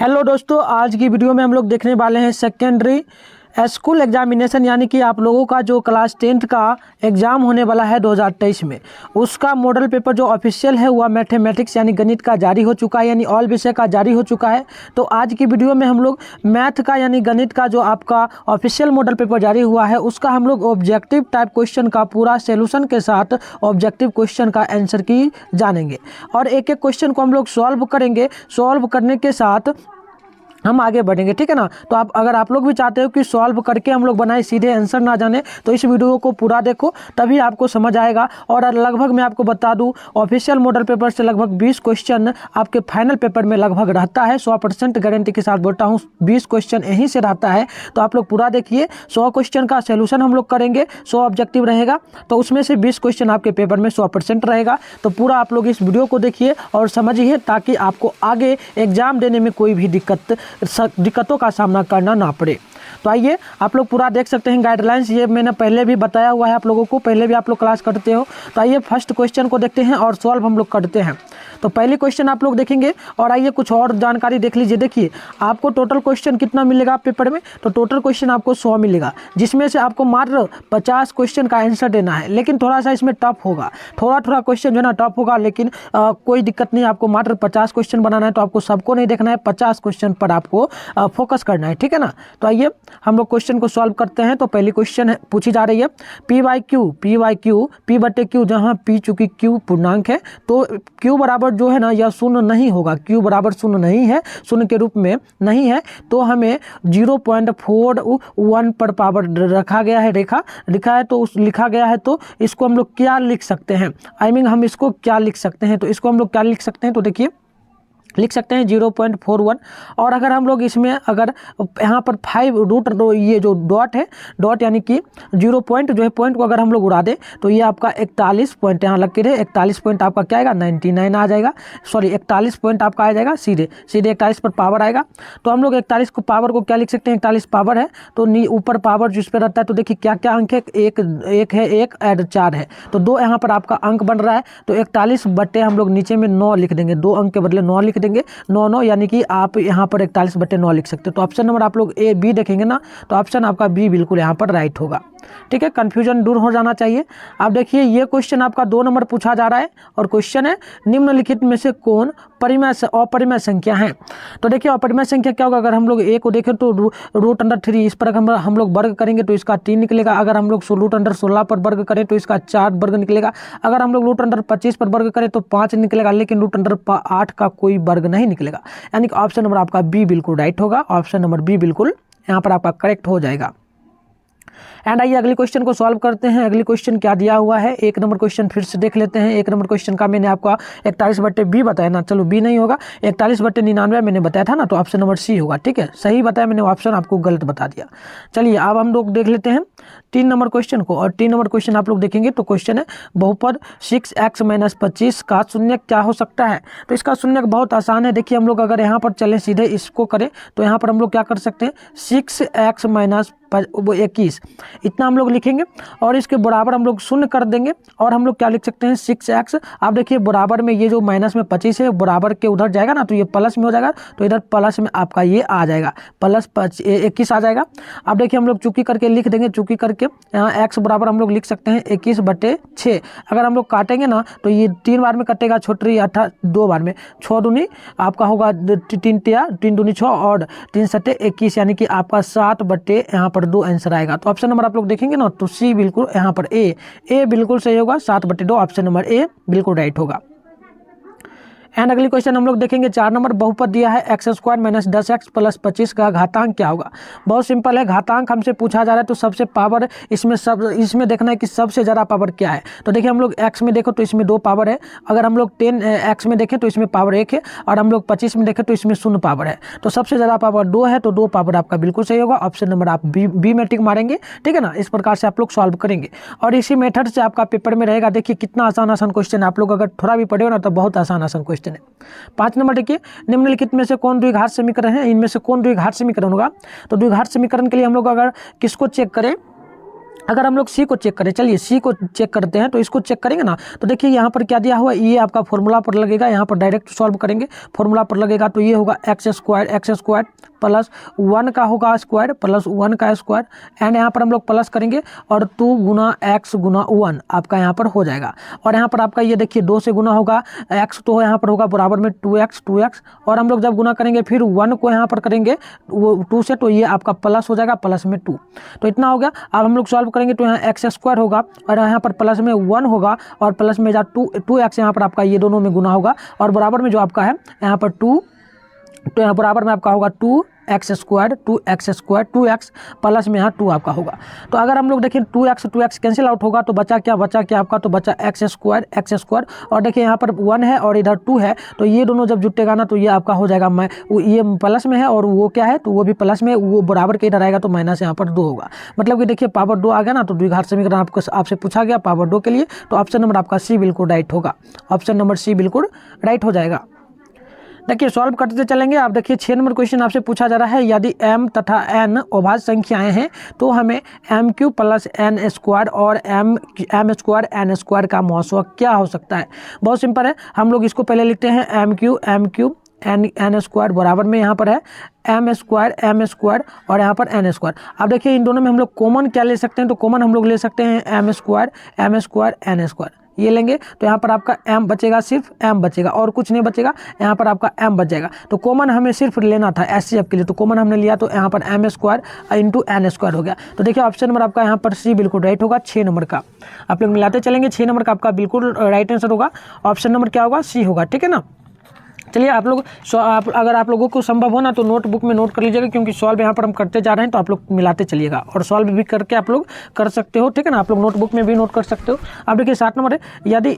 Hello दोस्तों, आज की वीडियो में हम लोग देखने वाले हैं सेकेंडरी स्कूल एग्जामिनेशन यानी कि आप लोगों का जो क्लास 10th का एग्ज़ाम होने वाला है 2023 में, उसका मॉडल पेपर जो ऑफिशियल है वह मैथमेटिक्स यानी गणित का जारी हो चुका है, यानी ऑल विषय का जारी हो चुका है। तो आज की वीडियो में हम लोग मैथ का यानी गणित का जो आपका ऑफिशियल मॉडल पेपर जारी हुआ है उसका हम लोग ऑब्जेक्टिव टाइप क्वेश्चन का पूरा सोल्यूशन के साथ ऑब्जेक्टिव क्वेश्चन का आंसर की जानेंगे और एक एक क्वेश्चन को हम लोग सॉल्व करेंगे। सॉल्व करने के साथ हम आगे बढ़ेंगे, ठीक है ना। तो अगर आप लोग भी चाहते हो कि सॉल्व करके हम लोग बनाए सीधे आंसर ना जाने, तो इस वीडियो को पूरा देखो, तभी आपको समझ आएगा। और लगभग मैं आपको बता दूं, ऑफिशियल मॉडल पेपर से लगभग 20 क्वेश्चन आपके फाइनल पेपर में लगभग रहता है। 100% गारंटी के साथ बोलता हूँ, 20 क्वेश्चन यहीं से रहता है। तो आप लोग पूरा देखिए, 100 क्वेश्चन का सोल्यूशन हम लोग करेंगे, 100 ऑब्जेक्टिव रहेगा, तो उसमें से 20 क्वेश्चन आपके पेपर में 100% रहेगा। तो पूरा आप लोग इस वीडियो को देखिए और समझिए, ताकि आपको आगे एग्जाम देने में कोई भी दिक्कतों का सामना करना ना पड़े। तो आइए, आप लोग पूरा देख सकते हैं गाइडलाइंस, ये मैंने पहले भी बताया हुआ है आप लोगों को, पहले भी आप लोग क्लास करते हो। तो आइए फर्स्ट क्वेश्चन को देखते हैं और सॉल्व हम लोग करते हैं। तो पहली क्वेश्चन आप लोग देखेंगे और आइए कुछ और जानकारी देख लीजिए। देखिए, आपको टोटल क्वेश्चन कितना मिलेगा पेपर में, तो टोटल क्वेश्चन आपको 100 मिलेगा, जिसमें से आपको मात्र 50 क्वेश्चन का आंसर देना है। लेकिन थोड़ा सा इसमें टफ होगा, थोड़ा क्वेश्चन जो है ना टफ होगा, लेकिन कोई दिक्कत नहीं। आपको मात्र 50 क्वेश्चन बनाना है, तो आपको सबको नहीं देखना है, 50 क्वेश्चन पर आपको फोकस करना है, ठीक है ना। तो आइए हम लोग क्वेश्चन को सॉल्व करते हैं। तो पहली क्वेश्चन पूछी जा रही है, पी बाई क्यू पी बटे क्यू, जहाँ पी चूंकि क्यू पूर्णांक है तो क्यू बराबर जो है ना यह शून्य नहीं होगा। क्यू बराबर शून्य नहीं है, शून्य के रूप में नहीं है, तो हमें 0.41 पर पावर रखा गया है, रेखा लिखा है, तो उस लिखा गया है, तो इसको हम लोग क्या लिख सकते हैं, हम इसको क्या लिख सकते हैं, तो इसको हम लोग क्या लिख सकते हैं, तो देखिए लिख सकते हैं 0.41। और अगर हम लोग इसमें अगर यहाँ पर 5 रूट ये जो डॉट है, डॉट यानी कि 0 पॉइंट जो है, पॉइंट को अगर हम लोग उड़ा दें तो ये आपका 41 पॉइंट यहाँ लग के रहे, 41 पॉइंट आपका क्या आएगा, 99 आ जाएगा, सॉरी 41 पॉइंट आपका आ जाएगा, सीधे 41 पर पावर आएगा। तो हम लोग 41 को पावर को क्या लिख सकते हैं, 41 पावर है तो ऊपर पावर जिस पर रहता है, तो देखिए क्या क्या अंक है, एक है, एक ऐड 4 है, तो 2 यहाँ पर आपका अंक बन रहा है। तो 41 बटे हम लोग नीचे में 9 लिख देंगे, 2 अंक के बदले 9 लिख देंगे, 9 यानी कि आप यहाँ पर 41 बटे 9 लिख सकते हो। तो ऑप्शन नंबर आप लोग ए बी देखेंगे ना, तो ऑप्शन आपका बी बिल्कुल यहाँ पर राइट होगा, ठीक है। कंफ्यूजन दूर हो जाना चाहिए। अब देखिए, ये क्वेश्चन आपका 2 नंबर पूछा जा रहा है और क्वेश्चन है, निम्नलिखित में से कौन अपरिमेय संख्या है। तो देखिए, अपरिमेय संख्या क्या होगा, अगर हम लोग ए को देखें तो √3, इस पर हम लोग वर्ग करेंगे तो इसका 3 निकलेगा। अगर हम लोग √16 पर वर्ग करें तो इसका 4 वर्ग निकलेगा। अगर हम लोग √25 पर वर्ग करें तो 5 निकलेगा, लेकिन √8 का कोई वर्ग नहीं निकलेगा। यानी कि ऑप्शन नंबर आपका बी बिल्कुल राइट होगा, ऑप्शन नंबर बी बिल्कुल यहाँ पर आपका करेक्ट हो जाएगा। एंड आइए अगली क्वेश्चन को सॉल्व करते हैं। अगली क्वेश्चन क्या दिया हुआ है, 1 नंबर क्वेश्चन फिर से देख लेते हैं। 1 नंबर क्वेश्चन का मैंने आपका 41 बटे बी बताया ना, चलो बी नहीं होगा, 41 बटे 99 मैंने बताया था ना, तो ऑप्शन नंबर सी होगा, ठीक है। सही बताया मैंने, ऑप्शन आपको गलत बता दिया। चलिए अब हम लोग देख लेते हैं 3 नंबर क्वेश्चन को। और 3 नंबर क्वेश्चन आप लोग देखेंगे तो क्वेश्चन है, बहुपद 6x - 25 का शून्य क्या हो सकता है। तो इसका शून्य बहुत आसान है। देखिए, हम लोग अगर यहाँ पर चलें सीधे इसको करें तो यहाँ पर हम लोग क्या कर सकते हैं, 6x - 21 इतना हम लोग लिखेंगे और इसके बराबर हम लोग शून्य कर देंगे और हम लोग क्या लिख सकते हैं, 6x। आप देखिए बराबर में ये जो माइनस में 25 है, बराबर के उधर जाएगा ना, तो ये प्लस में हो जाएगा, तो इधर प्लस में आपका ये आ जाएगा, प्लस 21 आ जाएगा। अब देखिए हम लोग चूकी करके लिख देंगे, चूकी करके यहाँ x बराबर हम लोग लिख सकते हैं 21 बटे 6। अगर हम लोग काटेंगे ना तो ये 3 बार में कटेगा, छोटी 8 2 बार में, 6 दूनी आपका होगा 3 दूनी 6 और 3 सटे 21, यानी कि आपका 7 बटे यहाँ पर 2 आंसर आएगा। तो ऑप्शन नंबर आप लोग देखेंगे ना, तो सी बिल्कुल यहाँ पर ए बिल्कुल सही होगा, 7 बटे 2, ऑप्शन नंबर ए बिल्कुल राइट होगा। एंड अगली क्वेश्चन हम लोग देखेंगे 4 नंबर, बहुपद दिया है x² - 10x + 25 का घातांक क्या होगा। बहुत सिंपल है, घातांक हमसे पूछा जा रहा है तो सबसे पावर इसमें देखना है कि सबसे ज़्यादा पावर क्या है। तो देखिए, हम लोग x में देखो तो इसमें 2 पावर है, अगर हम लोग 10x में देखें तो इसमें पावर 1 है, और हम लोग 25 में देखें तो इसमें 0 पावर है। तो सबसे ज़्यादा पावर 2 है, तो 2 पावर आपका बिल्कुल सही होगा, ऑप्शन नंबर आप बी में टिक मारेंगे, ठीक है ना। इस प्रकार से आप लोग सॉल्व करेंगे और इसी मेथड से आपका पेपर में रहेगा। देखिए कितना आसान क्वेश्चन, आप लोग अगर थोड़ा भी पढ़े हो ना तो बहुत आसान क्वेश्चन है। 5 नंबर देखिए, निम्नलिखित में से कौन द्विघात समीकरण है, इनमें से कौन द्विघात समीकरण होगा। तो द्विघात समीकरण के लिए हम लोग अगर किसको चेक करें, अगर हम लोग सी को चेक करें, चलिए सी को चेक करते हैं। तो इसको चेक करेंगे ना, तो देखिए यहाँ पर क्या दिया हुआ है, ये आपका फॉर्मूला पर लगेगा, यहाँ पर डायरेक्ट सॉल्व करेंगे, फॉर्मूला पर लगेगा। तो ये होगा एक्स स्क्वायर प्लस 1 का होगा स्क्वायर प्लस 1 का स्क्वायर, एंड यहाँ पर हम लोग प्लस करेंगे और 2 गुना एक्स गुना 1 आपका यहाँ पर हो जाएगा। और यहाँ पर आपका ये देखिए 2 से गुना होगा एक्स, तो यहाँ पर होगा बराबर में 2x, और हम लोग जब गुना करेंगे फिर 1 को यहाँ पर करेंगे वो 2 से, तो ये आपका प्लस हो जाएगा, प्लस में 2। तो इतना हो गया। अब हम लोग सॉल्व करेंगे तो यहाँ एक्स स्क्वायर होगा और यहाँ पर प्लस में 1 होगा और प्लस में 2x यहाँ पर आपका ये दोनों में गुना होगा और बराबर में जो आपका है यहाँ पर 2, तो यहाँ बराबर में आपका होगा 2x स्क्वायर 2x प्लस में यहाँ 2 आपका होगा। तो अगर हम लोग देखें 2x कैंसिल आउट होगा तो बचा क्या आपका, तो बचा एक्स स्क्वायर और देखिए यहाँ पर 1 है और इधर 2 है, तो ये दोनों जब जुटेगा ना तो ये आपका हो जाएगा, ये प्लस में है और वो क्या है, तो वो भी प्लस में, वो बराबर के इधर आएगा तो माइनस यहाँ पर 2 होगा। मतलब कि देखिए पावर 2 आ गया ना, तो द्विघात समीकरण आपसे पूछा गया पावर 2 के लिए, तो ऑप्शन नंबर आपका सी बिल्कुल राइट होगा, ऑप्शन नंबर सी बिल्कुल राइट हो जाएगा। देखिए सॉल्व करते चलेंगे। आप देखिए 6 नंबर क्वेश्चन आपसे पूछा जा रहा है, यदि m तथा n अभाज्य संख्याएं हैं तो हमें m³ प्लस n स्क्वायर और m स्क्वायर n स्क्वायर का मौसुआ क्या हो सकता है। बहुत सिंपल है, हम लोग इसको पहले लिखते हैं m³ n स्क्वायर बराबर में यहाँ पर है m स्क्वायर और यहाँ पर n स्क्वायर। अब देखिए इन दोनों में हम लोग कॉमन क्या ले सकते हैं, तो कॉमन हम लोग ले सकते हैं m स्क्वायर n स्क्वायर, ये लेंगे तो यहाँ पर आपका m बचेगा, सिर्फ m बचेगा और कुछ नहीं बचेगा, यहाँ पर आपका m बच जाएगा। तो कॉमन हमें सिर्फ लेना था SCF के लिए, तो कॉमन हमने लिया तो यहाँ पर m square into n square हो गया। तो देखिए ऑप्शन नंबर आपका यहाँ पर सी बिल्कुल राइट होगा। 6 नंबर का आप लोग मिलाते चलेंगे, 6 नंबर का आपका बिल्कुल राइट आंसर होगा, ऑप्शन नंबर क्या होगा, सी होगा। ठीक है ना। चलिए आप लोग अगर आप लोगों को संभव हो ना तो नोटबुक में नोट कर लीजिएगा, क्योंकि सॉल्व यहाँ पर हम करते जा रहे हैं तो आप लोग मिलाते चलिएगा और सॉल्व भी करके आप लोग कर सकते हो। ठीक है ना, आप लोग नोटबुक में भी नोट कर सकते हो। अब देखिए 7 नंबर है, यदि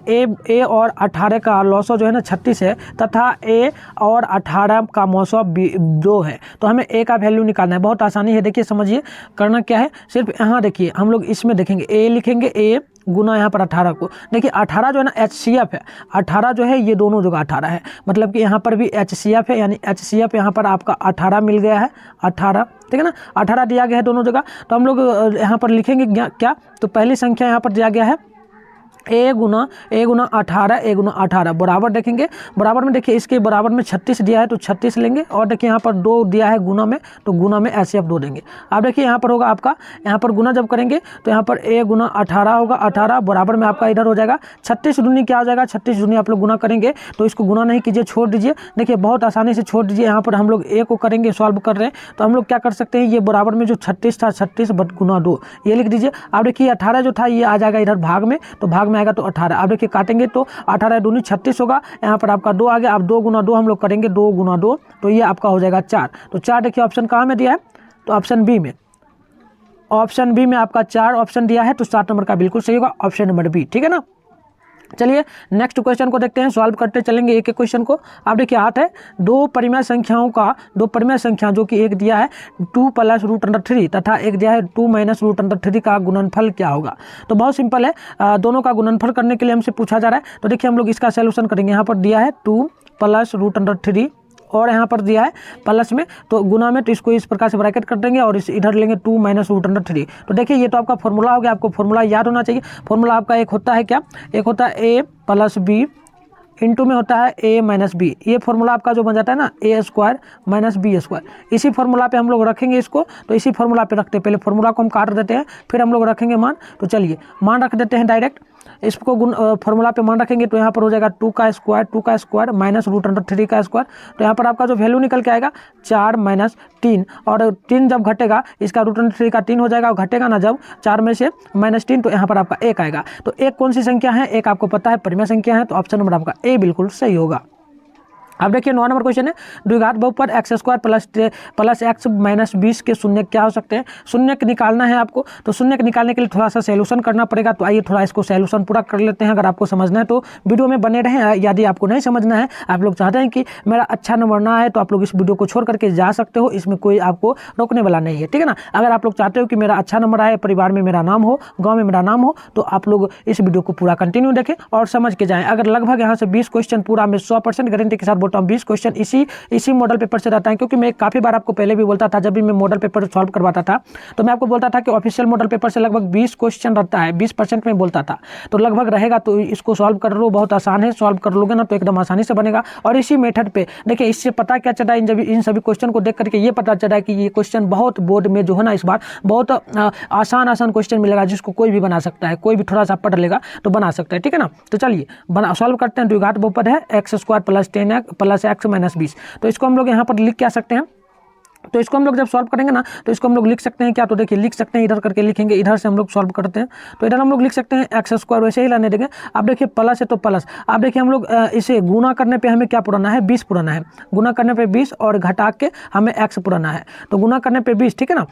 ए और 18 का लौसौ जो है ना 36 है तथा ए और 18 का मौसौ 2 है, तो हमें ए का वैल्यू निकालना है। बहुत आसानी है, देखिए समझिए करना क्या है, सिर्फ यहाँ देखिए हम लोग इसमें देखेंगे ए लिखेंगे, ए गुना यहाँ पर 18 को, देखिए 18 जो है ना HCF है, 18 जो है ये दोनों जगह 18 है, मतलब कि यहाँ पर भी HCF है, यानी HCF यहाँ पर आपका 18 मिल गया है, 18। ठीक है ना, 18 दिया गया है दोनों जगह। तो हम लोग यहाँ पर लिखेंगे क्या, तो पहली संख्या यहाँ पर दिया गया है ए गुना 18 बराबर देखेंगे, बराबर में देखिए इसके बराबर में 36 दिया है तो 36 लेंगे और देखिए यहाँ पर 2 दिया है गुना में, तो गुना में HCF 2 देंगे। अब देखिए यहाँ पर होगा आपका, यहाँ पर गुना जब करेंगे तो यहाँ पर ए गुना 18 होगा, 18 बराबर में आपका इधर हो जाएगा 36 दूनी क्या हो जाएगा, 36 दूनी आप लोग गुना करेंगे तो इसको गुना नहीं कीजिए, छोड़ दीजिए। देखिए बहुत आसानी से छोड़ दीजिए, यहाँ पर हम लोग ए को करेंगे, सॉल्व कर रहे हैं तो हम लोग क्या कर सकते हैं, ये बराबर में जो 36 था 36 बट गुना 2 ये लिख दीजिए। अब देखिए 18 जो था ये आ जाएगा इधर भाग में, तो भाग में आएगा तो 18। अब देखिए काटेंगे तो 18 दूनी 36 होगा, यहाँ पर आपका 2 आ गया। अब 2 गुना 2 हम लोग करेंगे, 2 गुना 2 तो ये आपका हो जाएगा 4। तो 4 देखिए ऑप्शन कहाँ में दिया है, तो ऑप्शन बी में, ऑप्शन बी में आपका 4 ऑप्शन दिया है, तो 7 नंबर का बिल्कुल सही होगा, ऑप्शन नंबर बी। ठीक है ना। चलिए नेक्स्ट क्वेश्चन को देखते हैं, सॉल्व करते चलेंगे एक एक क्वेश्चन को। आप देखिए 8 है, दो परिमेय संख्या जो कि एक दिया है 2 + √3 तथा एक दिया है 2 - √3 का गुणनफल क्या होगा। तो बहुत सिंपल है, दोनों का गुणनफल करने के लिए हमसे पूछा जा रहा है। तो देखिए हम लोग इसका सॉल्यूशन करेंगे। यहाँ पर दिया है 2 + √3 और यहाँ पर दिया है प्लस में, तो गुना में, तो इसको इस प्रकार से ब्रैकेट कर देंगे और इस इधर लेंगे 2 - √3। तो देखिए ये तो आपका फॉर्मूला हो गया, आपको फॉर्मूला याद होना चाहिए। फॉर्मूला आपका एक होता है क्या, एक होता है a + b इंटू में होता है a - b। ये फॉर्मूला आपका जो बन जाता है ना a² - b²। इसी फॉर्मूला पे हम लोग रखेंगे इसको, तो इसी फॉर्मूला पे रखते हैं, पहले फॉर्मूला को हम काट देते हैं फिर हम लोग रखेंगे मान। तो चलिए मान रख देते हैं डायरेक्ट, इसको फॉर्मूला पे मान रखेंगे तो यहाँ पर हो जाएगा 2 का स्क्वायर - √3 का स्क्वायर। तो यहाँ पर आपका जो वैल्यू निकल के आएगा 4 - 3, और 3 जब घटेगा इसका √3 का 3 हो जाएगा, और घटेगा ना जब 4 में से -3 तो यहाँ पर आपका 1 आएगा। तो 1 कौन सी संख्या है, एक आपको पता है परिमेय संख्या है, तो ऑप्शन नंबर आपका ए बिल्कुल सही होगा। अब देखिए 9 नंबर क्वेश्चन है, द्विघात बहुपद x² प्लस x - 20 के शून्य क्या हो सकते हैं। शून्य निकालना है आपको, तो शून्य निकालने के लिए थोड़ा सा सॉल्यूशन करना पड़ेगा। तो आइए थोड़ा इसको सॉल्यूशन पूरा कर लेते हैं। अगर आपको समझना है तो वीडियो में बने रहें, यदि आपको नहीं समझना है, आप लोग चाहते हैं कि मेरा अच्छा नंबर ना आए, तो आप लोग इस वीडियो को छोड़ करके जा सकते हो, इसमें कोई आपको रोकने वाला नहीं है। ठीक है ना। अगर आप लोग चाहते हो कि मेरा अच्छा नंबर आए, परिवार में मेरा नाम हो, गाँव में मेरा नाम हो, तो आप लोग इस वीडियो को पूरा कंटिन्यू देखें और समझ के जाएँ। अगर लगभग यहाँ से 20 क्वेश्चन पूरा मैं 100% गारंटी के साथ बोलता हूँ 20 क्वेश्चन इसी मॉडल पेपर से रहता है, क्योंकि मैं काफ़ी बार आपको पहले भी बोलता था, जब भी मैं मॉडल पेपर सॉल्व करवाता था तो मैं आपको बोलता था कि ऑफिशियल मॉडल पेपर से लगभग 20 क्वेश्चन रहता है, 20% में बोलता था, तो लगभग रहेगा। तो इसको सॉल्व कर लो, बहुत आसान है, सॉल्व कर लोगे ना तो एकदम आसानी से बनेगा। और इसी मेथड पे देखिए, इससे पता क्या चला, इन सभी क्वेश्चन को देख करके ये पता चला कि ये क्वेश्चन बहुत बोर्ड में जो है ना इस बार बहुत आसान क्वेश्चन मिलेगा, जिसको कोई भी बना सकता है, कोई भी थोड़ा सा पढ़ लेगा तो बना सकता है, ठीक है ना। तो चलिए सॉल्व करते हैं। द्विघात बहुपद है x² + 10x + x - 20, तो इसको हम लोग यहाँ पर लिख क्या सकते हैं, तो इसको हम लोग जब सॉल्व करेंगे ना तो इसको हम लोग लिख सकते हैं क्या, तो देखिए लिख सकते हैं, इधर करके लिखेंगे, इधर से हम लोग सॉल्व करते हैं तो इधर हम लोग लिख सकते हैं x² वैसे ही लाने देंगे। अब देखिए प्लस है तो प्लस, अब देखिए हम लोग इसे गुना करने पे हमें क्या पुराना है, 20 पुराना है, गुना करने पे 20 और घटा के हमें x पुराना है, तो गुना करने पे 20, ठीक है ना।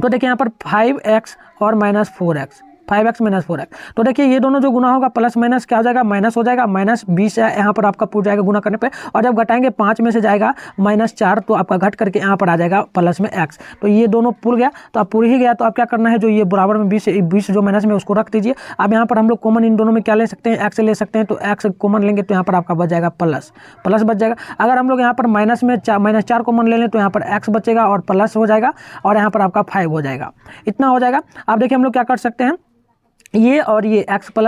तो देखिए यहाँ पर 5x और -4x, 5x - 4x, तो देखिए ये दोनों जो गुना होगा प्लस माइनस क्या हो जाएगा, माइनस हो जाएगा, -20 है यहाँ पर आपका पूछ जाएगा गुना करने पे, और जब घटाएंगे 5 में से जाएगा -4, तो आपका घट करके यहाँ पर आ जाएगा प्लस में x, तो ये दोनों पुर गया, तो आप पुर ही गया, तो आप क्या करना है, जो ये बराबर में 20 जो माइनस में उसको रख दीजिए। अब यहाँ पर हम लोग कॉमन इन दोनों में क्या ले सकते हैं, x ले सकते हैं, तो x कॉमन लेंगे तो यहाँ पर आपका बच जाएगा प्लस बच जाएगा। अगर हम लोग यहाँ पर -4 कॉमन ले लें तो यहाँ पर x बचेगा और प्लस हो जाएगा, और यहाँ पर आपका 5 हो जाएगा, इतना हो जाएगा। अब देखिए हम लोग क्या कर सकते हैं, ये और ये x +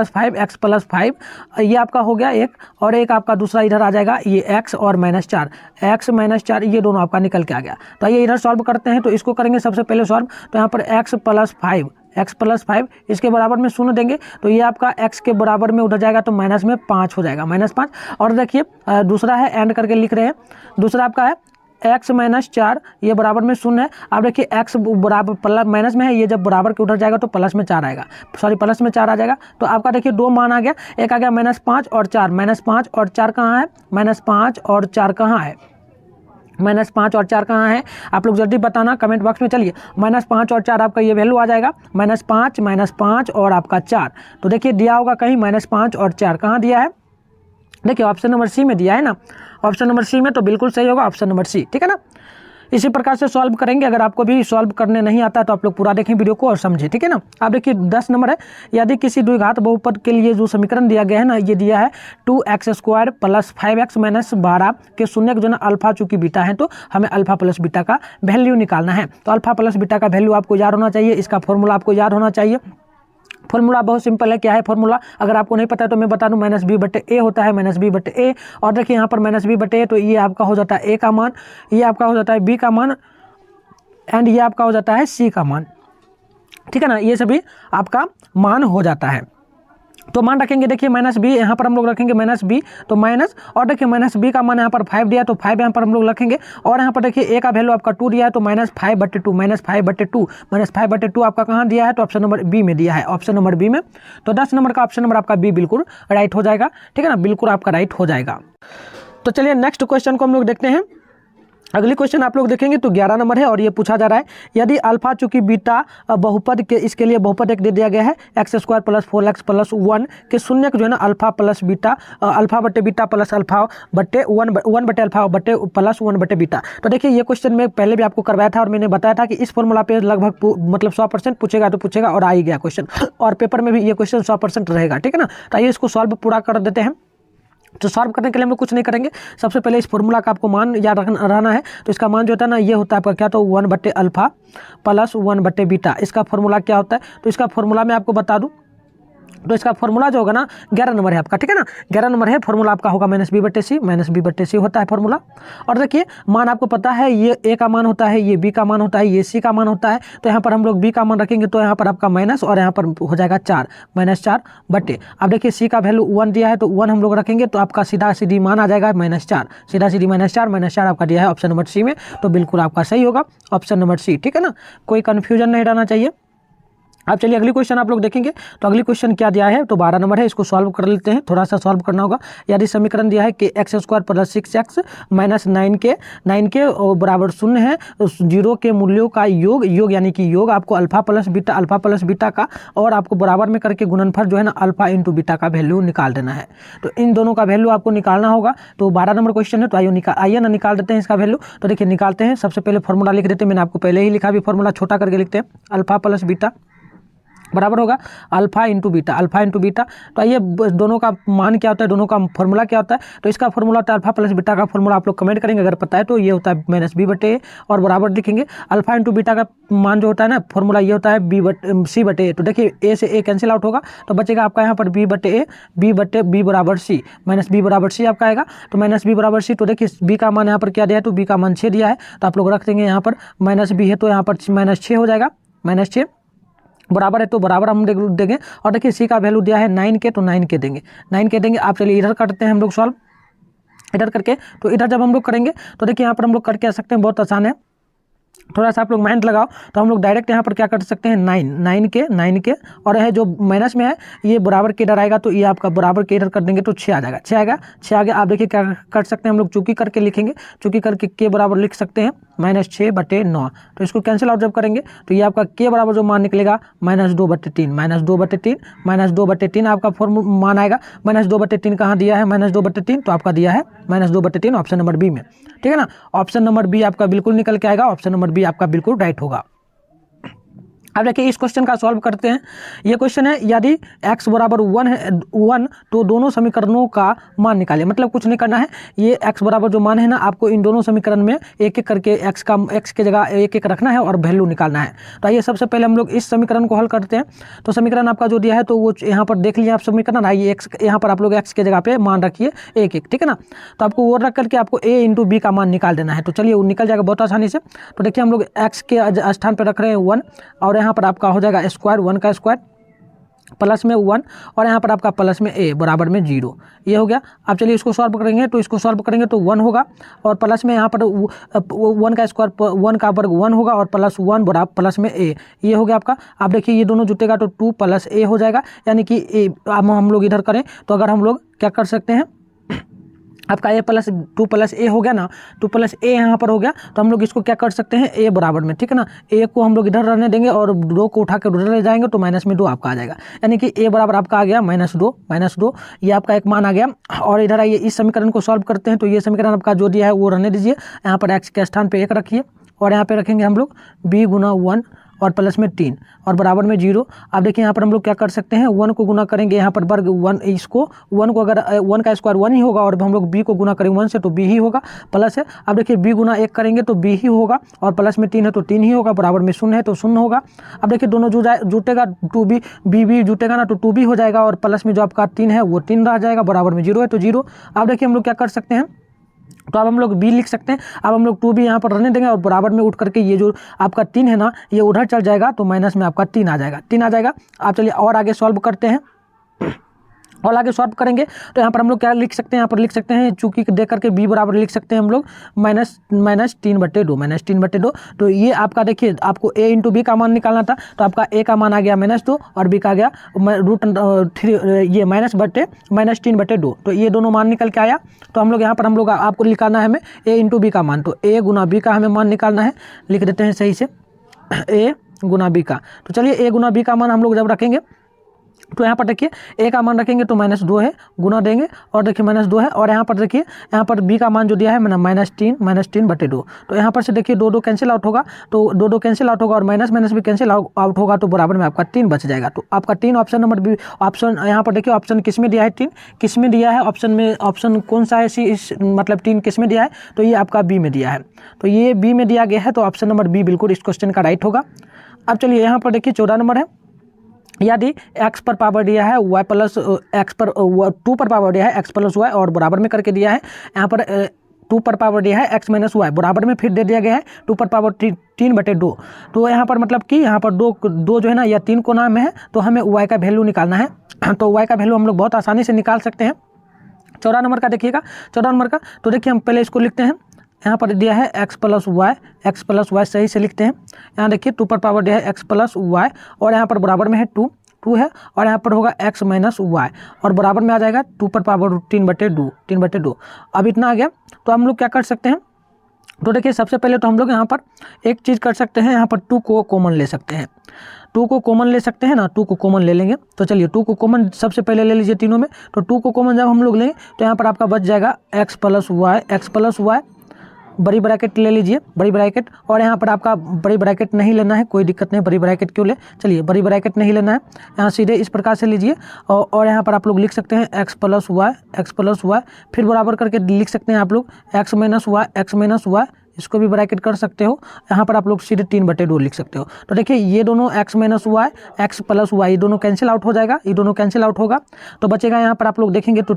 5 ये आपका हो गया एक, और एक आपका दूसरा इधर आ जाएगा, ये x और -4 x - 4 ये दोनों आपका निकल के आ गया। तो ये इधर सॉल्व करते हैं, तो इसको करेंगे सबसे पहले सॉल्व, तो यहाँ पर x + 5 इसके बराबर में 0 देंगे, तो ये आपका x के बराबर में उधर जाएगा तो माइनस में 5 हो जाएगा, -5। और देखिए दूसरा है, एंड करके लिख रहे हैं, दूसरा आपका है x - 4 ये बराबर में 0 है। अब देखिए x बराबर प्लस माइनस में है, ये जब बराबर के उधर जाएगा तो प्लस में 4 आएगा, प्लस में 4 आ जाएगा। तो आपका देखिए दो मान आ गया, एक आ गया -5 और 4, -5 और 4 कहाँ है, -5 और 4 कहाँ है, -5 और 4 कहाँ है, आप लोग जल्दी बताना कमेंट बॉक्स में। चलिए -5 और 4 आपका ये वैल्यू आ जाएगा, -5 और आपका 4, तो देखिए दिया होगा कहीं -5 और 4 कहाँ दिया है, देखिए ऑप्शन नंबर सी में दिया है ना, ऑप्शन नंबर सी में, तो बिल्कुल सही होगा ऑप्शन नंबर सी, ठीक है ना। इसी प्रकार से सॉल्व करेंगे। अगर आपको भी सॉल्व करने नहीं आता तो आप लोग पूरा देखें वीडियो को और समझें, ठीक है ना। आप देखिए 10 नंबर है, यदि किसी द्विघात बहुपद के लिए जो समीकरण दिया गया है ना, ये दिया है 2x² + 5x - 12 के शून्य जो ना अल्फा चूंकि बीटा है, तो हमें अल्फा प्लस बीटा का वैल्यू निकालना है। तो अल्फा प्लस बीटा का वैल्यू आपको याद होना चाहिए, इसका फॉर्मूला आपको याद होना चाहिए। फॉर्मूला बहुत सिंपल है, क्या है फॉर्मूला, अगर आपको नहीं पता है तो मैं बता दूं, -b/a होता है, -b/a, और देखिए यहाँ पर -b/a, तो ये आपका हो जाता है a का मान, ये आपका हो जाता है b का मान, एंड ये आपका हो जाता है c का मान, ठीक है ना, ये सभी आपका मान हो जाता है। तो मान रखेंगे, देखिए -b यहाँ पर हम लोग रखेंगे -b, तो माइनस, और देखिए -b का मान यहाँ पर 5 दिया है तो 5 यहाँ पर हम लोग रखेंगे, और यहाँ पर देखिए a का वैल्यू आपका 2 दिया है तो -5/2 -5/2 आपका कहाँ दिया है, तो ऑप्शन नंबर बी में दिया है, ऑप्शन नंबर बी में। तो 10 नंबर का ऑप्शन नंबर आपका बी बिल्कुल राइट हो जाएगा, ठीक है ना, बिल्कुल आपका राइट हो जाएगा। तो चलिए नेक्स्ट क्वेश्चन को हम लोग देखते हैं। अगली क्वेश्चन आप लोग देखेंगे तो 11 नंबर है, और ये पूछा जा रहा है, यदि अल्फा चूंकि बीटा बहुपद के, इसके लिए बहुपद एक दे दिया गया है x² + 4x + 1 के शून्य जो है ना अल्फा प्लस बीटा, अल्फा बटे बीटा प्लस अल्फा बटे 1 बटे अल्फा बटे प्लस 1 बटे बीटा। तो देखिए ये क्वेश्चन मैं पहले भी आपको करवाया था, और मैंने बताया था कि इस फॉर्मूला पे लगभग मतलब 100% पूछेगा तो पूछेगा, और आ ही गया क्वेश्चन, और पेपर में भी ये क्वेश्चन 100% रहेगा, ठीक है ना। तो आइए इसको सॉल्व पूरा कर देते हैं। तो सॉल्व करने के लिए हम लोग कुछ नहीं करेंगे, सबसे पहले इस फॉर्मूला का आपको मान याद रहना है। तो इसका मान जो होता है ना, ये होता है आपका क्या, तो 1 बटे अल्फा प्लस 1 बटे बीटा, इसका फॉर्मूला क्या होता है, तो इसका फॉर्मूला मैं आपको बता दूं, तो इसका फॉर्मूला जो होगा ना 11 नंबर है आपका, ठीक है ना, 11 नंबर है, फॉर्मूला आपका होगा -b/c होता है फॉर्मूला। और देखिए मान आपको पता है, ये a का मान होता है, ये b का मान होता है, ये c का मान होता है, तो यहाँ पर हम लोग b का मान रखेंगे तो यहाँ पर आपका माइनस, और यहाँ पर हो जाएगा 4 -4 बटे, अब देखिए c का वैल्यू 1 दिया है तो 1 हम लोग रखेंगे, तो आपका सीधा सीधी मान आ जाएगा -4, सीधा सीधी -4 आपका दिया है ऑप्शन नंबर सी में, तो बिल्कुल आपका सही होगा ऑप्शन नंबर सी, ठीक है ना, कोई कन्फ्यूजन नहीं रहना चाहिए। अब चलिए अगली क्वेश्चन आप लोग देखेंगे। तो अगली क्वेश्चन क्या दिया है, तो 12 नंबर है, इसको सॉल्व कर लेते हैं, थोड़ा सा सॉल्व करना होगा। यदि समीकरण दिया है कि x² + 6x - 9 के बराबर 0 है, 0 के मूल्यों का योग यानी कि योग आपको अल्फा प्लस बीटा का, और आपको बराबर में करके गुणनफल जो है ना अल्फा इंटू बीटा का वैल्यू निकाल देना है। तो इन दोनों का वैल्यू आपको निकालना होगा। तो 12 नंबर क्वेश्चन है, तो आइए ना निकाल देते हैं इसका वैल्यू। तो देखिए निकालते हैं, सबसे पहले फॉर्मूला लिख देते हैं, मैंने आपको पहले ही लिखा भी, फॉर्मूला छोटा करके लिखते हैं, अल्फा प्लस बीटा बराबर होगा alpha into beta, alpha into beta. तो आइए दोनों का मान क्या होता है, दोनों का फॉर्मूला क्या होता है। तो इसका फॉर्मूला होता है अल्फा प्लस बीटा का फॉर्मूला आप लोग कमेंट करेंगे अगर पता है तो। ये होता है माइनस बी बटे ए और बराबर लिखेंगे अल्फा इंटू बीटा का मान जो होता है ना फॉर्मूला ये होता है सी बटे ए। तो देखिए ए से ए कैंसिल आउट होगा तो बचेगा आपका यहाँ पर बी बटे ए, बी बराबर सी, माइनस बी बराबर सी आपका आएगा। तो माइनस बी बराबर सी, तो देखिए बी का मान यहाँ पर क्या दिया है, तो बी का मान 6 दिया है तो आप लोग रख देंगे यहाँ पर माइनस बी है तो यहाँ पर -6 हो जाएगा, -6 बराबर है तो बराबर हम देंगे। और देखिए सी का वैल्यू दिया है 9 के तो 9 के देंगे, 9 के देंगे। आप चलिए इधर करते हैं हम लोग सॉल्व, इधर करके तो इधर जब हम लोग करेंगे तो देखिए यहाँ पर हम लोग करके आ सकते हैं, बहुत आसान है। थोड़ा सा आप लोग माइंड लगाओ तो हम लोग डायरेक्ट यहाँ पर क्या कर सकते हैं 9 के और है जो माइनस में है ये बराबर के इधर आएगा तो ये आपका बराबर के इधर कर देंगे तो 6 आ जाएगा, 6 आएगा, 6 आगे आप देखिए क्या कर सकते हैं हम लोग चूकी करके लिखेंगे, चूकी करके के बराबर लिख सकते हैं -6 बटे 9। तो इसको कैंसिल आउट जब करेंगे तो ये आपका के बराबर जो मान निकलेगा -2 बटे 3, -2 बटे 3 आपका फॉर्मूला मान आएगा। -2 बटे 3 कहाँ दिया है, -2 बटे 3 तो आपका दिया है -2 बटे 3 ऑप्शन नंबर बी में, ठीक है ना। ऑप्शन नंबर बी आपका बिल्कुल निकल के आएगा, ऑप्शन नंबर बी आपका बिल्कुल राइट होगा। अब देखिए इस क्वेश्चन का सॉल्व करते हैं। ये क्वेश्चन है यदि x बराबर 1 तो दोनों समीकरणों का मान निकालिए। मतलब कुछ नहीं करना है, ये x बराबर जो मान है ना आपको इन दोनों समीकरण में एक एक करके x के जगह एक एक रखना है और वैल्यू निकालना है। तो आइए सबसे पहले हम लोग इस समीकरण को हल करते हैं। तो समीकरण आपका जो दिया है तो वो यहाँ पर देख लीजिए आप समीकरण, आइए x यहाँ पर आप लोग x के जगह पे मान रखिए एक एक, ठीक है ना। तो आपको वो रख करके आपको a इंटू बी का मान निकाल देना है। तो चलिए वो निकल जाएगा बहुत आसानी से। तो देखिए हम लोग x के स्थान पर रख रहे हैं 1 और यहाँ पर आपका हो जाएगा स्क्वायर 1 का स्क्वायर प्लस में 1 और यहाँ पर आपका प्लस में a बराबर में 0, ये हो गया। अब चलिए इसको सॉल्व करेंगे तो इसको सॉल्व करेंगे तो 1 होगा और प्लस में यहाँ पर 1 का स्क्वायर 1 का वर्ग 1 होगा और +1 बराबर प्लस में a, ये हो गया आपका। आप देखिए ये दोनों जुटेगा तो 2 + a हो जाएगा, यानी कि हम लोग इधर करें तो अगर हम लोग क्या कर सकते हैं आपका a + 2 + a हो गया ना, 2 + a यहाँ पर हो गया तो हम लोग इसको क्या कर सकते हैं a बराबर में, ठीक है ना। a को हम लोग इधर रहने देंगे और 2 को उठा कर उधर ले जाएंगे तो -2 आपका आ जाएगा, यानी कि a बराबर आपका आ गया -2 ये आपका एक मान आ गया। और इधर आइए इस समीकरण को सॉल्व करते हैं। तो ये समीकरण आपका जो दिया है वो रहने दीजिए, यहाँ पर x के स्थान पर 1 रखिए और यहाँ पे रखेंगे हम लोग b गुना 1 और प्लस में 3 और बराबर में 0। अब देखिए यहाँ पर हम लोग क्या कर सकते हैं 1 को गुना करेंगे यहाँ पर वर्ग 1, इसको 1 को अगर 1 का स्क्वायर 1 ही होगा और हम लोग b को गुना करेंगे 1 से तो b ही होगा प्लस है। अब देखिए b गुना 1 करेंगे तो b ही होगा और प्लस में 3 है तो 3 ही होगा, बराबर में 0 है तो 0 होगा। अब देखिए दोनों जुटेगा 2b b जुटेगा ना तो 2b हो जाएगा और प्लस में जो आपका 3 है वो 3 रह जाएगा, बराबर में 0 है तो 0। अब देखिए हम लोग क्या कर सकते हैं तो अब हम लोग b लिख सकते हैं। अब हम लोग 2b यहाँ पर रहने देंगे और बराबर में उठ करके ये जो आपका 3 है ना ये उधर चल जाएगा तो माइनस में आपका 3 आ जाएगा। आप चलिए और आगे सॉल्व करते हैं और आगे सॉल्व करेंगे तो यहाँ पर हम लोग क्या लिख सकते हैं, यहाँ पर लिख सकते हैं चूंकि दे करके b बराबर लिख सकते हैं हम लोग -3/2। तो ये आपका देखिए आपको a इंटू बी का मान निकालना था तो आपका a का मान आ गया -2 और b का आ गया √3, ये -3/2। तो ये दोनों मान निकल के आया। तो हम लोग यहाँ पर हम लोग आपको निकालना है हमें a इंटू बी का मान, तो a गुना b का हमें मान निकालना है, लिख देते हैं सही से a गुना b का। तो चलिए a गुना b का मान हम लोग जब रखेंगे तो यहाँ पर देखिए a का मान रखेंगे तो -2 है, गुना देंगे और देखिए -2 है और यहाँ पर देखिए यहाँ पर b का मान जो दिया है -3/2। तो यहाँ पर से देखिए 2 कैंसिल आउट होगा तो 2 कैंसिल आउट होगा और माइनस भी कैंसिल आउट होगा तो बराबर में आपका 3 बच जाएगा। तो आपका 3 ऑप्शन नंबर बी ऑप्शन, यहाँ पर देखिए ऑप्शन किस में दिया है 3 किस में दिया है ऑप्शन में, ऑप्शन कौन सा है इस मतलब 3 किस में दिया है तो ये आपका बी में दिया है। तो ये बी में दिया गया है तो ऑप्शन नंबर बी बिल्कुल इस क्वेश्चन का राइट होगा। अब चलिए यहाँ पर देखिए 14 नंबर है, यदि x पर पावर दिया है y प्लस x पर 2 पर पावर दिया है x प्लस वाई और बराबर में करके दिया है यहाँ पर 2 पर पावर दिया है x माइनस वाई बराबर में फिर दे दिया गया है 2 पर पावर 3/2। तो यहाँ पर मतलब कि यहाँ पर दो जो है ना या 3 को नाम है तो हमें y का वैल्यू निकालना है। तो y का वैल्यू हम लोग बहुत आसानी से निकाल सकते हैं। 14 नंबर का देखिएगा, 14 नंबर का तो देखिए हम पहले इसको लिखते हैं, यहाँ पर दिया है x प्लस वाई सही से लिखते हैं। यहाँ देखिए 2 पर पावर दिया है x प्लस वाई और यहाँ पर बराबर में है 2 है और यहाँ पर होगा x माइनस वाई और बराबर में आ जाएगा 2 पर पावर 3/2। अब इतना आ गया तो हम लोग क्या कर सकते हैं तो देखिए सबसे पहले तो हम लोग यहाँ पर एक चीज़ कर सकते हैं, यहाँ पर 2 को कॉमन ले सकते हैं, 2 को कॉमन ले सकते हैं ना, 2 को कॉमन ले लेंगे। तो चलिए 2 को कॉमन सबसे पहले ले लीजिए तीनों में। तो 2 को कॉमन जब हम लोग लेंगे तो यहाँ पर आपका बच जाएगा x प्लस वाई बड़ी ब्रैकेट ले लीजिए, बड़ी ब्रैकेट, और यहाँ पर आपका बड़ी ब्रैकेट नहीं लेना है, कोई दिक्कत नहीं, बड़ी ब्रैकेट क्यों ले, चलिए बड़ी ब्रैकेट नहीं लेना है, यहाँ सीधे इस प्रकार से लीजिए और यहाँ पर आप लोग लिख सकते हैं x प्लस वाई, फिर बराबर करके लिख सकते हैं आप लोग x माइनस वाई, इसको भी ब्रैकेट कर सकते हो। यहाँ पर आप लोग सीधे 3/2 लिख सकते हो। तो देखिए ये दोनों x minus y, x plus y, ये दोनों कैंसिल आउट हो जाएगा, ये दोनों कैंसिल आउट होगा, तो बचेगा यहाँ पर आप लोग देखेंगे तो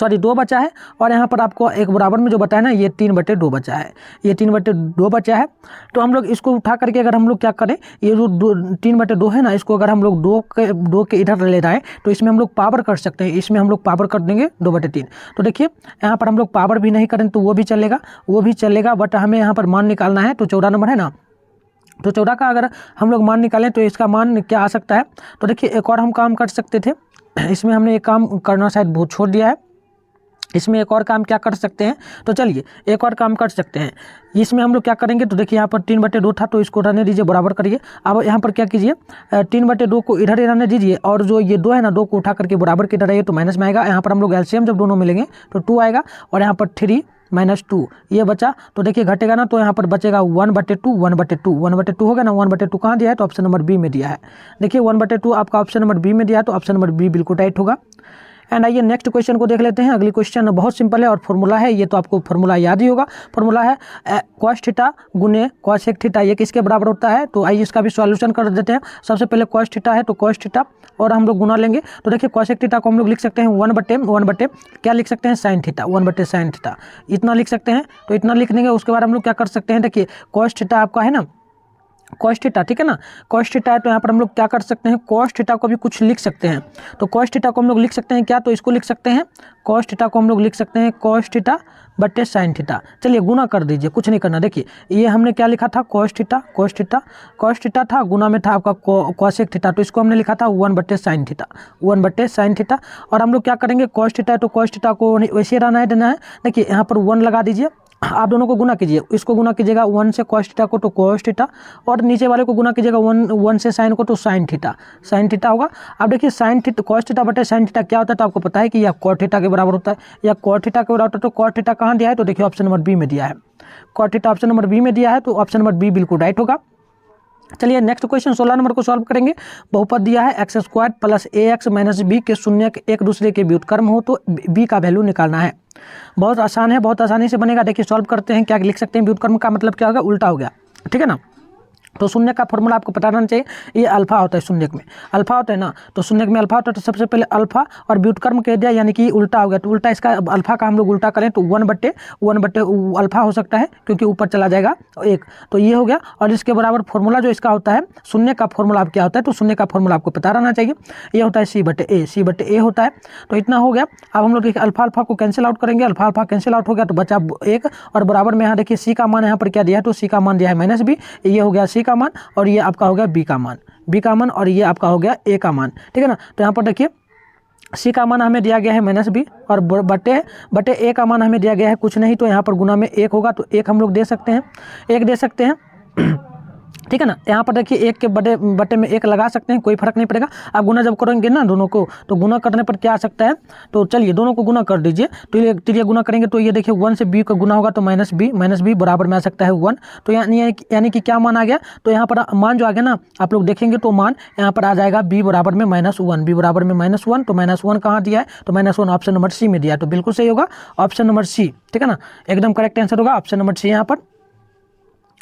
2 बचा है, और यहाँ पर आपको एक बराबर में जो बताया ना ये 3/2 बचा है, ये 3/2 बचा है। तो हम लोग इसको उठा करके अगर हम लोग क्या करें, ये जो 3/2 है ना, इसको अगर हम लोग 2 के इधर ले जाए तो इसमें हम लोग पावर कर सकते हैं, इसमें हम लोग पावर कर देंगे 2/3। तो देखिए यहाँ पर हम लोग पावर भी नहीं करें तो वो भी चलेगा, बट हमें यहाँ पर मान निकालना है। तो 14 नंबर है ना, तो 14 का अगर हम लोग मान निकालें तो इसका मान क्या आ सकता है। तो देखिए एक और हम काम कर सकते थे, इसमें हमने एक काम करना शायद बहुत छोड़ दिया है, इसमें एक और काम क्या कर सकते हैं, तो चलिए एक और काम कर सकते हैं। इसमें हम लोग क्या करेंगे, तो देखिए यहाँ पर 3/2 था तो इसको रहने दीजिए, बराबर करिए। अब यहाँ पर क्या कीजिए, 3/2 को इधर ही रहने दीजिए, और जो ये 2 है ना, 2 को उठा करके बराबर की इधर आइए तो माइनस में आएगा। यहाँ पर हम लोग एलसीएम जब दोनों मिलेंगे तो 2 आएगा, और यहाँ पर 3 माइनस 2 ये बचा, तो देखिए घटेगा ना, तो यहाँ पर बचेगा 1/2 हो गया ना। 1/2 कहाँ दिया है, तो ऑप्शन नंबर बी में दिया है। देखिए 1/2 आपका ऑप्शन नंबर बी में दिया है, तो ऑप्शन नंबर बी बिल्कुल राइट होगा। एंड आइए नेक्स्ट क्वेश्चन को देख लेते हैं। अगली क्वेश्चन बहुत सिंपल है और फॉर्मूला है, ये तो आपको फॉर्मूला याद ही होगा। फॉर्मूला है cos थीटा गुने cos एक थीटा, ये किसके बराबर होता है। तो आइए इसका भी सॉल्यूशन कर देते हैं। सबसे पहले cos थीटा है तो cos थीटा, और हम लोग गुना लेंगे। तो देखिए cos एक थीटा को हम लोग लिख सकते हैं 1/1 क्या लिख सकते हैं, sin थीटा, 1/sin थीटा, इतना लिख सकते हैं। तो इतना लिख देंगे, उसके बाद हम लोग क्या कर सकते हैं, देखिए cos थीटा आपका है ना, cos थीटा, ठीक है ना, cos थीटा है, तो यहाँ पर हम लोग क्या कर सकते हैं, cos थीटा को भी कुछ लिख सकते हैं। तो cos थीटा को हम लोग लिख सकते हैं क्या, तो इसको लिख सकते हैं, cos थीटा को हम लोग लिख सकते हैं cos थीटा बटे sin थीटा। चलिए गुना कर दीजिए, कुछ नहीं करना। देखिए ये हमने क्या लिखा था, cos थीटा था, गुना में था आपका cos एक थीटा, तो इसको हमने लिखा था 1/sin थीटा। और हम लोग क्या करेंगे, cos थीटा है तो cos थीटा को वैसे रहना है, देना है। देखिए यहाँ पर 1 लगा दीजिए, आप दोनों को गुना कीजिए, इसको गुना कीजिएगा 1 से cos थीटा को तो cos थीटा, और नीचे वाले को गुना कीजिएगा 1 से sin को तो sin थीटा होगा। अब देखिए sin थीटा cos थीटा बटे sin थीटा क्या होता है, तो आपको पता है कि यह cot थीटा के बराबर होता है, या cot थीटा के बराबर होता है। तो cot थीटा कहाँ दिया है, तो देखिए ऑप्शन नंबर बी में दिया है, cot theta option number B में दिया है, तो ऑप्शन नंबर बी बिल्कुल राइट होगा। चलिए नेक्स्ट क्वेश्चन 16 नंबर को सॉल्व करेंगे। बहुपद दिया है x² plus ax minus b के शून्य एक दूसरे के व्युत्क्रम हो तो b का वैल्यू निकालना है। बहुत आसान है, बहुत आसानी से बनेगा। देखिए सॉल्व करते हैं, क्या लिख सकते हैं, व्युत्क्रम का मतलब क्या होगा, उल्टा हो गया, ठीक है ना। तो शून्य का फॉर्मूला आपको पता रहना चाहिए, ये अल्फा होता है, शून्य में अल्फा होता है ना, तो शून्य में अल्फा होता है। तो सबसे पहले अल्फा और व्युत्क्रम कह दिया, यानी कि उल्टा हो गया, तो उल्टा इसका अल्फा का हम लोग उल्टा करें तो 1/1 अल्फा हो सकता है, क्योंकि ऊपर चला जाएगा 1, तो ये हो गया। और इसके बराबर फॉर्मूला जो इसका होता है, शून्य का फॉर्मूला क्या होता है, तो शून्य का फॉर्मूला आपको पता रहना चाहिए, ये होता है C/A होता है। तो इतना हो गया। अब हम लोग अल्फा को कैंसिल आउट करेंगे, अल्फा कैंसिल आउट हो गया तो बचा 1, और बराबर में यहाँ देखिए C का मान यहाँ पर क्या दिया है, तो C का मान दिया है -B, ये हो गया C का मान, और ये आपका हो गया B का मान, और ये आपका हो गया A का मान, ठीक है ना। तो यहाँ पर देखिए C का मान हमें दिया गया है -B, और बटे A का मान हमें दिया गया है कुछ नहीं, तो यहाँ पर गुना में 1 होगा, तो 1 हम लोग दे सकते हैं, ठीक है ना। यहाँ पर देखिए 1 के बटे में 1 लगा सकते हैं, कोई फर्क नहीं पड़ेगा। आप गुना जब करेंगे ना दोनों को, तो गुना करने पर क्या आ सकता है, तो चलिए दोनों को गुना कर दीजिए। तो ये गुना करेंगे तो ये देखिए 1 से B का गुना होगा तो -B बराबर में आ सकता है 1। तो यानी कि क्या मान आ गया, तो यहाँ पर मान जो आ गया ना, आप लोग देखेंगे तो मान यहाँ पर आ जाएगा B बराबर में -1, B बराबर में -1, तो -1 कहाँ दिया है, तो -1 ऑप्शन नंबर C में दिया है, तो बिल्कुल सही होगा ऑप्शन नंबर C, ठीक है ना, एकदम करेक्ट आंसर होगा ऑप्शन नंबर C यहाँ पर।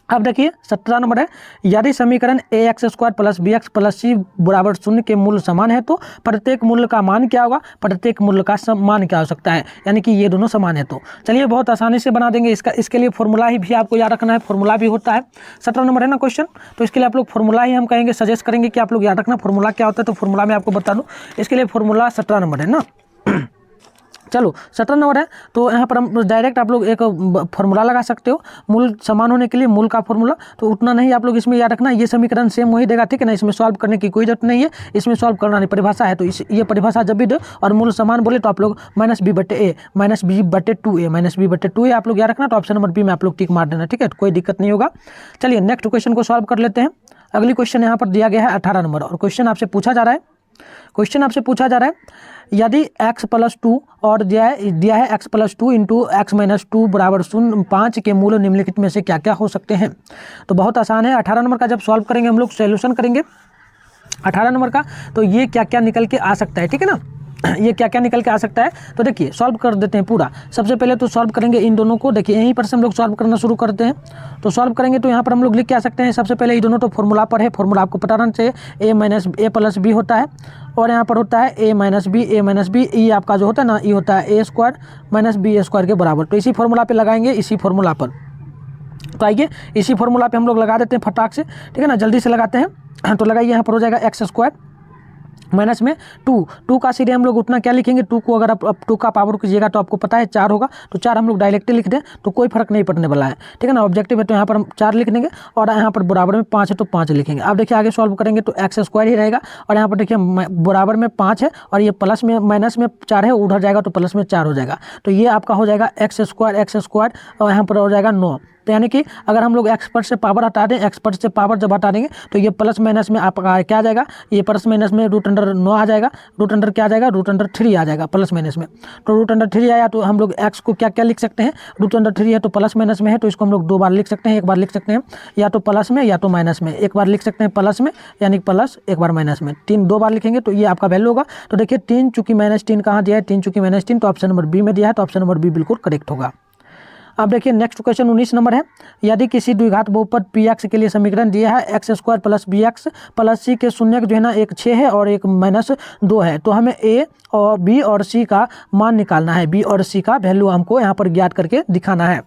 अब देखिए 17 नंबर है, यदि समीकरण ax² plus bx plus c बराबर 0 के मूल्य समान है तो प्रत्येक मूल्य का मान क्या होगा, प्रत्येक मूल्य का मान क्या हो सकता है, यानी कि ये दोनों समान है। तो चलिए बहुत आसानी से बना देंगे इसके लिए फॉर्मूला ही भी आपको याद रखना है, फॉर्मूला भी होता है। 17 नंबर है ना क्वेश्चन, तो इसके लिए आप लोग फॉर्मूला ही हम कहेंगे, सजेस्ट करेंगे कि आप लोग याद रखना फॉर्मूला क्या होता है। तो फॉर्मूला मैं आपको बता दूँ, इसके लिए फॉर्मूला 17 नंबर है ना। चलो 17 नंबर है, तो यहाँ पर हम डायरेक्ट आप लोग एक फॉर्मूला लगा सकते हो, मूल समान होने के लिए मूल का फॉर्मूला। तो उतना नहीं आप लोग इसमें याद रखना, ये समीकरण सेम वही देगा, ठीक है ना, इसमें सॉल्व करने की कोई जरूरत नहीं है, इसमें सॉल्व करना नहीं, परिभाषा है। तो ये परिभाषा जब भी दो और मूल समान बोले तो आप लोग -B/2a आप लोग याद रखना। तो ऑप्शन नंबर बी में आप लोग टिक मार देना, ठीक है, कोई दिक्कत नहीं होगा। चलिए नेक्स्ट क्वेश्चन को सॉल्व कर लेते हैं। अगली क्वेश्चन यहाँ पर दिया गया है 18 नंबर, और क्वेश्चन आपसे पूछा जा रहा है क्वेश्चन आपसे पूछा जा रहा है यदि x+2 और दिया है x+2 इंटू x-2 बराबर 5 के मूल निम्नलिखित में से क्या क्या हो सकते हैं। तो बहुत आसान है। 18 नंबर का जब सॉल्व करेंगे हम लोग सॉल्यूशन करेंगे 18 नंबर का, तो ये क्या क्या निकल के आ सकता है, ठीक है ना, ये क्या क्या निकल के आ सकता है। तो देखिए सॉल्व कर देते हैं पूरा। सबसे पहले तो सॉल्व करेंगे इन दोनों को। देखिए यहीं पर से हम लोग सॉल्व करना शुरू करते हैं। तो सॉल्व करेंगे तो यहाँ पर हम लोग लिख के आ सकते हैं। सबसे पहले ये दोनों तो फॉर्मूला पर है, फॉर्मूला आपको पता रहना चाहिए। a+b होता है और यहाँ पर होता है a-b ये आपका जो होता है ना, ये होता है a² - b² के बराबर। तो इसी फॉर्मूला पर लगाएंगे, इसी फॉर्मूला पर। तो आइए इसी फॉर्मूला पे हम लोग लगा देते हैं फटाक से, ठीक है ना, जल्दी से लगाते हैं। तो लगाइए, यहाँ पर हो जाएगा x² माइनस में 2 का सीधे हम लोग उतना क्या लिखेंगे, 2 को अगर आप 2 का पावर कीजिएगा तो आपको पता है 4 होगा, तो 4 हम लोग डायरेक्ट लिख दें तो कोई फर्क नहीं पड़ने वाला है, ठीक है ना। ऑब्जेक्टिव है तो यहाँ पर हम 4 लिख देंगे और यहाँ पर बराबर में 5 है तो 5 लिखेंगे। अब देखिए आगे सॉल्व करेंगे तो x² ही रहेगा और यहाँ पर देखिए बराबर में 5 है और ये प्लस में माइनस में 4 है, उधर जाएगा तो प्लस में 4 हो जाएगा। तो ये आपका हो जाएगा x² और यहाँ पर हो जाएगा 9। तो यानी कि अगर हम लोग एक्सपर्ट से पावर हटा दें, एक्सपर्ट से पावर जब हटा देंगे तो ये प्लस माइनस में आपका क्या आ जाएगा, ये प्लस माइनस में √9 आ जाएगा, √, क्या आ जाएगा, √3 आ जाएगा प्लस माइनस में। तो √3 आया तो हम लोग x को क्या क्या लिख सकते हैं, √3 है तो प्लस माइनस में है तो इसको हम लोग 2 बार लिख सकते हैं। एक बार लिख सकते हैं या तो प्लस में या तो माइनस में, एक बार लिख सकते हैं प्लस में यानी प्लस, एक बार माइनस में, 2 बार लिखेंगे तो ये आपका वैल्यू होगा। तो देखिए 3 चूंकि -3 कहाँ दिया है, 3 चूंकि -3 तो ऑप्शन नंबर बी में दिया है, तो ऑप्शन नंबर बी बिल्कुल करेक्ट होगा। अब देखिए नेक्स्ट क्वेश्चन 19 नंबर है। यदि किसी द्विघात बहुपद px के लिए समीकरण दिया है x² + bx + c के शून्यक जो है ना, एक 6 है और एक -2 है, तो हमें a और b और c का मान निकालना है, b और c का वैल्यू हमको यहाँ पर ज्ञात करके दिखाना है।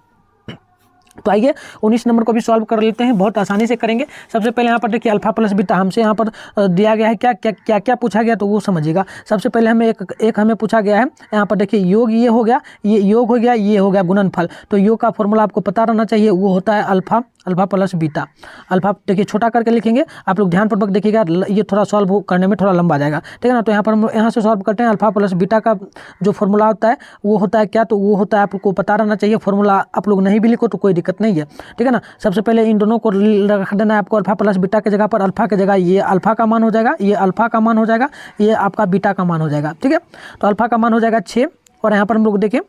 तो आइए 19 नंबर को भी सॉल्व कर लेते हैं, बहुत आसानी से करेंगे। सबसे पहले यहाँ पर देखिए अल्फा प्लस बीटा हमसे यहाँ पर दिया गया है, क्या क्या क्या क्या पूछा गया तो वो समझिएगा। सबसे पहले हमें एक हमें पूछा गया है यहाँ पर देखिए योग, ये हो गया, ये योग हो गया, ये हो गया गुणनफल। तो योग का फॉर्मूला आपको पता रहना चाहिए, वो होता है अल्फा प्लस बीटा। अल्फा देखिए छोटा करके लिखेंगे, आप लोग ध्यानपूर्वक देखिएगा, ये थोड़ा सॉल्व करने में थोड़ा लंबा जाएगा, ठीक है ना। तो यहाँ पर हम यहाँ से सॉल्व करते हैं। अल्फा प्लस बीटा का जो फॉर्मूला होता है वो होता है क्या, तो वो होता है, आपको पता रहना चाहिए फॉर्मूला। आप लोग नहीं भी लिखो तो कोई दिक्कत नहीं है, ठीक है ना। सबसे पहले इन दोनों को रख देना है आपको, अल्फा प्लस बीटा की जगह पर अल्फा की जगह ये अल्फा का मान हो जाएगा, ये अल्फा का मान हो जाएगा, ये आपका बीटा का मान हो जाएगा, ठीक है। तो अल्फा का मान हो जाएगा 6 और यहाँ पर हम लोग देखें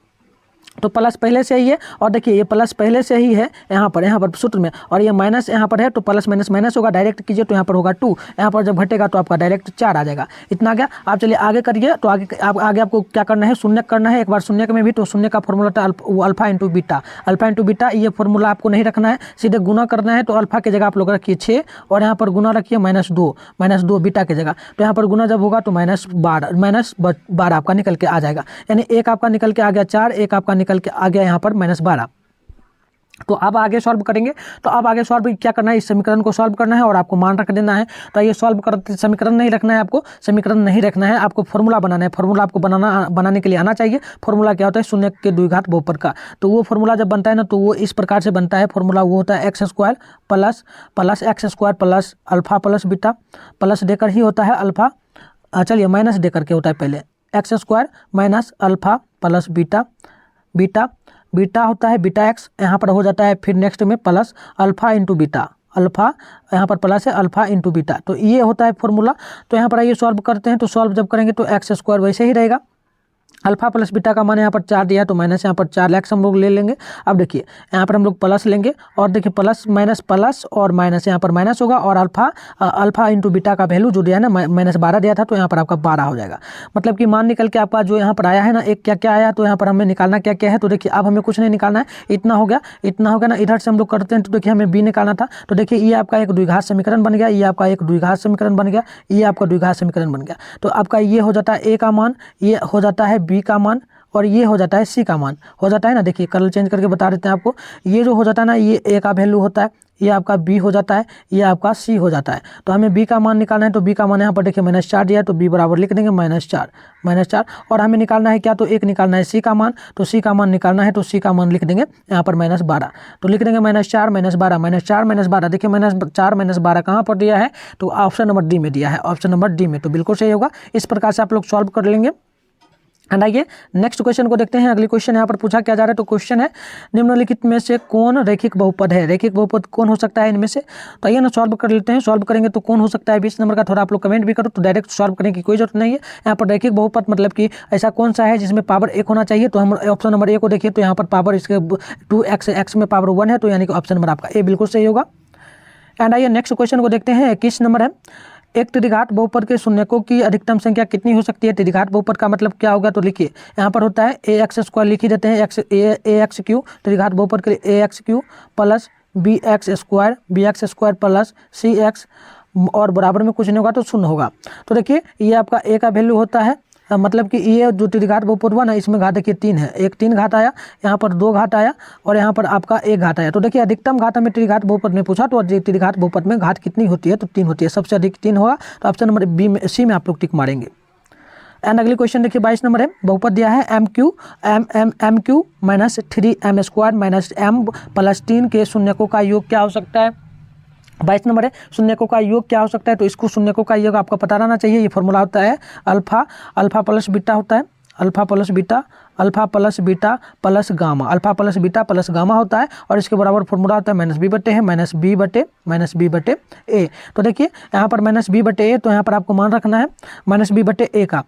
तो प्लस पहले से ही है और देखिए ये प्लस पहले से ही है यहाँ पर सूत्र में, और ये माइनस यहाँ पर है तो प्लस माइनस माइनस होगा, डायरेक्ट कीजिए तो यहाँ पर होगा 2, यहाँ पर जब घटेगा तो आपका डायरेक्ट 4 आ जाएगा। इतना आ गया। आप चलिए आगे करिए। तो आगे आपको क्या करना है, शून्य करना है। एक बार शून्य में भी तो शून्य का फॉर्मूला था alpha into beta, alpha into beta, ये फॉर्मूला आपको नहीं रखना है, सीधे गुना करना है। तो अल्फा की जगह आप लोग रखिए 6 और यहाँ पर गुना रखिए -2 बीटा की जगह। तो यहाँ पर गुना जब होगा तो -12 आपका निकल के आ जाएगा, यानी एक आपका निकल के आ गया 4, एक आपका निकल के आ गया यहाँ पर -12। तो अब आगे सॉल्व करेंगे। तो अब आगे सॉल्व क्या करना है, इस समीकरण को सॉल्व करना है और आपको मान रख देना है। तो ये सॉल्व करते समीकरण नहीं रखना है, आपको समीकरण नहीं रखना है, आपको फॉर्मूला बनाना है। फॉर्मूला आपको बनाने के लिए आना चाहिए। फॉर्मूला क्या होता है, शून्य के द्विघात बहुपद का। तो वो फॉर्मूला जब बनता है ना तो वो इस प्रकार से बनता है फॉर्मूला, वो होता है x² plus x² plus alpha plus beta, plus देकर ही होता है अल्फा, चलिए माइनस देकर के होता है पहले, x² minus alpha plus beta होता है बीटा x, यहाँ पर हो जाता है फिर नेक्स्ट में plus alpha into beta, alpha यहाँ पर प्लस है अल्फा इंटू बीटा। तो ये होता है फॉर्मूला। तो यहाँ पर आइए सॉल्व करते हैं। तो सॉल्व जब करेंगे तो x² वैसे ही रहेगा, अल्फा प्लस बीटा का मान यहाँ पर 4 दिया है तो माइनस यहाँ पर 4 x हम लोग ले लेंगे। अब देखिए यहाँ पर हम लोग प्लस लेंगे और देखिए प्लस माइनस प्लस और माइनस, यहाँ पर माइनस होगा और अल्फा इंटू बीटा का वैल्यू जो दिया है ना -12 दिया था तो यहाँ पर आपका 12 हो जाएगा। मतलब कि मान निकल के आपका जो यहाँ पर आया है ना, एक क्या क्या आया, तो यहाँ पर हमें निकालना क्या क्या है। तो देखिए अब हमें कुछ नहीं निकालना है, इतना हो गया ना। इधर से हम लोग करते हैं तो देखिए हमें बी निकालना था। तो देखिए ये आपका एक द्विघात समीकरण बन गया, ये आपका एक द्विघात समीकरण बन गया, ये आपका द्विघात समीकरण बन गया। तो आपका ये हो जाता है ए का मान, ये हो जाता है बी का मान और ये हो जाता है सी का मान, हो जाता है ना। देखिए कलर चेंज करके बता देते हैं आपको, ये जो हो जाता है ना, ये ए का वैल्यू होता है, ये आपका बी हो जाता है, ये आपका सी हो जाता है। तो हमें बी का मान निकालना है। तो बी का मान यहाँ पर देखिए -4 दिया है तो बी बराबर लिख देंगे -4 और हमें निकालना है क्या, तो एक निकालना है सी का मान। तो सी का मान निकालना है तो सी का मान लिख देंगे यहाँ पर -12। तो लिख देंगे -4 -12 देखिए -4 -12 कहाँ पर दिया है, तो ऑप्शन नंबर डी में दिया है, ऑप्शन नंबर डी में। तो बिल्कुल सही होगा। इस प्रकार से आप लोग सॉल्व कर लेंगे। एंड आइए नेक्स्ट क्वेश्चन को देखते हैं। अगली क्वेश्चन यहाँ पर पूछा क्या जा रहा है, तो क्वेश्चन है निम्नलिखित में से कौन रैखिक बहुपद है। रैखिक बहुपद कौन हो सकता है इनमें से, तो आइए ना सॉल्व कर लेते हैं। सॉल्व करेंगे तो कौन हो सकता है 20 नंबर का, थोड़ा आप लोग कमेंट भी करो, तो डायरेक्ट सॉल्व करने की कोई जरूरत नहीं है। यहाँ पर रैखिक बहुपद मतलब कि ऐसा कौन सा है जिसमें पावर 1 होना चाहिए, तो हम ऑप्शन नंबर ए को देखिए, तो यहाँ पर पावर इसके 2x, x में पावर 1 है, तो यानी कि ऑप्शन नंबर आपका ए बिल्कुल सही होगा। एंड आइए नेक्स्ट क्वेश्चन को देखते हैं। 21 नंबर है, एक त्रिघात बहुपद के शून्यकों की अधिकतम संख्या कितनी हो सकती है। त्रिघात बहुपद का मतलब क्या होगा, तो लिखिए यहाँ पर होता है ए एक्स स्क्वायर, लिख ही देते हैं ए एक्स क्यू। त्रिघात बहुपद के लिए a x cube plus b x square plus c x, और बराबर में कुछ नहीं होगा तो शून्य होगा। तो देखिए ये आपका ए का वैल्यू होता है, मतलब कि ये जो त्रिघात बहुपद हुआ ना, इसमें घात देखिए 3 है, एक 3 घात आया, यहाँ पर 2 घात आया, और यहाँ पर आपका 1 घात आया। तो देखिए अधिकतम घात में त्रिघात बहुपद में पूछा, तो त्रिघात बहुपद में घात कितनी होती है, तो 3 होती है, सबसे अधिक 3 होगा, तो ऑप्शन नंबर बी में सी में आप लोग टिक मारेंगे। एंड अगली क्वेश्चन देखिए 22 नंबर है, बहुपद दिया है m q minus 3m square minus m plus 3 के शून्यकों का योग क्या हो सकता है। 22 नंबर है, शून्यकों का योग क्या हो सकता है, तो इसको शून्यकों का योग आपको पता रहना चाहिए। ये फॉर्मूला होता है अल्फा प्लस बीटा होता है, alpha plus beta plus gamma होता है, और इसके बराबर फॉर्मूला होता है माइनस बी बटे ए। तो देखिए यहाँ पर माइनस बी बटे ए, तो यहाँ पर आपको मान रखना है माइनस बी बटे ए का।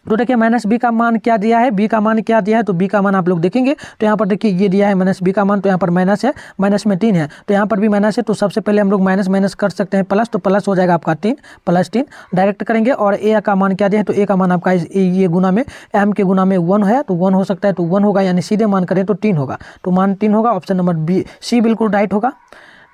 तो देखिए माइनस बी का मान क्या दिया है, बी का मान क्या दिया है, तो बी का मान आप लोग देखेंगे, तो यहाँ पर देखिए ये दिया है माइनस बी का मान, तो यहाँ पर माइनस है, माइनस में 3 है, तो यहाँ पर भी माइनस है, तो सबसे पहले हम लोग माइनस कर सकते हैं प्लस, तो प्लस हो जाएगा आपका 3 प्लस 3 डायरेक्ट करेंगे। और ए का मान क्या दिया है, तो ए का मान आपका ये गुना में एम के गुना में 1 है, तो 1 हो सकता है, तो 1 होगा, यानी सीधे मान करें तो 3 होगा, तो मान 3 होगा, ऑप्शन नंबर बी सी बिल्कुल राइट होगा।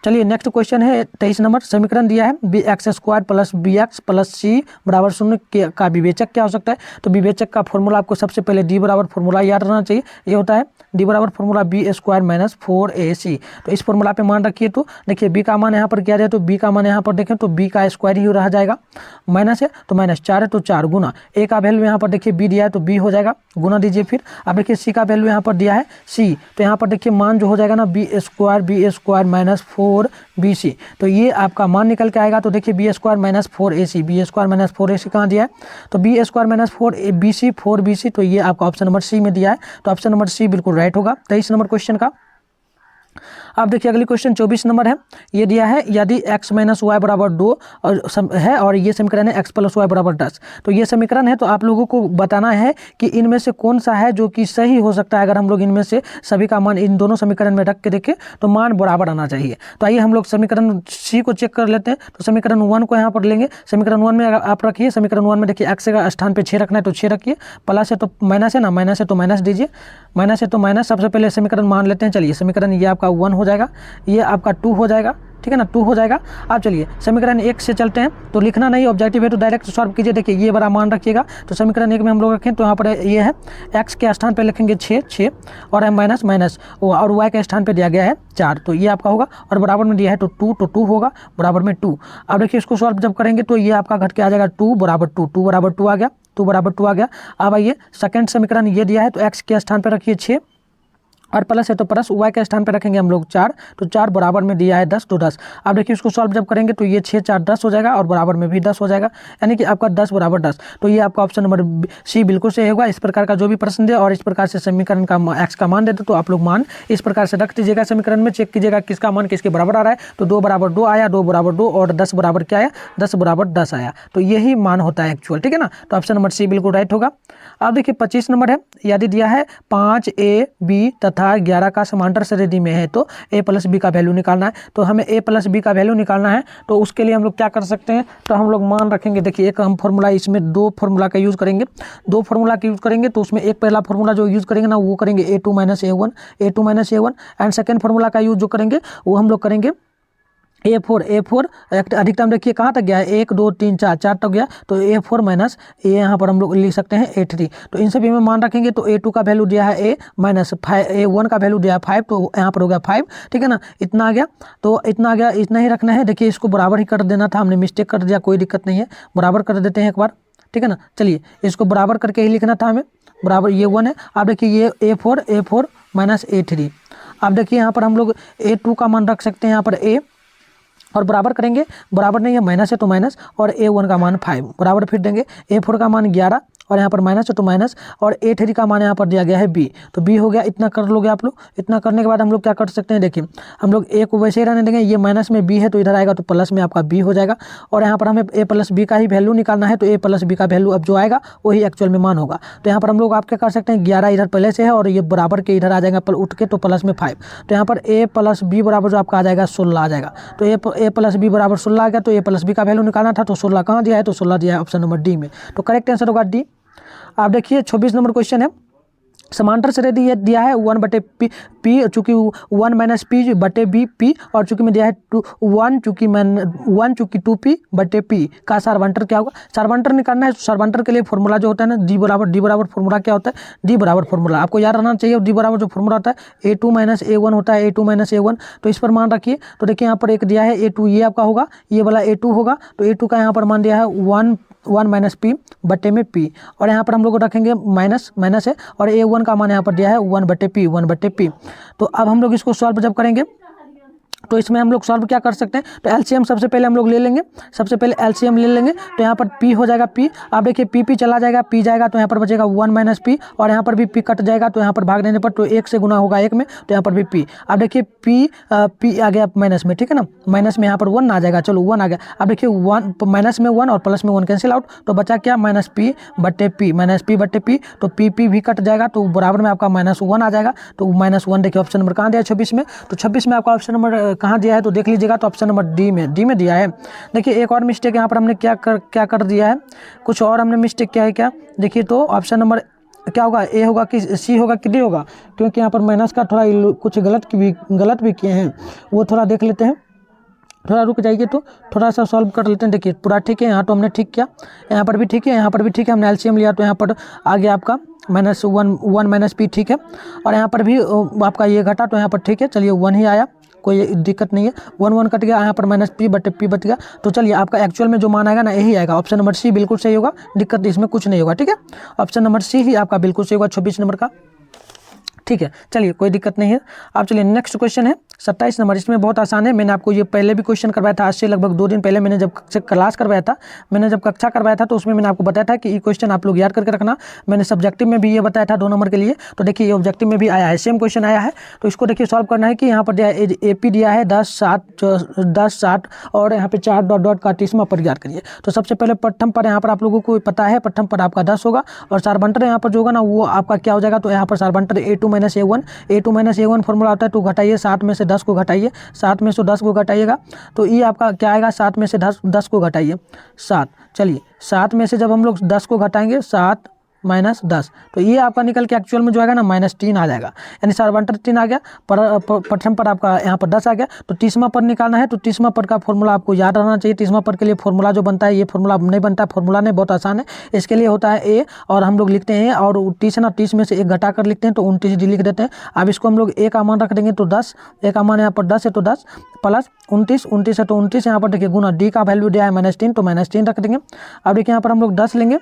चलिए नेक्स्ट क्वेश्चन है 23 नंबर, समीकरण दिया है b x square plus b x plus c बराबर 0 का विवेचक क्या हो सकता है। तो विवेचक का फॉर्मूला आपको सबसे पहले डी बराबर फॉर्मूला याद रहना चाहिए, ये होता है डी बराबर formula B square minus 4ac। तो इस फॉर्मूला पे मान रखिए, तो देखिए बी का मान यहाँ पर क्या है, तो बी का मान यहाँ पर देखें तो बी का स्क्वायर ही रह जाएगा, माइनस है तो माइनस 4 है तो 4 गुना ए का वैल्यू यहाँ पर देखिए बी दिया है, तो बी हो जाएगा, गुना दीजिए। फिर अब देखिए सी का वैल्यू यहाँ पर दिया है सी, तो यहाँ पर देखिए मान जो हो जाएगा ना बी स्क्वायर माइनस 4bc, तो ये आपका मान निकल के आएगा। तो देखिए बी स्क्वायर माइनस 4ac कहाँ दिया है, तो बी स्क्वायर माइनस 4bc, तो ये आपका ऑप्शन नंबर सी में दिया है, तो ऑप्शन नंबर सी बिल्कुल राइट होगा 23 नंबर क्वेश्चन का। अब देखिए अगली क्वेश्चन 24 नंबर है, ये दिया है यदि x माइनस वाई बराबर 2 और ये समीकरण है x प्लस वाई बराबर 10। तो ये समीकरण है, तो आप लोगों को बताना है कि इनमें से कौन सा है जो कि सही हो सकता है। अगर हम लोग इनमें से सभी का मान इन दोनों समीकरण में रख के देखें तो मान बराबर आना चाहिए। तो आइए हम लोग समीकरण सी को चेक कर लेते हैं। तो समीकरण 1 को यहाँ पर लेंगे, समीकरण 1 में आप रखिए, समीकरण 1 में देखिए x का स्थान पर 6 रखना है तो 6 रखिए, प्लस है तो माइनस है ना, माइनस है तो माइनस दीजिए, माइनस है तो माइनस, सबसे पहले समीकरण मान लेते हैं। चलिए समीकरण ये आपका 1 हो जाएगा, ये आपका 2 हो जाएगा, ठीक है ना, 2 हो जाएगा। अब चलिए समीकरण 1 से चलते हैं, तो लिखना नहीं, ऑब्जेक्टिव है तो डायरेक्ट सॉल्व कीजिए। देखिए ये बड़ा मान रखिएगा, तो समीकरण 1 में हम लोग रखें तो यहाँ पर ये है x के स्थान पे लिखेंगे 6 और माइनस और y के स्थान पे दिया गया है 4, तो ये आपका होगा, और बराबर में दिया है तो 2 होगा, बराबर में 2। अब देखिए इसको सॉल्व जब करेंगे तो ये आपका घट के आ जाएगा 2 बराबर 2 आ गया, 2 बराबर 2 आ गया। अब आइए सेकंड समीकरण ये दिया है, तो x के स्थान पर रखिए 6 और प्लस है तो प्लस, y के स्थान पे रखेंगे हम लोग 4, तो 4 बराबर में दिया है 10, तो 10। अब देखिए इसको सॉल्व जब करेंगे तो ये 6 4 10 हो जाएगा, और बराबर में भी 10 हो जाएगा, यानी कि आपका 10 बराबर 10। तो ये आपका ऑप्शन नंबर सी बिल्कुल सही होगा। इस प्रकार का जो भी प्रश्न दे और इस प्रकार से समीकरण का x का मान देते तो आप लोग मान इस प्रकार से रख दीजिएगा, समीकरण में चेक कीजिएगा किसका मान किसके बराबर आ रहा है। तो 2 बराबर 2 आया, 2 बराबर 2 और 10 बराबर क्या आया, 10 बराबर 10 आया, तो यही मान होता है एक्चुअल, ठीक है ना। तो ऑप्शन नंबर सी बिल्कुल राइट होगा। अब देखिए 25 नंबर है, यदि दिया है 5ab तथा 11 का समांतर श्रेणी में है तो a प्लस बी का वैल्यू निकालना है। तो हमें a प्लस बी का वैल्यू निकालना है, तो उसके लिए हम लोग क्या कर सकते हैं, तो हम लोग मान रखेंगे। देखिए एक हम फॉर्मूला, इसमें 2 फॉर्मूला का यूज़ करेंगे, 2 फॉर्मूला का यूज़ करेंगे, तो उसमें एक पहला फॉर्मूला जो यूज़ करेंगे ना वो करेंगे a2 minus a1 and second formula का यूज़ जो करेंगे वो हम लोग करेंगे a4 अधिकतम देखिए कहाँ तक गया है, 1 2 3 4 तक गया, तो a4 माइनस ए यहाँ पर हम लोग लिख सकते हैं a3। तो इन सभी में मान रखेंगे, तो a2 का वैल्यू दिया है a माइनस a1 का वैल्यू दिया है 5, तो यहाँ पर हो गया 5, ठीक है ना, इतना आ गया, तो इतना आ गया, इतना ही रखना है। देखिए इसको बराबर ही कर देना था, हमने मिस्टेक कर दिया, कोई दिक्कत नहीं है, बराबर कर देते हैं एक बार, ठीक है ना। चलिए इसको बराबर करके ही लिखना था हमें, बराबर ये 1 है। अब देखिए ये a4 माइनस a3। अब देखिए यहाँ पर हम लोग a2 का मान रख सकते हैं यहाँ पर a, और बराबर करेंगे, बराबर नहीं है, माइनस है तो माइनस, और a1 का मान 5 बराबर फिर देंगे, a4 का मान 11 और यहाँ पर माइनस है तो माइनस, और ए थ्री का मान यहाँ पर दिया गया है बी, तो बी हो गया। इतना कर लोगे आप लोग। इतना करने के बाद हम लोग क्या कर सकते हैं, देखिए हम लोग ए को वैसे ही रहने देंगे, ये माइनस में बी है तो इधर आएगा तो प्लस में आपका बी हो जाएगा। और यहाँ पर हमें ए प्लस बी का ही वैल्यू निकालना है, तो ए प्लस बी का वैल्यू अब जो आएगा वही एक्चुअल में मान होगा। तो यहाँ पर हम लोग आप क्या कर सकते हैं, 11 इधर पहले से है और ये बराबर के इधर आ जाएगा उठ के, तो प्लस में 5। तो यहाँ पर ए प्लस बी बराबर जो आपका आ जाएगा 16 आ जाएगा। तो ए प्लस बी बराबर 16 आ गया। तो ए प्लस बी का वैल्यू निकालना था, तो 16 कहाँ दिया है, तो 16 दिया है ऑप्शन नंबर डी में। तो करेक्ट आंसर होगा डी। आप देखिए 26 नंबर क्वेश्चन है, समांतर श्रेणी ये दिया है 1 बटे पी, चूंकि 1 माइनस पी बटे बी पी, और चूंकि में दिया है 1 चूंकि 2p बटे पी का सारवांटर क्या होगा। सारवांटर निकालना है, सारवांटर के लिए फॉर्मूला जो होता है ना डी बराबर फॉर्मूला क्या होता है, डी बराबर फॉर्मूला आपको याद रहना चाहिए। डी बराबर जो फॉर्मूला होता है a2 माइनस a1 होता है, a2 माइनस a1। तो इस पर मान रखिए, तो देखिए यहाँ पर एक दिया है a2, ये आपका होगा, ये वाला a2 होगा। तो a2 का यहाँ पर मान दिया है 1 माइनस पी बटे में पी, और यहाँ पर हम लोग रखेंगे माइनस है, और a1 का मान यहाँ पर दिया है 1 बटे पी। तो अब हम लोग इसको सॉल्व जब करेंगे तो इसमें हम लोग सॉल्व क्या कर सकते हैं, तो एलसीएम सबसे पहले हम लोग ले लेंगे, सबसे पहले एलसीएम ले लेंगे। तो यहाँ पर p हो जाएगा p, अब देखिए p चला जाएगा, p जाएगा तो यहाँ पर बचेगा 1 माइनस पी, और यहाँ पर भी p कट जाएगा, तो यहाँ पर भाग देने पर तो 1 से गुना होगा 1 में, तो यहाँ पर भी p। अब देखिए p आ गया माइनस में, ठीक है ना, माइनस में यहाँ पर 1 आ जाएगा, चलो 1 आ गया। अब देखिए 1 माइनस में 1 और प्लस में 1 कैंसिल आउट, तो बचा क्या, माइनस पी बटे पी, तो p भी कट जाएगा, तो बराबर में आपका -1 आ जाएगा। तो -1 देखिए ऑप्शन नंबर कहाँ दिया है 26 में, तो 26 में आपका ऑप्शन नंबर कहाँ दिया है, तो देख लीजिएगा, तो ऑप्शन नंबर डी में दिया है। देखिए एक और मिस्टेक यहाँ पर हमने क्या कर दिया है, कुछ और हमने मिस्टेक किया है क्या, देखिए तो ऑप्शन नंबर क्या होगा, ए होगा कि सी होगा कि डी होगा, क्योंकि यहाँ पर माइनस का थोड़ा कुछ गलत भी किए हैं, वो थोड़ा देख लेते हैं। थोड़ा रुक जाइए, तो थोड़ा सा सॉल्व कर लेते हैं। देखिए पूरा ठीक है, यहाँ तो हमने ठीक किया, यहाँ पर भी ठीक है, यहाँ पर भी ठीक है, हमने एलसीएम लिया तो यहाँ पर आ गया आपका -1 माइनस पी, ठीक है। और यहाँ पर भी आपका ये घटा तो यहाँ पर ठीक है, चलिए 1 ही आया, कोई दिक्कत नहीं है, 1 कट गया, यहाँ पर -p बटे p बच गया। तो चलिए आपका एक्चुअल में जो मान आएगा ना यही आएगा, ऑप्शन नंबर सी बिल्कुल सही होगा, दिक्कत इसमें कुछ नहीं होगा, ठीक है। ऑप्शन नंबर सी ही आपका बिल्कुल सही होगा 26 नंबर का, ठीक है। चलिए कोई दिक्कत नहीं है। अब चलिए नेक्स्ट क्वेश्चन है 27 नंबर, इसमें बहुत आसान है। मैंने आपको ये पहले भी क्वेश्चन करवाया था, आज से लगभग 2 दिन पहले मैंने जब क्लास करवाया था, मैंने जब कक्षा करवाया था, तो उसमें मैंने आपको बताया था कि ये क्वेश्चन आप लोग याद करके रखना। मैंने सब्जेक्टिव में भी ये बताया था 2 नंबर के लिए, तो देखिए ये ऑब्जेक्टिव में भी आया है, सेम क्वेश्चन आया है। तो इसको देखिए सॉल्व करना है कि यहाँ पर दिया है AP दिया है 10 60 और यहाँ पे 4 डॉट का 30वां पद याद करिए। तो सबसे पहले प्रथम पद यहाँ पर आप लोगों को पता है, प्रथम पद आपका 10 होगा, और सारबंटर यहाँ पर जो होगा ना वो आपका क्या हो जाएगा, तो यहाँ पर सारबंटर A2 माइनस A1 फॉर्मूला होता है, तो घटाइए 7 में से 10 को घटाइए, 7 में से 10 को घटाइएगा, तो ये आपका क्या आएगा, 7 में से 10 को घटाइए 7। चलिए 7 में से जब हम लोग 10 को घटाएंगे 7 माइनस 10, तो ये आपका निकल के एक्चुअल में जो आएगा ना -3 आ जाएगा, यानी सारबंटर 3 आ गया, प्रथम पद आपका यहाँ पर 10 आ गया। तो 30वां पद निकालना है, तो 30वां पद का फॉर्मूला आपको याद रहना चाहिए। 30वां पद के लिए फॉर्मूला जो बनता है, ये फॉर्मूला नहीं बनता, फॉर्मूला नहीं, बहुत आसान है। इसके लिए होता है ए, और हम लोग लिखते हैं, और 30 है ना, 30 में से 1 घटा कर लिखते हैं, तो 29 डी लिख देते हैं। अब इसको हम लोग ए का मान रख देंगे, तो 10, ए का मान यहाँ पर 10 है, तो 10 प्लस 29 है, तो 29 यहाँ पर देखिए गुना, डी का वैल्यू दिया है -3, तो -3 रख देंगे। अब देखिए यहाँ पर हम लोग 10 लेंगे,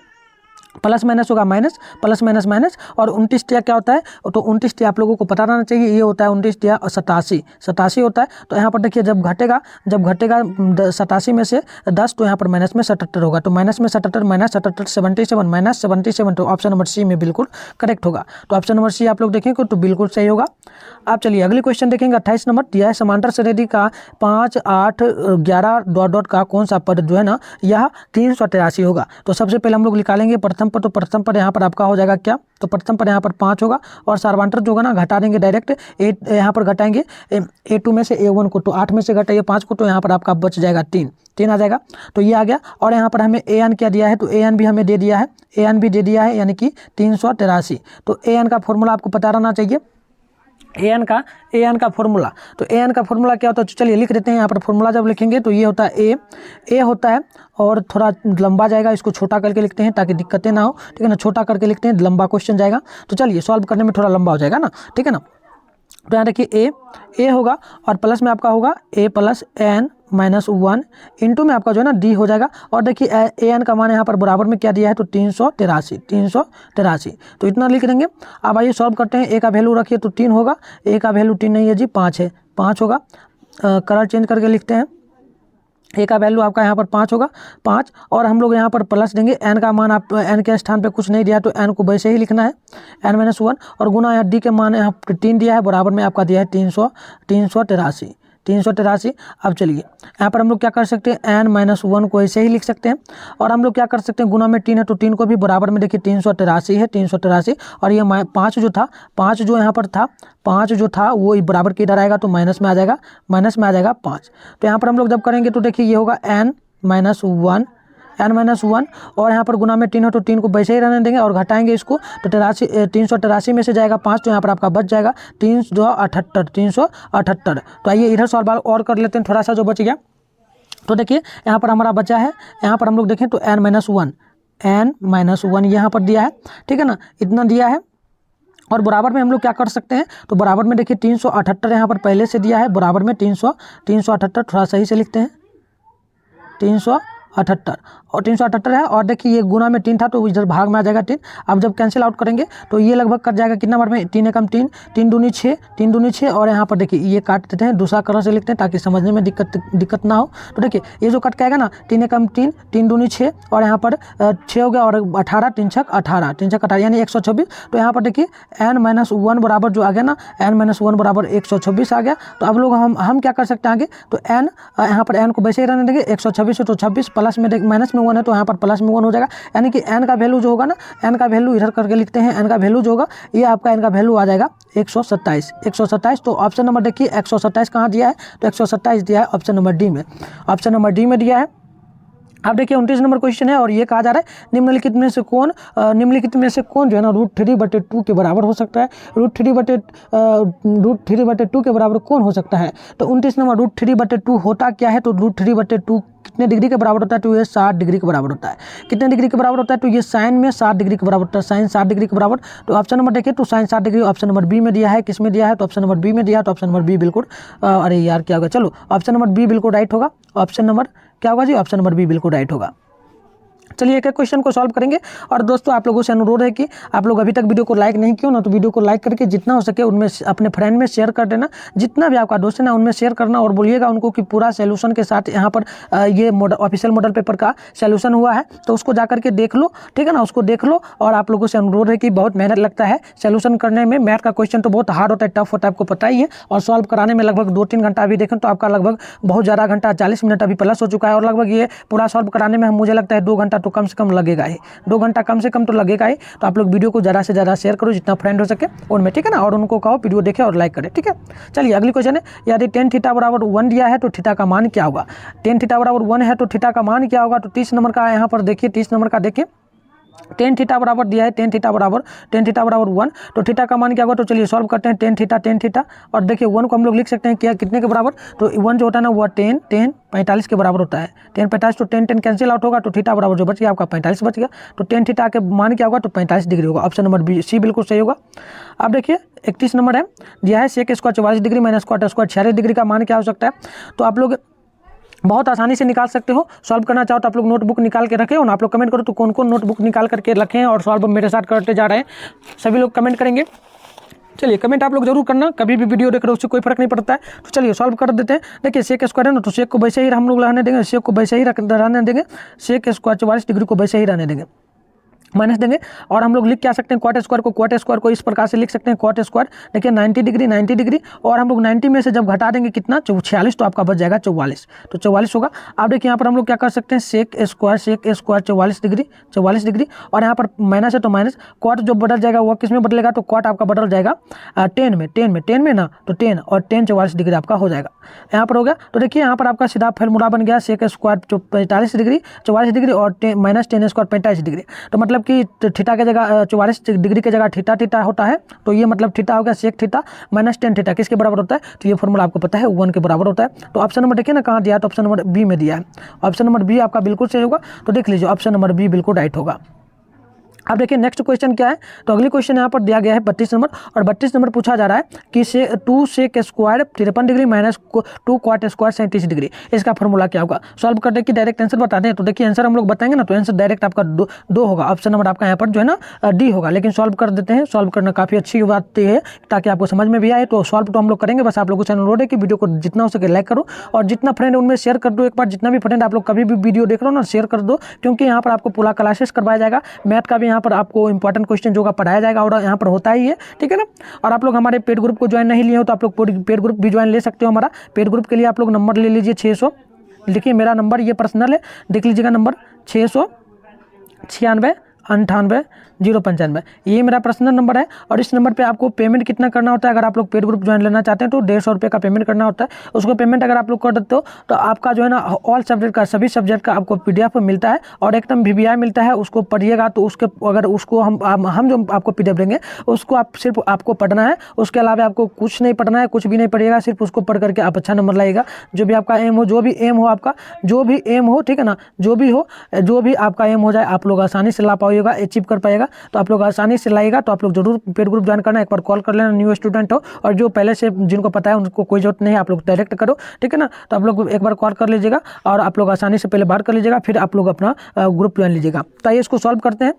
प्लस माइनस होगा माइनस, प्लस माइनस माइनस, और 29 टिया क्या होता है, तो 29 टिया आप लोगों को पता रहना चाहिए, ये होता है 29 टिया 87 होता है। तो यहाँ पर देखिए जब घटेगा 87 में से 10, तो यहाँ पर माइनस में 77 होगा, तो माइनस में 77 -77 तो ऑप्शन नंबर सी में बिल्कुल करेक्ट होगा। तो ऑप्शन नंबर सी आप लोग देखेंगे तो बिल्कुल सही होगा। आप चलिए अगले क्वेश्चन देखेंगे 28 नंबर, दिया है समांतर श्रेणी का 5 8 11 डॉट का कौन सा पद जो है ना यह 383 होगा। तो सबसे पहले हम लोग निकालेंगे प्रथम पद, तो प्रथम पद यहाँ पर आपका हो जाएगा क्या, तो प्रथम पद यहाँ पर 5 होगा, और सारवांटर जो होगा ना घटा देंगे डायरेक्ट, यहाँ पर घटाएंगे A2 में से A1 को, तो 8 में से घटाइए 5 को, तो यहाँ पर आपका बच जाएगा 3 आ जाएगा, तो ये आ गया। और यहाँ पर हमें AN क्या दिया है, तो AN भी हमें दे दिया है, AN भी दे दिया है, यानी कि 383। तो AN का फॉर्मूला आपको पता रहना चाहिए, AN का फॉर्मूला, तो AN का फॉर्मूला क्या होता है, चलिए लिख देते हैं। यहाँ पर फॉर्मूला जब लिखेंगे तो ये होता है A होता है, और थोड़ा लंबा जाएगा, इसको छोटा करके लिखते हैं ताकि दिक्कतें ना हो, ठीक है ना, छोटा करके लिखते हैं, लंबा क्वेश्चन जाएगा, तो चलिए सॉल्व करने में थोड़ा लंबा हो जाएगा ना, ठीक है ना। तो यहाँ देखिए A होगा, और प्लस में आपका होगा A प्लस N -1 इंटू में आपका जो है ना D हो जाएगा, और देखिए AN का मान यहाँ पर बराबर में क्या दिया है, तो 383, तो इतना लिख देंगे। अब आइए सॉल्व करते हैं। A का वैल्यू रखिए तो 3 होगा, A का वैल्यू 3 नहीं है जी 5 है, 5 होगा। कलर चेंज करके लिखते हैं, ए का वैल्यू आपका यहाँ पर 5 होगा, 5, और हम लोग यहाँ पर प्लस देंगे। एन का मान आप एन के स्थान पे कुछ नहीं दिया तो एन को वैसे ही लिखना है, n-1, और गुना यहाँ डी के मान यहाँ 3 दिया है, बराबर में आपका दिया है 383। अब चलिए यहाँ पर हम लोग क्या कर सकते हैं, n-1 को ऐसे ही लिख सकते हैं, और हम लोग क्या कर सकते हैं, गुना में 3 है तो 3 को भी बराबर में देखिए 383 है, 383, और ये 5 जो था, 5 जो यहाँ पर था, 5 जो था वो बराबर के इधर आएगा तो माइनस में आ जाएगा, 5। तो यहाँ पर हम लोग जब करेंगे तो देखिए ये होगा n-1, और यहाँ पर गुना में 3 हो तो 3 को वैसे ही रहने देंगे, और घटाएंगे इसको तो 383 में से जाएगा 5, तो यहाँ पर आपका बच जाएगा 378। तो आइए इधर सवाल और कर लेते हैं, थोड़ा सा जो बच गया। तो देखिए यहाँ पर हमारा बचा है, यहाँ पर हम लोग देखें तो n-1 यहाँ पर दिया है, ठीक है ना, इतना दिया है, और बराबर में हम लोग क्या कर सकते हैं, तो बराबर में देखिए 378 यहाँ पर पहले से दिया है, बराबर में 378, थोड़ा सही से लिखते हैं 378, और 378 है, और देखिए ये गुना में 3 था तो इधर भाग में आ जाएगा 3। अब जब कैंसिल आउट करेंगे तो ये लगभग कट जाएगा कितना बार में, 3 एकम 3, 3 दूनी 6, 3 दूनी 6, और यहाँ पर देखिए ये काट देते हैं, दूसरा कलर से लिखते हैं ताकि समझने में दिक्कत ना हो। तो देखिए ये जो कट जाएगा ना, 3 एकम 3, 3 दूनी 6, और यहाँ पर 6 हो गया, और 18, 3 छक 18 यानी 126। तो यहाँ पर देखिए n-1 बराबर जो आ गया ना, n-1 बराबर 126 आ गया। तो अब लोग हम क्या कर सकते हैं आगे, तो n यहाँ पर n को वैसे ही रहने देंगे, 126 है तो 26 प्लस में माइनस में 1 है तो यहाँ पर प्लस में 1 हो जाएगा, यानी कि n का वैल्यू जो होगा ना, n का वैल्यू इधर करके लिखते हैं, n का वैल्यू जो होगा ये आपका n का वैल्यू आ जाएगा 127। तो ऑप्शन नंबर देखिए 127 कहाँ दिया है, तो 127 दिया है ऑप्शन नंबर डी में, ऑप्शन नंबर डी में दिया है। अब देखिए 29 नंबर क्वेश्चन है, और ये कहा जा रहा है निम्नलिखित में से कौन जो है ना √3/2 के बराबर हो सकता है, √3/2 के बराबर कौन हो सकता है। तो 29 नंबर √3/2 होता क्या है, तो √3/2 कितने डिग्री के बराबर होता है, तो ये 60 डिग्री के बराबर होता है। कितने डिग्री के बराबर होता है, तो ये साइन में 60 डिग्री के बराबर होता है, साइन 60 डिग्री के बराबर। तो ऑप्शन नंबर देखिए, तो sine 60 degree option number B में दिया है, किस में दिया है, तो ऑप्शन नंबर बी में दिया है, तो ऑप्शन नंबर बी बिल्कुल, अरे यार क्या होगा, चलो ऑप्शन नंबर बी बिल्कुल राइट होगा। ऑप्शन नंबर क्या होगा जी, ऑप्शन नंबर बी बिल्कुल राइट होगा। चलिए एक एक क्वेश्चन को सॉल्व करेंगे। और दोस्तों आप लोगों से अनुरोध है कि आप लोग अभी तक वीडियो को लाइक नहीं किया ना, तो वीडियो को लाइक करके जितना हो सके उनमें अपने फ्रेंड में शेयर कर देना, जितना भी आपका दोस्त है ना उनमें शेयर करना, और बोलिएगा उनको कि पूरा सोल्यूशन के साथ यहाँ पर ये ऑफिशियल मॉडल पेपर का सोल्यूशन हुआ है, तो उसको जाकर के देख लो, ठीक है ना, उसको देख लो। और आप लोगों से अनुरोध है कि बहुत मेहनत लगता है सोल्यूशन करने में, मैथ का क्वेश्चन तो बहुत हार्ड होता है, टफ होता है, आपको पता ही है, और सॉल्व कराने में लगभग 2-3 घंटा अभी देखें तो आपका लगभग बहुत ज़्यादा घंटा 40 मिनट अभी प्लस हो चुका है, और लगभग ये पूरा सॉल्व कराने में मुझे लगता है 2 घंटा तो कम से कम लगेगा ही, 2 घंटा कम से कम तो लगेगा ही। तो आप लोग वीडियो को ज़्यादा से ज़्यादा शेयर करो, जितना फ्रेंड हो सके उनमें, ठीक है ना, और उनको कहो वीडियो देखे और लाइक करें, ठीक है। चलिए अगली क्वेश्चन है, यदि tan थीटा बराबर 1 दिया है तो थीटा का मान क्या होगा। tan थीटा बराबर 1 है तो थीटा का मान क्या होगा। तो 30 नंबर का यहाँ पर देखिए, 30 नंबर का देखिए, tan थीटा बराबर दिया है, tan थीटा बराबर 1, तो थीटा का मान क्या होगा। तो चलिए सॉल्व करते हैं, tan थीटा, और देखिए 1 को हम लोग लिख सकते हैं क्या, कितने के बराबर, तो 1 जो होता है ना वो 10 45 के बराबर होता है, 10 45, तो 10 कैंसिल आउट होगा, तो थीटा बराबर जो बच गया आपका 45 बच गया। तो tan थीटा के मान क्या होगा, तो 45 डिग्री होगा। ऑप्शन नंबर बी सी बिल्कुल सही होगा। अब देखिए 31 नंबर है, दिया है sec square 44 degree minus cot square 46 degree का मान क्या हो सकता है। तो आप लोग बहुत आसानी से निकाल सकते हो। सॉल्व करना चाहो तो आप लोग नोटबुक निकाल के रखे हो ना, आप लोग कमेंट करो तो कौन कौन नोटबुक निकाल करके रखे हैं और सॉल्व मेरे साथ करते जा रहे हैं, सभी लोग कमेंट करेंगे। चलिए कमेंट आप लोग जरूर करना, कभी भी वीडियो देख रहे हो उससे कोई फर्क नहीं पड़ता है। तो चलिए सॉल्व कर देते हैं। देखिए sec स्क्वायर है ना, तो sec को वैसे ही हम लोग रहने देंगे, sec को वैसे ही रहने देंगे, sec स्क्वायर 44 डिग्री को वैसे ही रहने देंगे, माइनस देंगे। और हम लोग लिख क्या सकते हैं, cot स्क्वायर को इस प्रकार से लिख सकते हैं, cot स्क्वायर देखिए 90 डिग्री, और हम लोग 90 में से जब घटा देंगे कितना 46, तो आपका बच जाएगा 44, तो 44 होगा। अब देखिए यहाँ पर हम लोग क्या कर सकते हैं, sec स्क्वायर 44 डिग्री, और यहाँ पर माइनस है तो माइनस, cot जो बदल जाएगा वो किस में बदलेगा, तो cot आपका बदल जाएगा 10 में ना, तो 10 और 10 44 डिग्री आपका हो जाएगा, यहाँ पर हो गया। तो देखिए यहाँ पर आपका सीधा फॉर्मूला बन गया, sec स्क्वायर 44 डिग्री और माइनस 10 स्क्वायर 45 डिग्री। तो मतलब कि थीटा के जगह 44 डिग्री के जगह थीटा होता है, तो ये मतलब थीटा हो गया sec थीटा माइनस 10 थीटा किसके बराबर होता है, तो ये फॉर्मूला आपको पता है 1 के बराबर होता है। तो ऑप्शन नंबर देखिए ना कहाँ दिया है, तो ऑप्शन नंबर बी में दिया है, ऑप्शन नंबर बी आपका बिल्कुल सही होगा। तो देख लीजिए ऑप्शन नंबर बी बिल्कुल राइट होगा। अब देखिए नेक्स्ट क्वेश्चन क्या है, तो अगली क्वेश्चन यहाँ पर दिया गया है 32 नंबर, और 32 नंबर पूछा जा रहा है कि 2 सेक square 53 degree minus 2 क्वाट square 37 degree, इसका फॉर्मूला क्या होगा। सॉल्व करने की डायरेक्ट आंसर बताते हैं। तो देखिए आंसर हम लोग बताएंगे ना, तो आंसर डायरेक्ट आपका दो होगा, ऑप्शन नंबर आपका यहाँ पर जो है ना डी होगा। लेकिन सॉल्व कर देते हैं, सॉल्व करना काफ़ी अच्छी बात है ताकि आपको समझ में भी आए। तो सॉल्व तो हम लोग करेंगे, बस आप लोगों को चैनल रोड है कि वीडियो को जितना हो सके लाइक करो, और जितना फ्रेंड उनमें शेयर कर दो। एक बार जितना भी फ्रेंड आप लोग कभी भी वीडियो देख रहे हो ना, शेयर कर दो, क्योंकि यहाँ पर आपको पूरा क्लासेस करवाया जाएगा। मैथ का भी यहाँ पर आपको इंपॉर्टेंट क्वेश्चन जो का पढ़ाया जाएगा, और यहाँ पर होता ही है, ठीक है ना। और आप लोग हमारे पेड ग्रुप को ज्वाइन नहीं लिए हो तो आप लोग पेड ग्रुप भी ज्वाइन ले सकते हो। हमारा पेड ग्रुप के लिए आप लोग नंबर ले लीजिए 600, देखिए मेरा नंबर ये पर्सनल है, देख लीजिएगा नंबर 696 ये मेरा पर्सनल नंबर है। और इस नंबर पे आपको पेमेंट कितना करना होता है, अगर आप लोग पेड ग्रुप ज्वाइन लेना चाहते हैं तो 150 रुपये का पेमेंट करना होता है। उसको पेमेंट अगर आप लोग कर देते हो तो आपका जो है ना ऑल सब्जेक्ट का, सभी सब्जेक्ट का आपको PDF मिलता है, और एकदम VBI मिलता है। उसको पढ़िएगा तो उसके अगर उसको हम जो आपको PDF देंगे उसको आप सिर्फ आपको पढ़ना है, उसके अलावा आपको कुछ नहीं पढ़ना है, कुछ भी नहीं पढ़िएगा, सिर्फ उसको पढ़ करके आप अच्छा नंबर लाइएगा। जो भी आपका एम हो, जो भी एम हो आपका, जो भी एम हो, ठीक है ना, जो भी हो, जो भी आपका एम हो जाए, आप लोग आसानी से ला पाइएगा, अचीव कर पाएगा। तो आप लोग आसानी से लाइएगा। तो आप लोग जरूर पेड ग्रुप ज्वाइन करना, एक बार कॉल कर लेना, न्यू स्टूडेंट हो, और जो पहले से जिनको पता है उनको कोई जरूरत नहीं है, आप लोग डायरेक्ट करो, ठीक है ना। तो आप लोग एक बार कॉल कर लीजिएगा, और आप लोग आसानी से पहले बात कर लीजिएगा, फिर आप लोग अपना ग्रुप ज्वाइन लीजिएगा। तो आइए इसको सॉल्व करते हैं।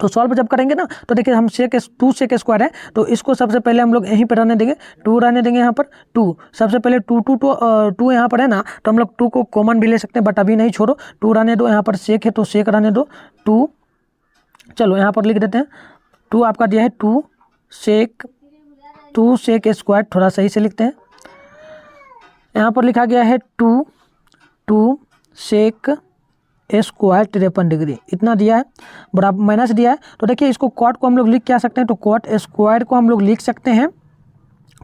तो सॉल्व जब करेंगे ना, तो देखिए हम 2 सेक स्क्वायर है, तो इसको सबसे पहले हम लोग यहीं पर रहने देंगे, 2 रहने देंगे यहाँ पर 2। सबसे पहले 2 यहाँ पर है ना, तो हम लोग 2 को कॉमन भी ले सकते हैं, बट अभी नहीं, छोड़ो, 2 रहने दो। यहाँ पर सेक है तो सेक रहने दो 2। चलो यहाँ पर लिख देते हैं 2 आपका दिया है 2 सेक स्क्वायर, थोड़ा सही से लिखते हैं। यहाँ पर लिखा गया है 2 सेक स्क्वायर 53 डिग्री, इतना दिया है, बराबर माइनस दिया है। तो देखिए इसको कॉट को हम लोग लिख क्या सकते हैं, तो कॉट स्क्वायर को हम लोग लिख सकते हैं,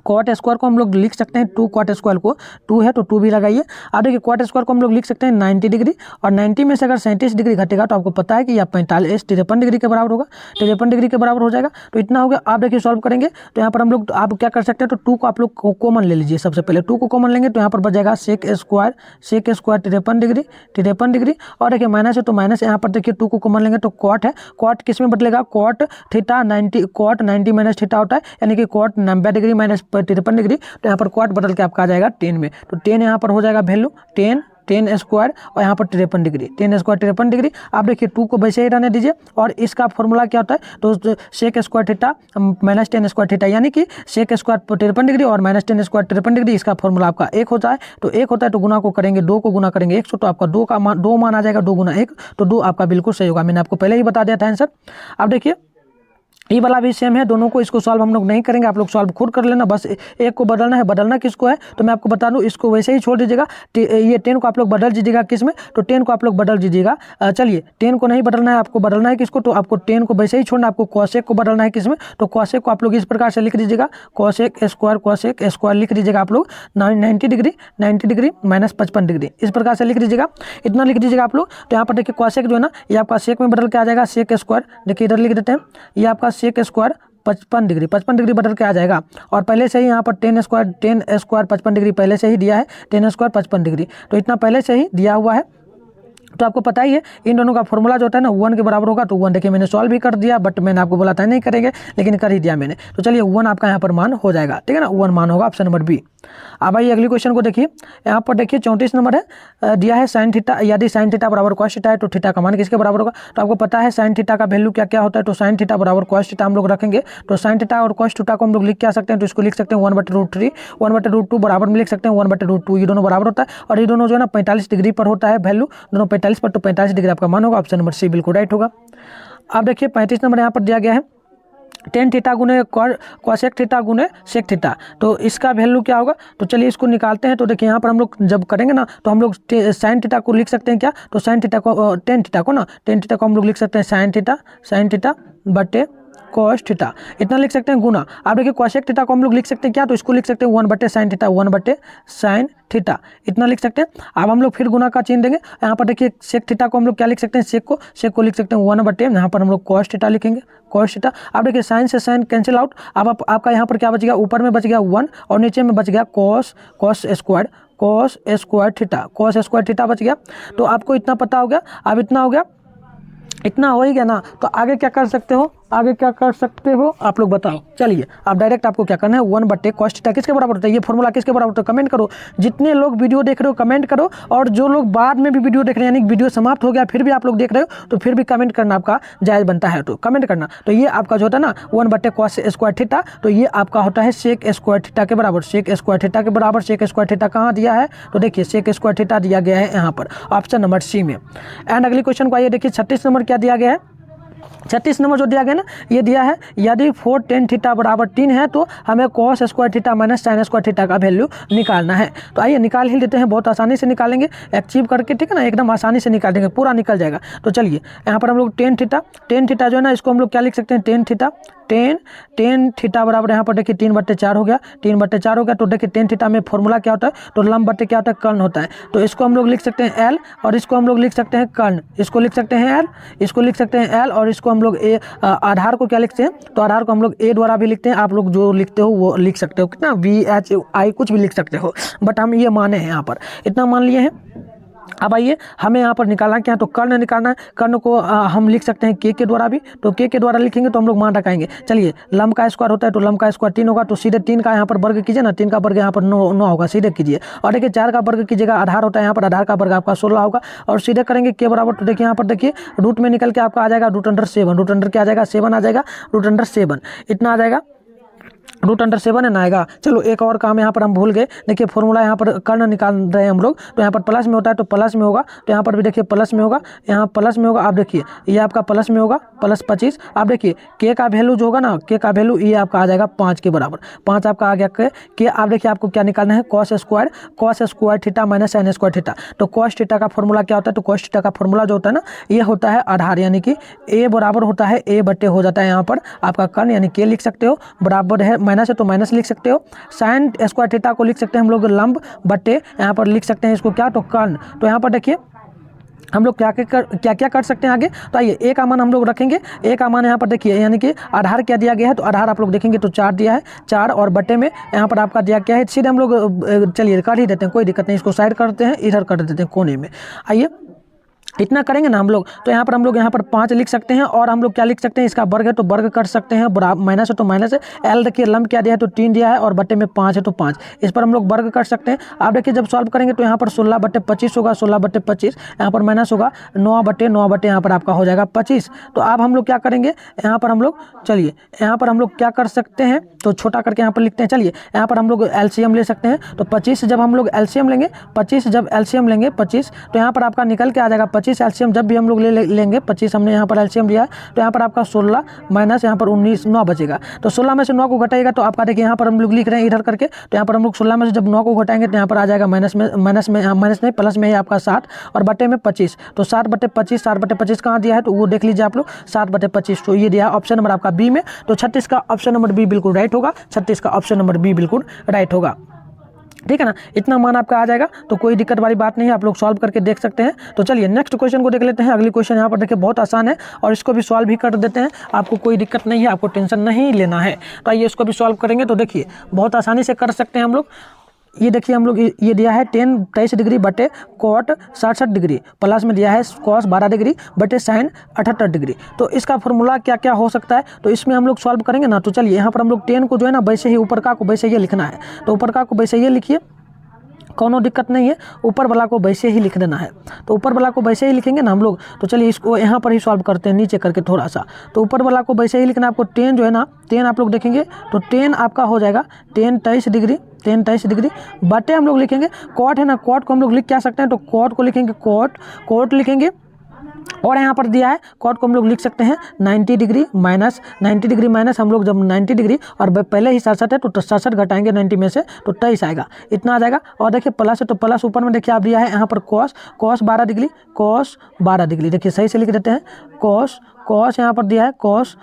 कॉट स्क्वायर को हम लोग लिख सकते हैं 2 कॉट स्क्वायर को, 2 है तो 2 भी लगाइए। अब देखिए कॉट स्क्वायर को हम लोग लिख सकते हैं 90 डिग्री, और 90 में से अगर 37 डिग्री घटेगा तो आपको पता है कि यह 53 डिग्री के बराबर होगा, 53 डिग्री के बराबर हो जाएगा। तो इतना हो गया। आप देखिए सॉल्व करेंगे तो यहाँ पर हम लोग, आप क्या कर सकते हैं, तो 2 को आप लोग कॉमन ले लीजिए। सबसे पहले 2 को कॉमन लेंगे तो यहाँ पर बच जाएगा सेक स्क्वायर 53 डिग्री, और देखिए माइनस है तो माइनस, यहाँ पर देखिए 2 को कॉमन लेंगे तो कॉट है, कॉट किस में बदलेगा, cot theta 90, cot 90 minus theta होता है, यानी कि कॉट 90 डिग्री माइनस 53 डिग्री। तो यहाँ पर कॉट बदल के आपका आ जाएगा 10 में, तो 10 यहाँ पर हो जाएगा वैल्यू 10 स्क्वायर, और यहाँ पर 53 डिग्री, 10 स्क्वायर 53 डिग्री। आप देखिए 2 को वैसे ही रहने दीजिए, और इसका फॉर्मूला क्या होता है, तो sec square theta minus 10 square theta, यानी कि सेक स्क्वायर 53 डिग्री और माइनस 10 स्क्वायर 53 डिग्री, इसका फॉर्मूला आपका 1 होता है। तो 1 होता है तो गुना को करेंगे, 2 को गुना करेंगे 100, तो आपका 2 मान आ जाएगा, 2 गुना 1, तो 2 आपका बिल्कुल सही होगा। मैंने आपको पहले ही बता दिया था आंसर। अब देखिए ये वाला भी सेम है, दोनों को, इसको सॉल्व हम लोग नहीं करेंगे, आप लोग सॉल्व खुद कर लेना, बस एक को बदलना है। बदलना किसको है, तो मैं आपको बता दूं, इसको वैसे ही छोड़ दीजिएगा, ये 10 को आप लोग बदल दीजिएगा किस में, तो 10 को आप लोग बदल दीजिएगा। चलिए 10 को नहीं बदलना है, आपको बदलना है किसको, तो आपको 10 को वैसे ही छोड़ना, आपको कॉसेक को बदलना है किस में, तो कॉसेक को आप लोग इस प्रकार से लिख दीजिएगा, कॉसेक स्क्वायर लिख दीजिएगा आप लोग 90 डिग्री माइनस 55 डिग्री, इस प्रकार से लिख दीजिएगा, इतना लिख दीजिएगा आप लोग। तो यहाँ पर देखिए कॉसेक जो है ना, ये आपका सेक में बदल के आ जाएगा, सेक स्क्वायर, देखिए इधर लिख देते हैं, ये आपका सेक स्क्वायर 55 डिग्री बदल के आ जाएगा। और पहले से ही यहाँ पर 10 स्क्वायर 55 डिग्री पहले से ही दिया है, 10 स्क्वायर 55 डिग्री, तो इतना पहले से ही दिया हुआ है। तो आपको पता ही है इन दोनों का फॉर्मूला जो होता है ना 1 के बराबर होगा, तो 1 देखिए मैंने सॉल्व भी कर दिया, बट मैंने आपको बोला था नहीं करेंगे, लेकिन कर ही दिया मैंने। तो चलिए 1 आपका यहाँ पर मान हो जाएगा, ठीक है ना, 1 मान होगा, ऑप्शन नंबर बी। अब आइए अगली क्वेश्चन को देखिए, यहाँ पर देखिए 34 नंबर है, दिया है साइन थीटा, यदि साइन थीटा बराबर कॉस थीटा है तो थीटा का मान किसके बराबर होगा। तो आपको पता है साइन थीटा का वैल्यू क्या क्या होता है, तो साइन थीटा बराबर कॉस थीटा हम लोग रखेंगे। तो साइन थीटा और कॉस थीटा को हम लोग लिख क्या सकते हैं, तो इसको लिख सकते हैं 1/√3, 1/√2 बराबर में लिख सकते हैं 1/√2, ये दोनों बराबर होता है, और ये दोनों जो है ना 45 डिग्री पर होता है वैल्यू, दोनों 45 पर, तो 45 डिग्री आपका मान होगा, ऑप्शन नंबर सी बिल्कुल राइट होगा। अब देखिए 35 नंबर यहाँ पर दिया गया है, टेन थीटा गुने कॉसेक थीटा गुने सेक थीटा, तो इसका वैल्यू क्या होगा। तो चलिए इसको निकालते हैं। तो देखिए यहाँ पर हम लोग जब करेंगे ना, तो हम लोग साइन थीटा को लिख सकते हैं क्या, तो साइन थीटा को टेन थीटा को हम लोग लिख सकते हैं साइन थीटा बटे कॉस थीटा, इतना लिख सकते हैं गुना। आप देखिए कॉसेक थीटा को हम लोग लिख सकते हैं क्या, तो इसको लिख सकते हैं 1/sin थीटा, इतना लिख सकते हैं। अब हम लोग फिर गुना का चिन्ह देंगे। यहाँ पर देखिए सेक थीटा को हम लोग क्या लिख सकते हैं, सेक को लिख सकते हैं 1/, यहाँ पर हम लोग कॉस थीटा लिखेंगे, कॉस थीटा। अब देखिए साइन से साइन कैंसिल आउट, अब आपका यहाँ पर क्या बच गया, ऊपर में बच गया 1 और नीचे में बच गया कॉस स्क्वायर थीटा बच गया। तो आपको इतना पता हो गया। अब इतना हो गया इतना हो ही गया ना, तो आगे क्या कर सकते हो, आगे क्या कर सकते हो आप लोग बताओ। चलिए अब डायरेक्ट आपको क्या करना है, 1/cos थीटा किसके बराबर होता है, ये फॉर्मूला किसके बराबर होता है, कमेंट करो। जितने लोग वीडियो देख रहे हो कमेंट करो, और जो लोग बाद में भी वीडियो देख रहे हैं, यानी वीडियो समाप्त हो गया फिर भी आप लोग देख रहे हो, तो फिर भी कमेंट करना आपका जायज़ बनता है, तो कमेंट करना। तो ये आपका जो होता है ना 1/cos स्क्वायर थीटा, तो ये आपका होता है सेक स्क्वायर थीटा के बराबर, सेक स्क्वायर थीटा के बराबर। सेक स्क्वायर थीटा कहाँ दिया है, तो देखिए सेक स्क्वायर थीटा दिया गया है यहाँ पर ऑप्शन नंबर सी में। एंड अगली क्वेश्चन को आइए देखिए, 36 नंबर क्या दिया गया है, 36 नंबर जो दिया गया ना, ये दिया है यदि 4 tan थीटा बराबर 3 है तो हमें cos square theta minus sin square theta का वैल्यू निकालना है। तो आइए निकाल ही लेते हैं, बहुत आसानी से निकालेंगे, अचीव करके, ठीक है ना, एकदम आसानी से निकाल देंगे, पूरा निकल जाएगा। तो चलिए यहाँ पर हम लोग tan थीटा जो है ना, इसको हम लोग क्या लिख सकते हैं, tan थीटा बराबर यहाँ पर देखिए 3/4 हो गया, 3/4 हो गया। तो देखिए tan थीटा में फॉर्मूला क्या होता है, तो लंब बटे क्या होता है, कर्ण होता है। तो इसको हम लोग लिख सकते हैं L, और इसको हम लोग लिख सकते हैं कर्ण, इसको लिख सकते हैं L, इसको लिख सकते हैं L, और इसको हम लोग A, आधार को क्या लिखते हैं, तो आधार को हम लोग A द्वारा भी लिखते हैं, आप लोग जो लिखते हो वो लिख सकते हो, कितना VHI कुछ भी लिख सकते हो, बट हम ये माने हैं यहाँ पर, इतना मान लिए हैं। अब आइए हमें यहाँ पर निकालना क्या है, तो कर्ण निकालना है। कर्ण को हम लिख सकते हैं के द्वारा भी, तो के द्वारा लिखेंगे तो हम लोग मान रखाएंगे। चलिए लंब का स्क्वायर होता है, तो लंब का स्क्वायर 3 होगा, तो सीधे 3 का यहाँ पर वर्ग कीजिए ना, 3 का वर्ग यहाँ पर 9 होगा, सीधे कीजिए। और देखिए 4 का वर्ग कीजिएगा, आधार होता है यहाँ पर, आधार का वर्ग आपका 16 होगा, और सीधे करेंगे के बराबर, तो देखिए यहाँ पर देखिए रूट में निकल के आपका आ जाएगा √7, रूट अंडर क्या आ जाएगा, 7 आ जाएगा, √7 इतना आ जाएगा, √7 है ना आएगा। चलो एक और काम यहाँ पर हम भूल गए, देखिए फॉर्मूला यहाँ पर कर्ण निकाल रहे हैं हम लोग, तो यहाँ पर प्लस में होता है तो प्लस में होगा, तो यहाँ पर भी देखिए प्लस में होगा, यहाँ प्लस में होगा। आप देखिए ये आपका प्लस में होगा, +25। आप देखिए के का वैल्यू जो होगा ना, के का वैल्यू ये आपका आ जाएगा 5 के बराबर, 5 आपका आ गया के। आप देखिए आपको क्या निकालना है, cos square theta minus sin square theta. तो cos थीटा का फॉर्मूला क्या होता है, तो cos थीटा का फॉर्मूला जो होता है ना, ये होता है आधार, यानी कि a बराबर होता है a बटे हो जाता है यहाँ पर आपका कर्ण, यानी के लिख सकते हो, बराबर है माइनस है तो माइनस लिख सकते हो। sin स्क्वायर थीटा को लिख सकते हैं हम लोग लंब बटे, यहाँ पर लिख सकते हैं इसको क्या, तो कर्ण। तो यहाँ पर देखिए हम लोग क्या क्या कर सकते हैं आगे, तो आइए ए का मान हम लोग रखेंगे। ए का मान यहाँ पर देखिए, यानी कि आधार क्या दिया गया है, तो आधार आप लोग देखेंगे तो 4 दिया है, 4 और बटे में यहाँ पर आपका दिया क्या है, सीधे हम लोग चलिए कर ही देते हैं, कोई दिक्कत नहीं, इसको साइड करते हैं, इधर कर देते हैं कोने में। आइए इतना करेंगे ना हम लोग, तो यहाँ पर हम लोग यहाँ पर 5 लिख सकते हैं, और हम लोग क्या लिख सकते हैं, इसका वर्ग है तो वर्ग कर सकते हैं, बराबर माइनस है तो माइनस है। एल देखिए लंब क्या दिया है, तो 3 दिया है, और बटे में 5 है तो 5, इस पर हम लोग वर्ग कर सकते हैं। आप देखिए जब सॉल्व करेंगे तो यहाँ पर 16/25 होगा, 16/25 यहाँ पर माइनस होगा, 9/9 यहाँ पर आपका हो जाएगा 25। तो अब हम लोग क्या करेंगे, यहाँ पर हम लोग चलिए यहाँ पर हम लोग क्या कर सकते हैं, तो छोटा करके यहाँ पर लिखते हैं। चलिए यहाँ पर हम लोग एलसीएम ले सकते हैं, तो 25 जब हम लोग एलसीएम लेंगे, 25 जब एलसीएम लेंगे 25, तो यहाँ पर आपका निकल के आ जाएगा 25 एलसीएम जब भी हम लोग लेंगे 25 हमने यहाँ पर एलसीएम लिया है, तो यहाँ पर आपका 16 माइनस यहाँ पर 19 9 बचेगा। तो 16 में से 9 को घटाएगा तो आपका देखिए यहाँ पर हम लोग लिख रहे हैं इधर करके, तो यहाँ पर हम लोग 16 में से जब 9 को घटाएंगे तो यहाँ पर आ जाएगा माइनस नहीं प्लस में ही आपका 60 और बटे में 25। तो 60/25, 60/25 कहाँ दिया है, तो वो देख लीजिए आप लोग 60/25, तो ये दिया है ऑप्शन नंबर आपका बी में। तो 36 का ऑप्शन नंबर बी बिल्कुल राइट होगा, 36 का ऑप्शन नंबर बी बिल्कुल राइट होगा, ठीक है ना। इतना मान आपका आ जाएगा, तो कोई दिक्कत वाली बात नहीं है, आप लोग सॉल्व करके देख सकते हैं। तो चलिए नेक्स्ट क्वेश्चन को देख लेते हैं। अगली क्वेश्चन यहाँ पर देखिए बहुत आसान है, और इसको भी सॉल्व भी कर देते हैं, आपको कोई दिक्कत नहीं है, आपको टेंशन नहीं लेना है। तो आइए इसको भी सॉल्व करेंगे, तो देखिए बहुत आसानी से कर सकते हैं हम लोग। ये देखिए हम लोग ये दिया है tan 23 डिग्री बटे cot 67 डिग्री, प्लस में दिया है cos 12 डिग्री बटे sin 78 डिग्री। तो इसका फॉर्मूला क्या क्या हो सकता है, तो इसमें हम लोग सॉल्व करेंगे ना। तो चलिए यहाँ पर हम लोग tan को जो है ना वैसे ही ऊपर का को वैसे ये लिखना है, तो ऊपर का को वैसे ये लिखिए, कोनो दिक्कत नहीं है, ऊपर वाला को वैसे ही लिख देना है। तो ऊपर वाला को वैसे ही लिखेंगे ना हम लोग, तो चलिए इसको यहाँ पर ही सॉल्व करते हैं नीचे करके थोड़ा सा। तो ऊपर वाला को वैसे ही लिखना, आपको tan जो है ना, tan आप लोग देखेंगे तो tan आपका हो जाएगा tan 23 डिग्री, tan 23 डिग्री बटे हम लोग लिखेंगे cot है ना, cot को हम लोग लिख क्या सकते हैं, तो cot को लिखेंगे cot लिखेंगे, और यहाँ पर दिया है cot को हम लोग लिख सकते हैं 90 डिग्री माइनस, 90 डिग्री माइनस हम लोग जब 90 डिग्री और पहले ही 67 है तो 67 घटाएंगे 90 में से तो 23 आएगा, इतना आ जाएगा। और देखिए प्लस है तो प्लस ऊपर में देखिए आप दिया है यहाँ पर cos 12 डिग्री, cos 12 डिग्री देखिए सही से लिख देते हैं, cos कॉस यहाँ पर दिया है कॉस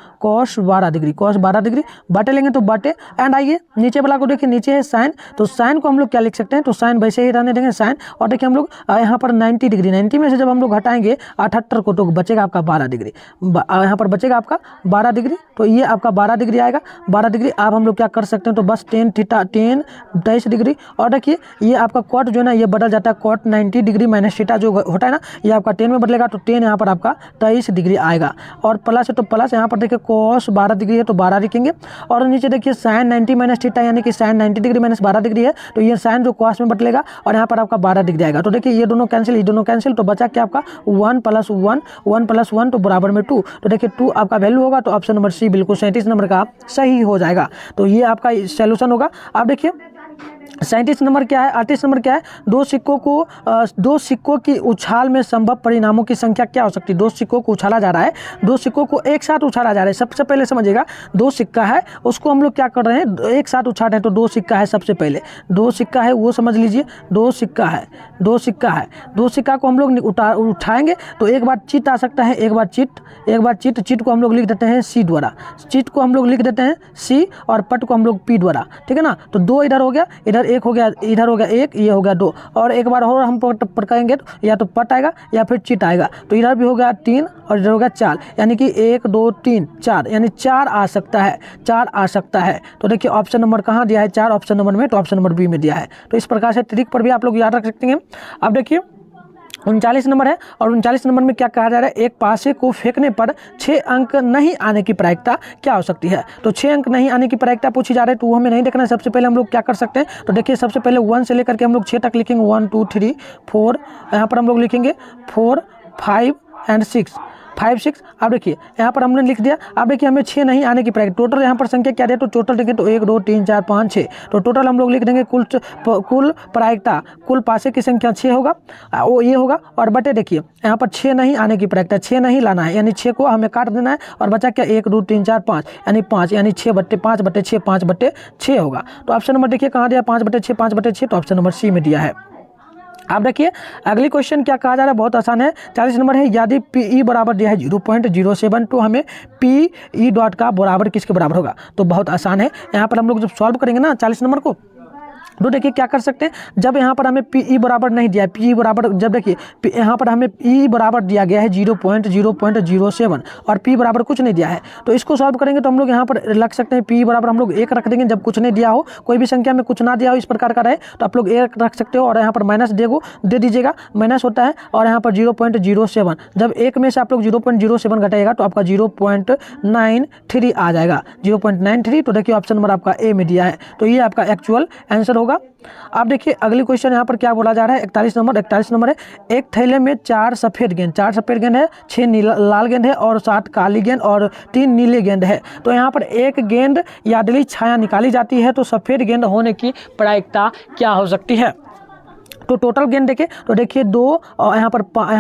12 डिग्री, cos 12 डिग्री, बटे लेंगे तो बटे, एंड आइए नीचे वाला को देखिए, नीचे है साइन, तो साइन को हम लोग क्या लिख सकते हैं, तो साइन वैसे ही रहने देंगे साइन, और देखिए हम लोग यहाँ पर 90 डिग्री, 90 में से जब हम लोग घटाएंगे 78 को तो बचेगा आपका 12 डिग्री, यहाँ पर बचेगा आपका 12 डिग्री, तो ये आपका 12 डिग्री आएगा। 12 डिग्री अब हम लोग क्या कर सकते हैं, तो बस 10 थीटा 10 23 डिग्री, और देखिए ये आपका कॉट जो है ना ये बदल जाता है, कॉट 90 डिग्री माइनस थीटा जो होता है ना ये आपका 10 में बदलेगा, तो 10 यहाँ पर आपका 23 डिग्री आएगा, और प्लस है तो प्लस, यहाँ पर देखिए कॉस 12 डिग्री है तो 12 लिखेंगे, और नीचे देखिए साइन 90 माइनस थीटा यानी कि साइन 90 डिग्री माइनस 12 डिग्री है, तो ये साइन जो कॉस में बदलेगा और यहाँ पर आपका 12 डिग्री आएगा, तो देखिए ये दोनों कैंसिल, ये दोनों कैंसिल, तो बचा क्या आपका 1 + 1 1 + 1 तो बराबर में 2, तो देखिए 2 आपका वैल्यू होगा, तो ऑप्शन नंबर सी बिल्कुल 37 नंबर का सही हो जाएगा। तो ये आपका सॉल्यूशन होगा। अब देखिए 37 नंबर क्या है, 38 नंबर क्या है, दो सिक्कों की उछाल में संभव परिणामों की संख्या क्या हो सकती है। दो सिक्कों को उछाला जा रहा है, दो सिक्कों को एक साथ उछाला जा रहा है। सबसे पहले समझिएगा, दो सिक्का है उसको हम लोग क्या कर रहे हैं, एक साथ उछाल रहे हैं, तो दो सिक्का है, सबसे पहले दो सिक्का है वो समझ लीजिए, दो सिक्का है, दो सिक्का को हम लोग उठाएंगे तो एक बार चिट आ सकता है, एक बार चिट को हम लोग लिख देते हैं सी द्वारा, चिट को हम लोग लिख देते हैं सी और पट को हम लोग पी द्वारा, ठीक है ना। तो दो इधर हो गया, इधर एक हो गया, इधर हो गया एक, ये हो गया दो, और एक बार और हम पटकाएंगे तो या तो पट आएगा या फिर चिट आएगा, तो इधर भी हो गया 3 और इधर हो गया 4, यानी कि 1 2 3 4, यानी 4 आ सकता है, 4 आ सकता है। तो देखिए ऑप्शन नंबर कहाँ दिया है, 4 ऑप्शन नंबर में, तो ऑप्शन नंबर बी में दिया है। तो इस प्रकार से ट्रिक पर भी आप लोग याद रख सकते हैं। अब देखिए 39 नंबर है, और 39 नंबर में क्या कहा जा रहा है, एक पासे को फेंकने पर 6 अंक नहीं आने की प्रायिकता क्या हो सकती है। तो 6 अंक नहीं आने की प्रायिकता पूछी जा रही है, तो वो हमें नहीं देखना है। सबसे पहले हम लोग क्या कर सकते हैं, तो देखिए सबसे पहले 1 से लेकर के हम लोग 6 तक लिखेंगे, 1 2 3 4, यहाँ पर हम लोग लिखेंगे 4 5 एंड 6 5 6। अब देखिए यहाँ पर हमने लिख दिया। अब देखिए हमें 6 नहीं आने की प्रायिकता, टोटल यहाँ पर संख्या क्या दे, तो टोटल देखें तो 1 2 3 4 5 6, तो टोटल हम लोग लिख देंगे कुल प्रायिकता, कुल पासे की संख्या 6 होगा, वो ये होगा, और बटे देखिए यहाँ पर 6 नहीं आने की प्रायिकता, 6 नहीं लाना है, यानी 6 को हमें काट देना है, और बचा क्या 1 2 3 4 5, यानी 5, यानी 6 बटे 5 बटे 6 5 बटे 6 होगा। तो ऑप्शन नंबर देखिए कहाँ दिया, 5 बटे 6 5 बटे 6, तो ऑप्शन नंबर सी में दिया है। अब देखिए अगली क्वेश्चन क्या कहा जा रहा है, बहुत आसान है। 40 नंबर है, यदि PE बराबर दिया है 0.07 तो हमें PE डॉट का बराबर किसके बराबर होगा। तो बहुत आसान है, यहाँ पर हम लोग जब सॉल्व करेंगे ना 40 नंबर को, तो देखिए क्या कर सकते हैं, जब यहाँ पर हमें PE बराबर नहीं दिया है, PE बराबर जब देखिए यहाँ पर हमें E बराबर दिया गया है 0.07 और P बराबर कुछ नहीं दिया है, तो इसको सॉल्व करेंगे तो हम लोग यहाँ पर रख सकते हैं PE बराबर हम लोग 1 रख देंगे। जब कुछ नहीं दिया हो, कोई भी संख्या में कुछ ना दिया हो इस प्रकार का रहे, तो आप लोग 1 रख सकते हो, और यहाँ पर माइनस दे दीजिएगा, माइनस होता है, और यहाँ पर 0.07, जब 1 में से आप लोग 0.07 घटाएगा तो आपका 0.93 आ जाएगा, 0.93। तो देखिए ऑप्शन नंबर आपका ए में दिया है, तो ये आपका एक्चुअल आंसर होगा। अब देखिए अगली क्वेश्चन यहाँ पर क्या बोला जा रहा है, 41 नंबर है, एक थैले में 4 सफेद गेंद है, 6 लाल गेंद है और 7 काली गेंद और 3 नीले गेंद है। तो यहाँ पर एक गेंद यादली छाया निकाली जाती है, तो सफेद गेंद होने की प्रायिकता क्या हो सकती है। तो टोटल गेंद देखें तो देखिए 2, और यहाँ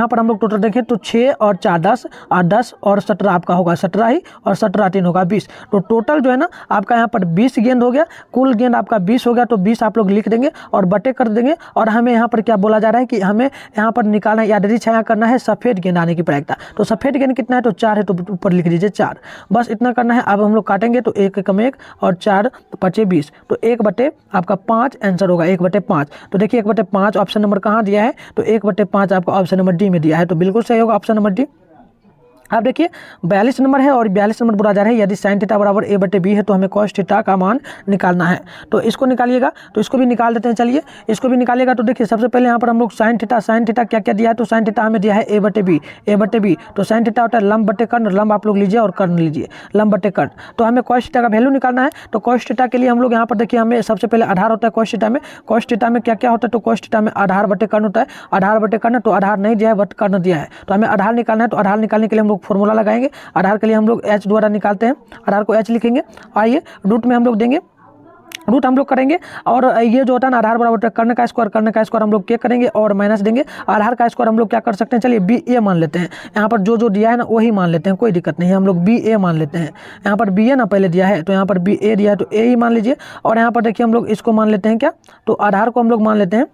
पर हम लोग टोटल देखें तो 6 और 4 10 और 10 और 17 आपका होगा 17 ही, और 17 3 होगा 20। तो टोटल जो है ना आपका यहाँ पर 20 गेंद हो गया, कुल गेंद आपका 20 हो गया, तो 20 आप लोग लिख देंगे और बटे कर देंगे। और हमें यहाँ पर क्या बोला जा रहा है कि हमें यहाँ पर निकालना है, यादरी छाया करना है सफ़ेद गेंद आने की प्रायिकता। तो सफ़ेद गेंद कितना है, तो 4 है, तो ऊपर लिख दीजिए 4, बस इतना करना है। अब हम लोग काटेंगे तो 1 कम 1 और 4 5 20, तो 1 बटे आपका 5 आंसर होगा, 1 बटे 5। तो देखिए 1 बटे 5 ऑप्शन नंबर कहाँ दिया है, तो 1 बटे 5 आपका ऑप्शन नंबर डी में दिया है, तो बिल्कुल सही होगा ऑप्शन नंबर डी। अब देखिए 42 नंबर है, और 42 नंबर बोला जा रहा है यदि साइन थीटा बराबर a बटे बी है तो हमें कॉस थीटा का मान निकालना है। तो इसको निकालिएगा, तो इसको भी निकाल देते हैं, चलिए इसको भी निकालिएगा। तो देखिए सबसे पहले यहाँ पर हम लोग साइन थीटा क्या क्या दिया है, तो साइन थीटा हमें दिया है a बटे बी, तो साइन थीटा होता है लंब बटे कर्ण, लंब आप लोग लीजिए और कर्ण लीजिए, लंब बटे कर्ण। तो हमें कॉस थीटा का वैल्यू निकालना है, तो कॉस थीटा के लिए हम लोग यहाँ पर देखिए हमें सबसे पहले आधार होता है कॉस थीटा में क्या क्या होता है, तो कॉस थीटा में आधार बटे कर्ण होता है, आधार बटे कर्ण, तो आधार नहीं दिया है बट कर्ण दिया है, तो हमें आधार निकालना है। तो आधार निकालने के लिए हम लोग फॉर्मूला लगाएंगे, आधार के लिए हम लोग h द्वारा निकालते हैं, आधार को h लिखेंगे, आइए रूट में हम लोग देंगे, रूट हम लोग करेंगे, और ये जो होता है ना आधार बराबर कर्ण का स्क्वायर हम लोग क्या करेंगे और माइनस देंगे। आधार का स्क्वायर हम लोग क्या कर सकते हैं, चलिए बी ए मान लेते हैं, यहाँ पर जो दिया है ना वही मान लेते हैं, कोई दिक्कत नहीं है, हम लोग बी ए मान लेते हैं। यहाँ पर बी ए ना पहले दिया है, तो यहाँ पर बी ए दिया है तो ए ही मान लीजिए। और यहाँ पर देखिए हम लोग इसको मान लेते हैं क्या, तो आधार को हम लोग मान लेते हैं,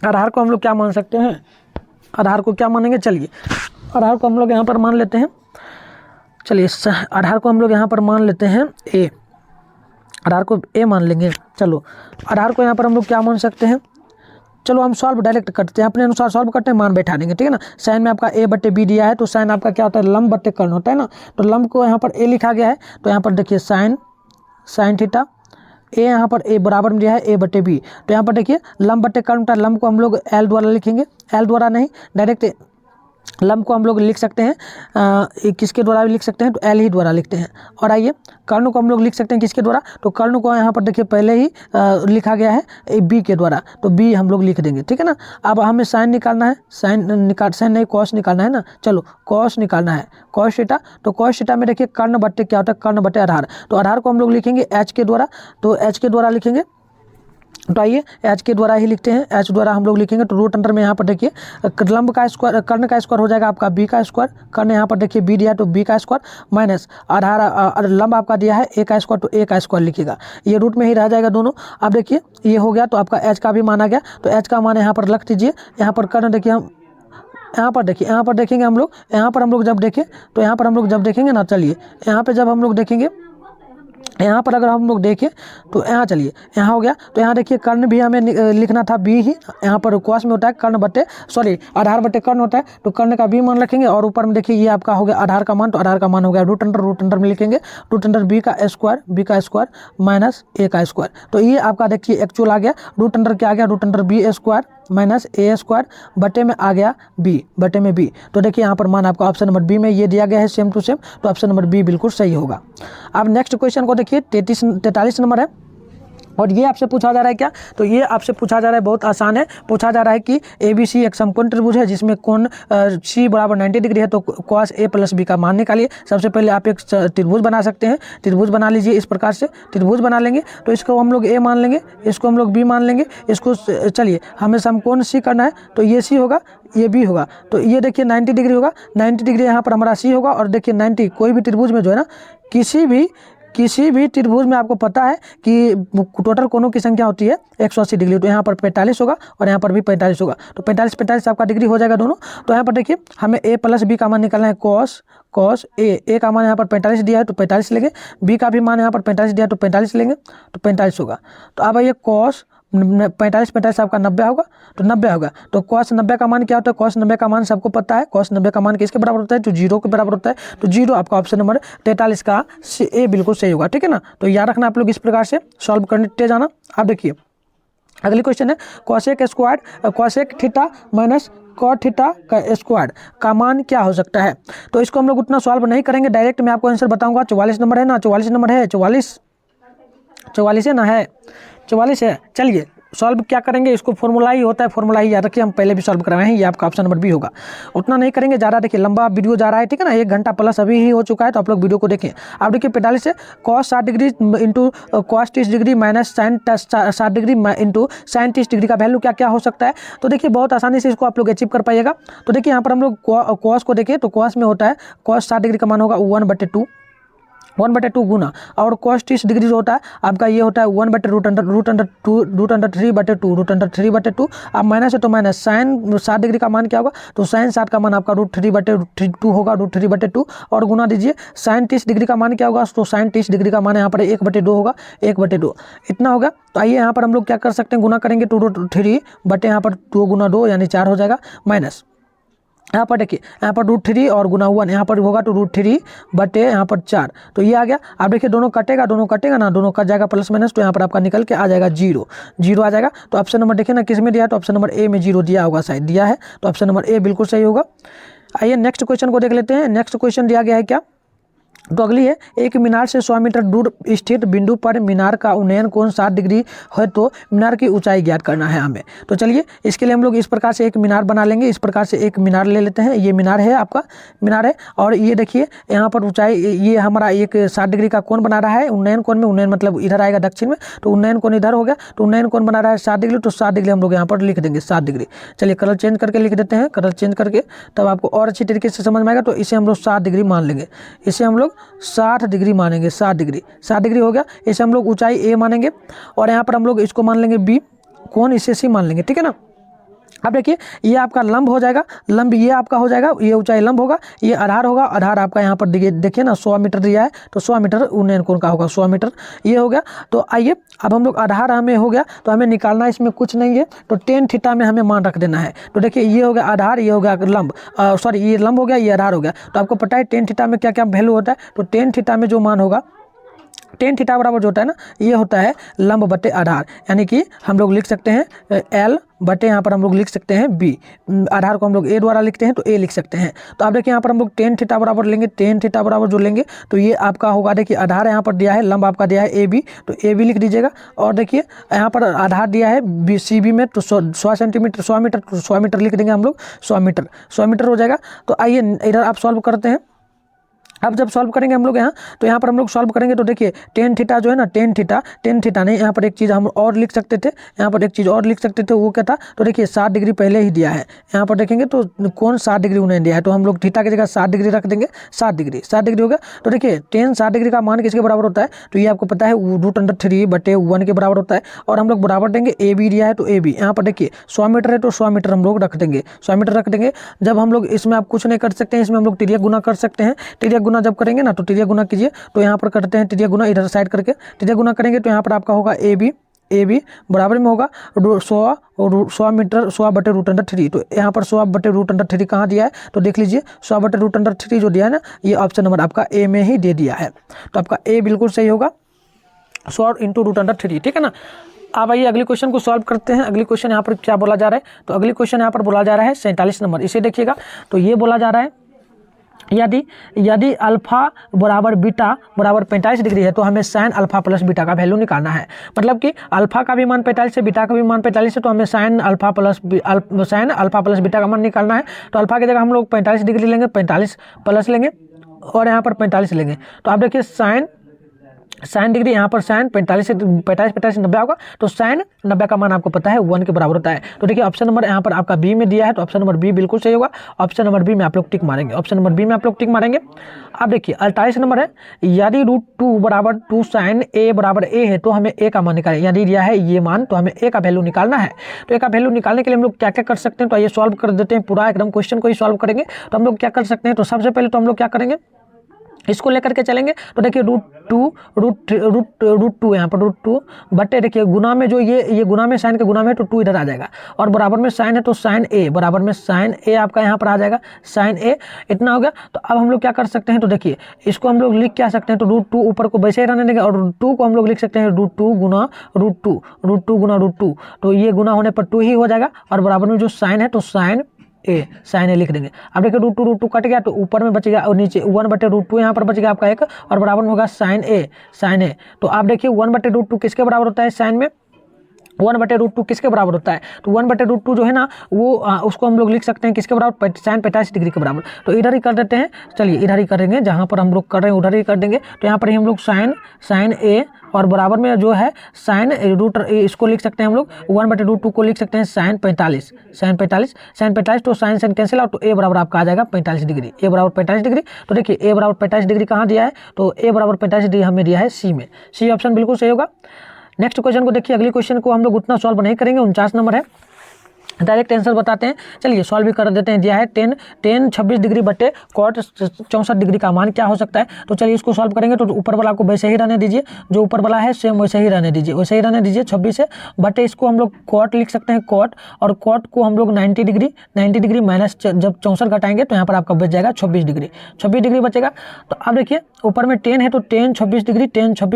आधार को हम लोग क्या मान सकते हैं, आधार को क्या मानेंगे, चलिए आधार को हम लोग यहाँ पर मान लेते हैं, चलिए आधार को हम लोग यहाँ पर मान लेते हैं ए, आधार को ए मान लेंगे। चलो आधार को यहाँ पर हम लोग क्या मान सकते हैं, चलो हम सॉल्व डायरेक्ट करते हैं, अपने अनुसार सॉल्व करते हैं, मान बैठा देंगे, ठीक है ना। साइन में आपका ए बट्टे बी दिया है, तो साइन आपका क्या होता है, लंब बट्टे कर्ण होता है ना, तो लंब को यहाँ पर ए लिखा गया है, तो यहाँ पर देखिए साइन थीटा, ए यहाँ पर ए बराबर में दिया है ए बट्टे बी, तो यहाँ पर देखिए लंब बट्टे कर्ण होता है, लंब को हम लोग एल द्वारा लिखेंगे, एल द्वारा नहीं डायरेक्ट लंब को हम लोग लिख सकते हैं किसके द्वारा भी लिख सकते हैं, तो एल ही द्वारा लिखते हैं। और आइए कर्ण को हम लोग लिख सकते हैं किसके द्वारा, तो कर्ण को यहाँ पर देखिए पहले ही लिखा गया है बी के द्वारा, तो बी हम लोग लिख देंगे, ठीक है ना। अब हमें साइन निकालना है, साइन नहीं कॉस निकालना है ना, चलो कॉस निकालना है, कॉस थीटा, तो कॉस थीटा में देखिए कर्ण बट्टे क्या होता है, कर्ण बट्टे आधार, तो आधार को हम लोग लिखेंगे एच के द्वारा, तो एच के द्वारा लिखेंगे, तो आइए एच के द्वारा ही लिखते हैं, एच द्वारा हम लोग लिखेंगे, तो रूट अंडर में यहाँ पर देखिए लंब का स्क्वायर, कर्ण का स्क्वायर हो जाएगा आपका बी का स्क्वायर, कर्ण यहाँ पर देखिए बी दिया है तो बी का स्क्वायर माइनस आधार लंब आपका दिया है ए का स्क्वायर, तो ए का स्क्वायर लिखिएगा, ये रूट में ही रह जाएगा दोनों। अब देखिए ये हो गया, तो आपका एच का भी माना गया, तो एच का मान यहाँ पर रख दीजिए, यहाँ पर कर्ण देखिए हम यहाँ पर देखिए, यहाँ पर देखेंगे हम लोग, यहाँ पर हम लोग जब देखें, तो यहाँ पर हम लोग जब देखेंगे ना, चलिए यहाँ पर जब हम लोग देखेंगे, यहाँ पर अगर हम लोग देखें तो यहाँ चलिए यहाँ हो गया, तो यहाँ देखिए कर्ण भी हमें लिखना था बी ही, यहाँ पर कॉस में होता है कर्ण बट्टे आधार बट्टे कर्ण होता है, तो कर्ण का बी मान रखेंगे, और ऊपर में देखिए ये आपका हो गया आधार का मान, तो आधार का मान हो गया रूट अंडर में लिखेंगे, रूट अंडर बी का स्क्वायर माइनस ए का स्क्वायर, तो ये आपका देखिए एक्चुअल आ गया, रूट अंडर क्या आ गया, root under b square minus a square बटे में आ गया बी, बटे में बी, तो देखिए यहाँ पर मान आपका ऑप्शन नंबर बी में ये दिया गया है सेम टू सेम, तो ऑप्शन नंबर बी बिल्कुल सही होगा। अब नेक्स्ट क्वेश्चन को देखिए 43 नंबर है, और ये आपसे पूछा जा रहा है क्या, तो ये आपसे पूछा जा रहा है, बहुत आसान है, पूछा जा रहा है कि ए बी सी एक समकोण त्रिभुज है जिसमें कोण सी बराबर 90 डिग्री है, तो कॉस ए प्लस बी का मान निकालिए। सबसे पहले आप एक त्रिभुज बना सकते हैं, त्रिभुज बना लीजिए, इस प्रकार से त्रिभुज बना लेंगे, तो इसको हम लोग ए मान लेंगे, इसको हम लोग बी मान लेंगे, इसको चलिए हमें समकोण सी करना है, तो ये सी होगा, ये बी होगा, तो ये देखिए 90 डिग्री होगा, 90 डिग्री यहाँ पर हमारा सी होगा, और देखिए 90 कोई भी त्रिभुज में जो है ना, किसी भी त्रिभुज में आपको पता है कि टोटल कोणों की संख्या होती है 180 डिग्री, तो यहाँ पर 45 होगा और यहाँ पर भी 45 होगा, तो 45 आपका डिग्री हो जाएगा दोनों। तो यहाँ पर देखिए हमें a प्लस बी का मान निकालना है, कॉस ए का मान यहाँ पर 45 दिया है तो 45 लेंगे, बी का भी मान यहाँ पर 45 दिया है तो 45 लेंगे, तो 45 होगा। तो अब ये कॉस 45 आपका 90 होगा, तो 90 होगा, तो कॉस 90 का मान क्या होता है, कॉस 90 का मान सबको पता है, कॉस 90 का मान किसके बराबर होता है, तो 0 के बराबर होता है, तो 0 आपका ऑप्शन नंबर 43 का ए बिल्कुल सही होगा, ठीक है ना। तो याद रखना आप लोग इस प्रकार से सॉल्व करते जाना। आप देखिए अगली क्वेश्चन है cosec theta minus cot theta का स्क्वायर का मान क्या हो सकता है, तो इसको हम लोग उतना सॉल्व नहीं करेंगे, डायरेक्ट मैं आपको आंसर बताऊंगा। 44 नंबर है ना, 44 नंबर है, 44 है ना, है 44 है। चलिए सॉल्व क्या करेंगे, इसको फॉर्मूला ही होता है, फॉर्मूला ही याद रखिए, हम पहले भी सॉल्व करवाए हैं, ये आपका ऑप्शन नंबर बी होगा। उतना नहीं करेंगे ज़्यादा, देखिए लंबा वीडियो जा रहा है, ठीक है ना, 1 घंटा प्लस अभी ही हो चुका है, तो आप लोग वीडियो को देखें। आप देखिए 45 से cos 60 degree into cos 30 degree minus sine 60 degree into sine 30 degree का वैल्यू क्या क्या हो सकता है, तो देखिए बहुत आसानी से इसको आप लोग अचीव कर पाइएगा। तो देखिए यहाँ पर हम लोग कॉस को देखें, तो कॉस में होता है कॉस 60 डिग्री का मान होगा 1/2 गुना, और कॉस 30 डिग्री जो होता है आपका ये होता है 1/रूट अंडर 3/2 अब माइनस है तो माइनस, साइन 60 डिग्री का मान क्या होगा, तो साइन 60 का मान आपका √3/2 होगा, √3/2, और गुना दीजिए साइन 30 डिग्री का मान क्या होगा, तो साइन 30 डिग्री का मान यहाँ पर 1/2 होगा, 1/2 इतना होगा। तो आइए यहाँ पर हम लोग क्या कर सकते हैं, गुना करेंगे 2√3 बटे यहाँ पर 2 गुना 2 यानी 4 हो जाएगा, माइनस यहाँ पर देखिए यहाँ पर √3 और गुना 1 यहाँ पर होगा तो √3 बटे यहाँ पर 4, तो ये आ गया। आप देखिए दोनों कटेगा ना, दोनों कट जाएगा प्लस माइनस, तो यहाँ पर आपका निकल के आ जाएगा 0 आ जाएगा। तो ऑप्शन नंबर देखिए ना किस में दिया है, तो ऑप्शन नंबर ए में 0 दिया होगा, शायद दिया है, तो ऑप्शन नंबर ए बिल्कुल सही होगा। आइए नेक्स्ट क्वेश्चन को देख लेते हैं। नेक्स्ट क्वेश्चन दिया गया है क्या, तो अगली है, एक मीनार से 100 मीटर दूर स्थित बिंदु पर मीनार का उन्नयन कोण 60 डिग्री है, तो मीनार की ऊंचाई ज्ञात करना है हमें। तो चलिए इसके लिए हम लोग इस प्रकार से एक मीनार बना लेंगे, इस प्रकार से एक मीनार ले लेते हैं, ये मीनार है, आपका मीनार है, और ये देखिए यहाँ पर ऊंचाई, ये हमारा एक 60 डिग्री का कोण बना रहा है उन्नयन कोण में, उन्नयन मतलब इधर आएगा दक्षिण में, तो उन्नयन कोण इधर हो गया, तो उन्नयन कोण बना रहा है 60 डिग्री, तो 60 डिग्री हम लोग यहाँ पर लिख देंगे 60 डिग्री। चलिए कलर चेंज करके लिख देते हैं, कलर चेंज करके तब आपको और अच्छी तरीके से समझ में आएगा। तो इसे हम लोग 60 डिग्री मान लेंगे, इसे हम लोग 60 डिग्री मानेंगे, 60 डिग्री हो गया। इसे हम लोग ऊंचाई ए मानेंगे, और यहाँ पर हम लोग इसको मान लेंगे बी, कौन इसे सी मान लेंगे, ठीक है ना। अब देखिए ये आपका लंब हो जाएगा, लंब ये आपका हो जाएगा, ये ऊंचाई लंब होगा, ये आधार होगा, आधार आपका यहाँ पर देखिए ना 100 मीटर दिया है, तो 100 मीटर उन्नयन कोण का होगा 100 मीटर, ये हो गया। तो आइए अब हम लोग आधार हमें हो गया, तो हमें निकालना इसमें कुछ नहीं है, तो टेन थीटा में हमें मान रख देना है। तो देखिए ये हो गया आधार, ये हो गया लंब, सॉरी ये लंब हो गया, ये आधार हो गया। तो आपको पता है टेन थीटा में क्या क्या वैल्यू होता है, तो टेन थीटा में जो मान होगा, टेन थीटा बराबर जो होता है ना, ये होता है लंब बटे आधार, यानी कि हम लोग लिख सकते हैं एल बटे, यहाँ पर हम लोग लिख सकते हैं बी, आधार को हम लोग ए द्वारा लिखते हैं तो ए लिख सकते हैं। तो आप देखिए यहाँ पर हम लोग टेन थीटा बराबर लेंगे, टेन थीटा बराबर जो लेंगे तो ये आपका होगा, देखिए आधार यहाँ पर दिया है, लंब आपका दिया है ए बी, तो ए बी लिख दीजिएगा। और देखिए यहाँ पर आधार दिया है बी सी बी में, तो 100 सेंटीमीटर 100 मीटर, तो 100 मीटर लिख देंगे हम लोग, 100 मीटर हो जाएगा। तो आइए इधर आप सॉल्व करते हैं। अब जब सॉल्व करेंगे हम लोग यहाँ, तो यहाँ पर हम लोग सॉल्व करेंगे तो देखिए टेन थीटा जो है ना, टेन थीटा नहीं, यहाँ पर एक चीज़ हम और लिख सकते थे, यहाँ पर एक चीज़ और लिख सकते थे, वो क्या था, तो देखिए 60 डिग्री पहले ही दिया है, यहाँ पर देखेंगे तो कौन 60 डिग्री उन्हें दिया है, तो हम लोग थीटा की जगह 60 डिग्री रख देंगे, 60 डिग्री हो गया। तो देखिए टेन 60 डिग्री का मान किसके बराबर होता है, तो ये आपको पता है √3/1 के बराबर होता है। और हम लोग बराबर देंगे ए बी दिया है तो ए बी, यहाँ पर देखिए 100 मीटर है तो 100 मीटर हम लोग रख देंगे, 100 मीटर रख देंगे। जब हम लोग इसमें आप कुछ नहीं कर सकते हैं, इसमें हम लोग तिर्यक गुना कर सकते हैं, तिर्यक गुना जब करेंगे ना, तो तिर्यक गुना कीजिए, तो यहाँ पर करते हैं तिर्यक गुना, इधर साइड करके तिर्यक गुना करेंगे तो यहाँ पर आपका होगा ए बी बराबर में होगा 100 मीटर 100 बटे √3। तो यहाँ पर 100 बटे √3 कहाँ दिया है, तो देख लीजिए 100 बटे √3 जो दिया है ना, ये ऑप्शन नंबर आपका ए में ही दे दिया है, तो आपका ए बिल्कुल सही होगा, 100 × √3, ठीक है ना। अब आइए अगले क्वेश्चन को सॉल्व करते हैं। अगली क्वेश्चन यहाँ पर क्या बोला जा रहा है, तो अगली क्वेश्चन यहाँ पर बोला जा रहा है 47 नंबर, इसे देखिएगा। तो ये बोला जा रहा है यदि अल्फा बराबर बीटा बराबर 45 डिग्री है, तो हमें साइन अल्फा प्लस बीटा का वैल्यू निकालना है। मतलब कि अल्फा का भी मान 45 है, बीटा का भी मान 45 है, तो हमें साइन अल्फा प्लस बीटा का मान निकालना है। तो अल्फा की जगह हम लोग 45 डिग्री लेंगे, 45 प्लस लेंगे और यहाँ पर 45 लेंगे। तो आप देखिए साइन डिग्री, यहाँ पर साइन 45 से 45 90 होगा, तो साइन 90 का मान आपको पता है 1 के बराबर होता है। तो देखिए ऑप्शन नंबर यहाँ पर आपका बी में दिया है, तो ऑप्शन नंबर बी बिल्कुल सही होगा। ऑप्शन नंबर बी में आप लोग टिक मारेंगे, ऑप्शन नंबर बी में आप लोग टिक मारेंगे। अब देखिए 48 नंबर है, यदि √2 बराबर 2 साइन ए बराबर ए है, तो हमें ए का मान निकालें। यदि दिया है ये मान, तो हमें ए का वैल्यू निकालना है। तो ए का वैल्यू निकालने के लिए हम लोग क्या क्या कर सकते हैं, तो ये सॉल्व कर देते हैं, पूरा एकदम क्वेश्चन को ही सॉल्व करेंगे। तो हम लोग क्या कर सकते हैं, तो सबसे पहले तो हम लोग क्या करेंगे, इसको लेकर के चलेंगे। तो देखिए √2 यहाँ पर √2 बटे, देखिए गुना में जो ये गुना में साइन के गुना में, तो 2 इधर आ जाएगा, और बराबर में साइन है तो साइन ए, बराबर में साइन ए आपका यहाँ पर आ जाएगा, साइन ए, इतना हो गया। तो अब हम लोग क्या कर सकते हैं, तो देखिए इसको हम लोग लिख क्या सकते हैं, तो √2 ऊपर को वैसे ही रहने देंगे, और √2 को हम लोग लिख सकते हैं √2 गुना √2, तो ये गुना होने पर 2 ही हो जाएगा, और बराबर में जो साइन है तो साइन ए लिख देंगे। अब देखिए √2 कट गया, तो ऊपर में बच गया, और नीचे 1/√2 यहाँ पर बच गया आपका एक, और बराबर में होगा साइन ए। तो आप देखिए 1/√2 किसके बराबर होता है, साइन में 1/√2 किसके बराबर होता है, तो 1/√2 जो है ना, वो उसको हम लोग लिख सकते हैं किसके बराबर, साइन 45 डिग्री के बराबर। तो इधर ही कर देते हैं, चलिए इधर ही करेंगे, जहाँ पर हम लोग कर रहे हैं उधर ही कर देंगे। तो यहाँ पर ही हम लोग साइन ए, और बराबर में जो है साइन इसको लिख सकते हैं हम लोग 1/√2 को लिख सकते हैं साइन 45, तो साइन कैंसिल आउट, तो ए बराबर आपका आ जाएगा 45 डिग्री, ए बराबर 45 डिग्री। तो देखिए ए बराबर 45 डिग्री कहाँ दिया है, तो ए बराबर 45 डिग्री हमें दिया है सी में, सी ऑप्शन बिल्कुल सही होगा। नेक्स्ट क्वेश्चन को देखिए, अगली क्वेश्चन को हम लोग उतना सॉल्व नहीं करेंगे, 49 नंबर है, डायरेक्ट आंसर बताते हैं। चलिए सॉल्व भी कर देते हैं। दिया है टेन 26 डिग्री बटे कॉट 64 डिग्री का मान क्या हो सकता है। तो चलिए इसको सॉल्व करेंगे। तो ऊपर वाला को वैसे ही रहने दीजिए, जो ऊपर वाला है सेम वैसे ही रहने दीजिए, 26 है बटे इसको हम लोग कॉट लिख सकते हैं कॉट, और कॉट को हम लोग 90 डिग्री माइनस जब 64 घटाएंगे तो यहाँ पर आपका बच जाएगा 26 डिग्री बचेगा। तो अब देखिए ऊपर में 10 है तो 10 26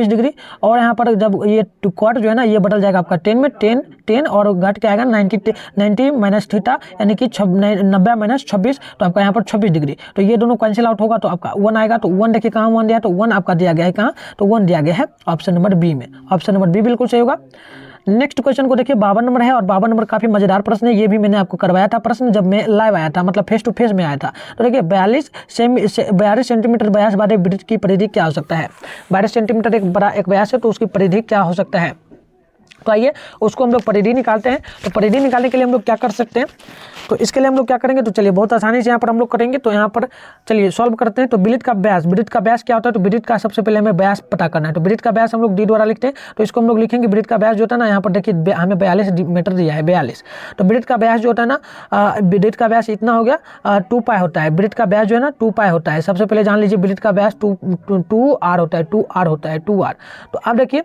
डिग्री, और यहाँ पर जब ये कॉट जो है ना ये बदल जाएगा आपका 10 में 10 और घट के आएगा 90 माइनस थीटा, यानी कि 90 माइनस 26, तो आपका यहाँ पर 26 डिग्री। तो ये दोनों कैंसिल आउट होगा तो आपका 1 आएगा। तो 1 देखिए कहाँ 1 दिया है, तो 1 आपका दिया गया है कहाँ, तो 1 दिया गया है ऑप्शन नंबर बी में, ऑप्शन नंबर बी बिल्कुल सही होगा। नेक्स्ट क्वेश्चन को देखिए 52 नंबर है, और 52 नंबर काफी मजेदार प्रश्न है। ये भी मैंने आपको करवाया था प्रश्न जब मैं लाइव आया था, मतलब फेस टू फेस में आया था। तो देखिए 42 सेंटीमीटर व्यास वाले वृत्त की परिधि क्या हो सकता है। 42 सेंटीमीटर एक व्यास है, तो उसकी परिधि क्या हो सकता है। तो आइए उसको हम लोग परिधि निकालते हैं। तो परिधि निकालने के लिए हम लोग क्या कर सकते हैं, तो इसके लिए हम लोग क्या करेंगे, तो चलिए बहुत आसानी से यहाँ पर हम लोग करेंगे। तो यहाँ पर चलिए सॉल्व करते हैं। तो वृत्त का व्यास, वृत्त का व्यास क्या होता है, तो वृत्त का सबसे पहले हमें व्यास पता करना है। तो वृत्त का व्यास हम लोग डी द्वारा लिखते हैं। तो इसको हम लोग लिखेंगे वृत्त का व्यास जो होता है ना, यहाँ पर देखिए हमें 42 मीटर दिया है, 42। तो वृत्त का व्यास जो होता है ना, वृत्त का व्यास इतना हो गया 2 पाई होता है। वृत्त का व्यास जो है ना 2 पाई होता है। सबसे पहले जान लीजिए वृत्त का व्यास 2 आर होता है, 2 आर होता है, 2 आर। तो अब देखिए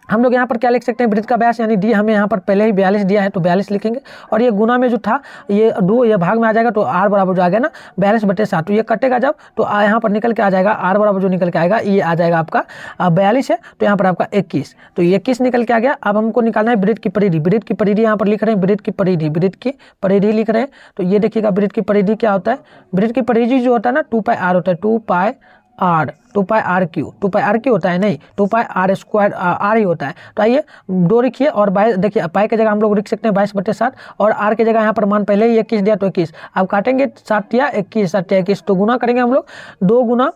हम लोग यहाँ पर क्या लिख सकते हैं, वृत्त का व्यास यानी डी हमें यहाँ पर पहले ही 42 दिया है, तो 42 लिखेंगे। और ये गुना में जो था ये 2 ये भाग में आ जाएगा, तो आर बराबर जो आ गया ना 42/7। तो ये कटेगा जब, तो यहाँ पर निकल के आ जाएगा आर बराबर जो निकल के आएगा ये आ जाएगा आपका 42 है, तो यहाँ पर आपका 21। तो 21 निकल के आ गया। अब हमको निकालना है वृत्त की परिधि। वृत्त की परिधि यहाँ पर लिख रहे हैं, वृत्त की परिधि, वृत्त की परिधि लिख रहे हैं। तो ये देखिएगा वृत्त की परिधि क्या होता है, वृत्त की परिधि जो होता है ना 2 पाई आर होता है, 2 pi r, 2 pi r cube, 2 pi r cube होता है नहीं, 2 पाई आर स्क्वायर आर ही होता है। तो आइए 2 लिखिए और 22 देखिए, पाई की जगह हम लोग लिख सकते हैं 22/7 और आर की जगह यहाँ पर मान पहले ही 21 दिया तो 21। अब काटेंगे 7 या 21, 7 या 21, तो गुना करेंगे हम लोग 2 गुना,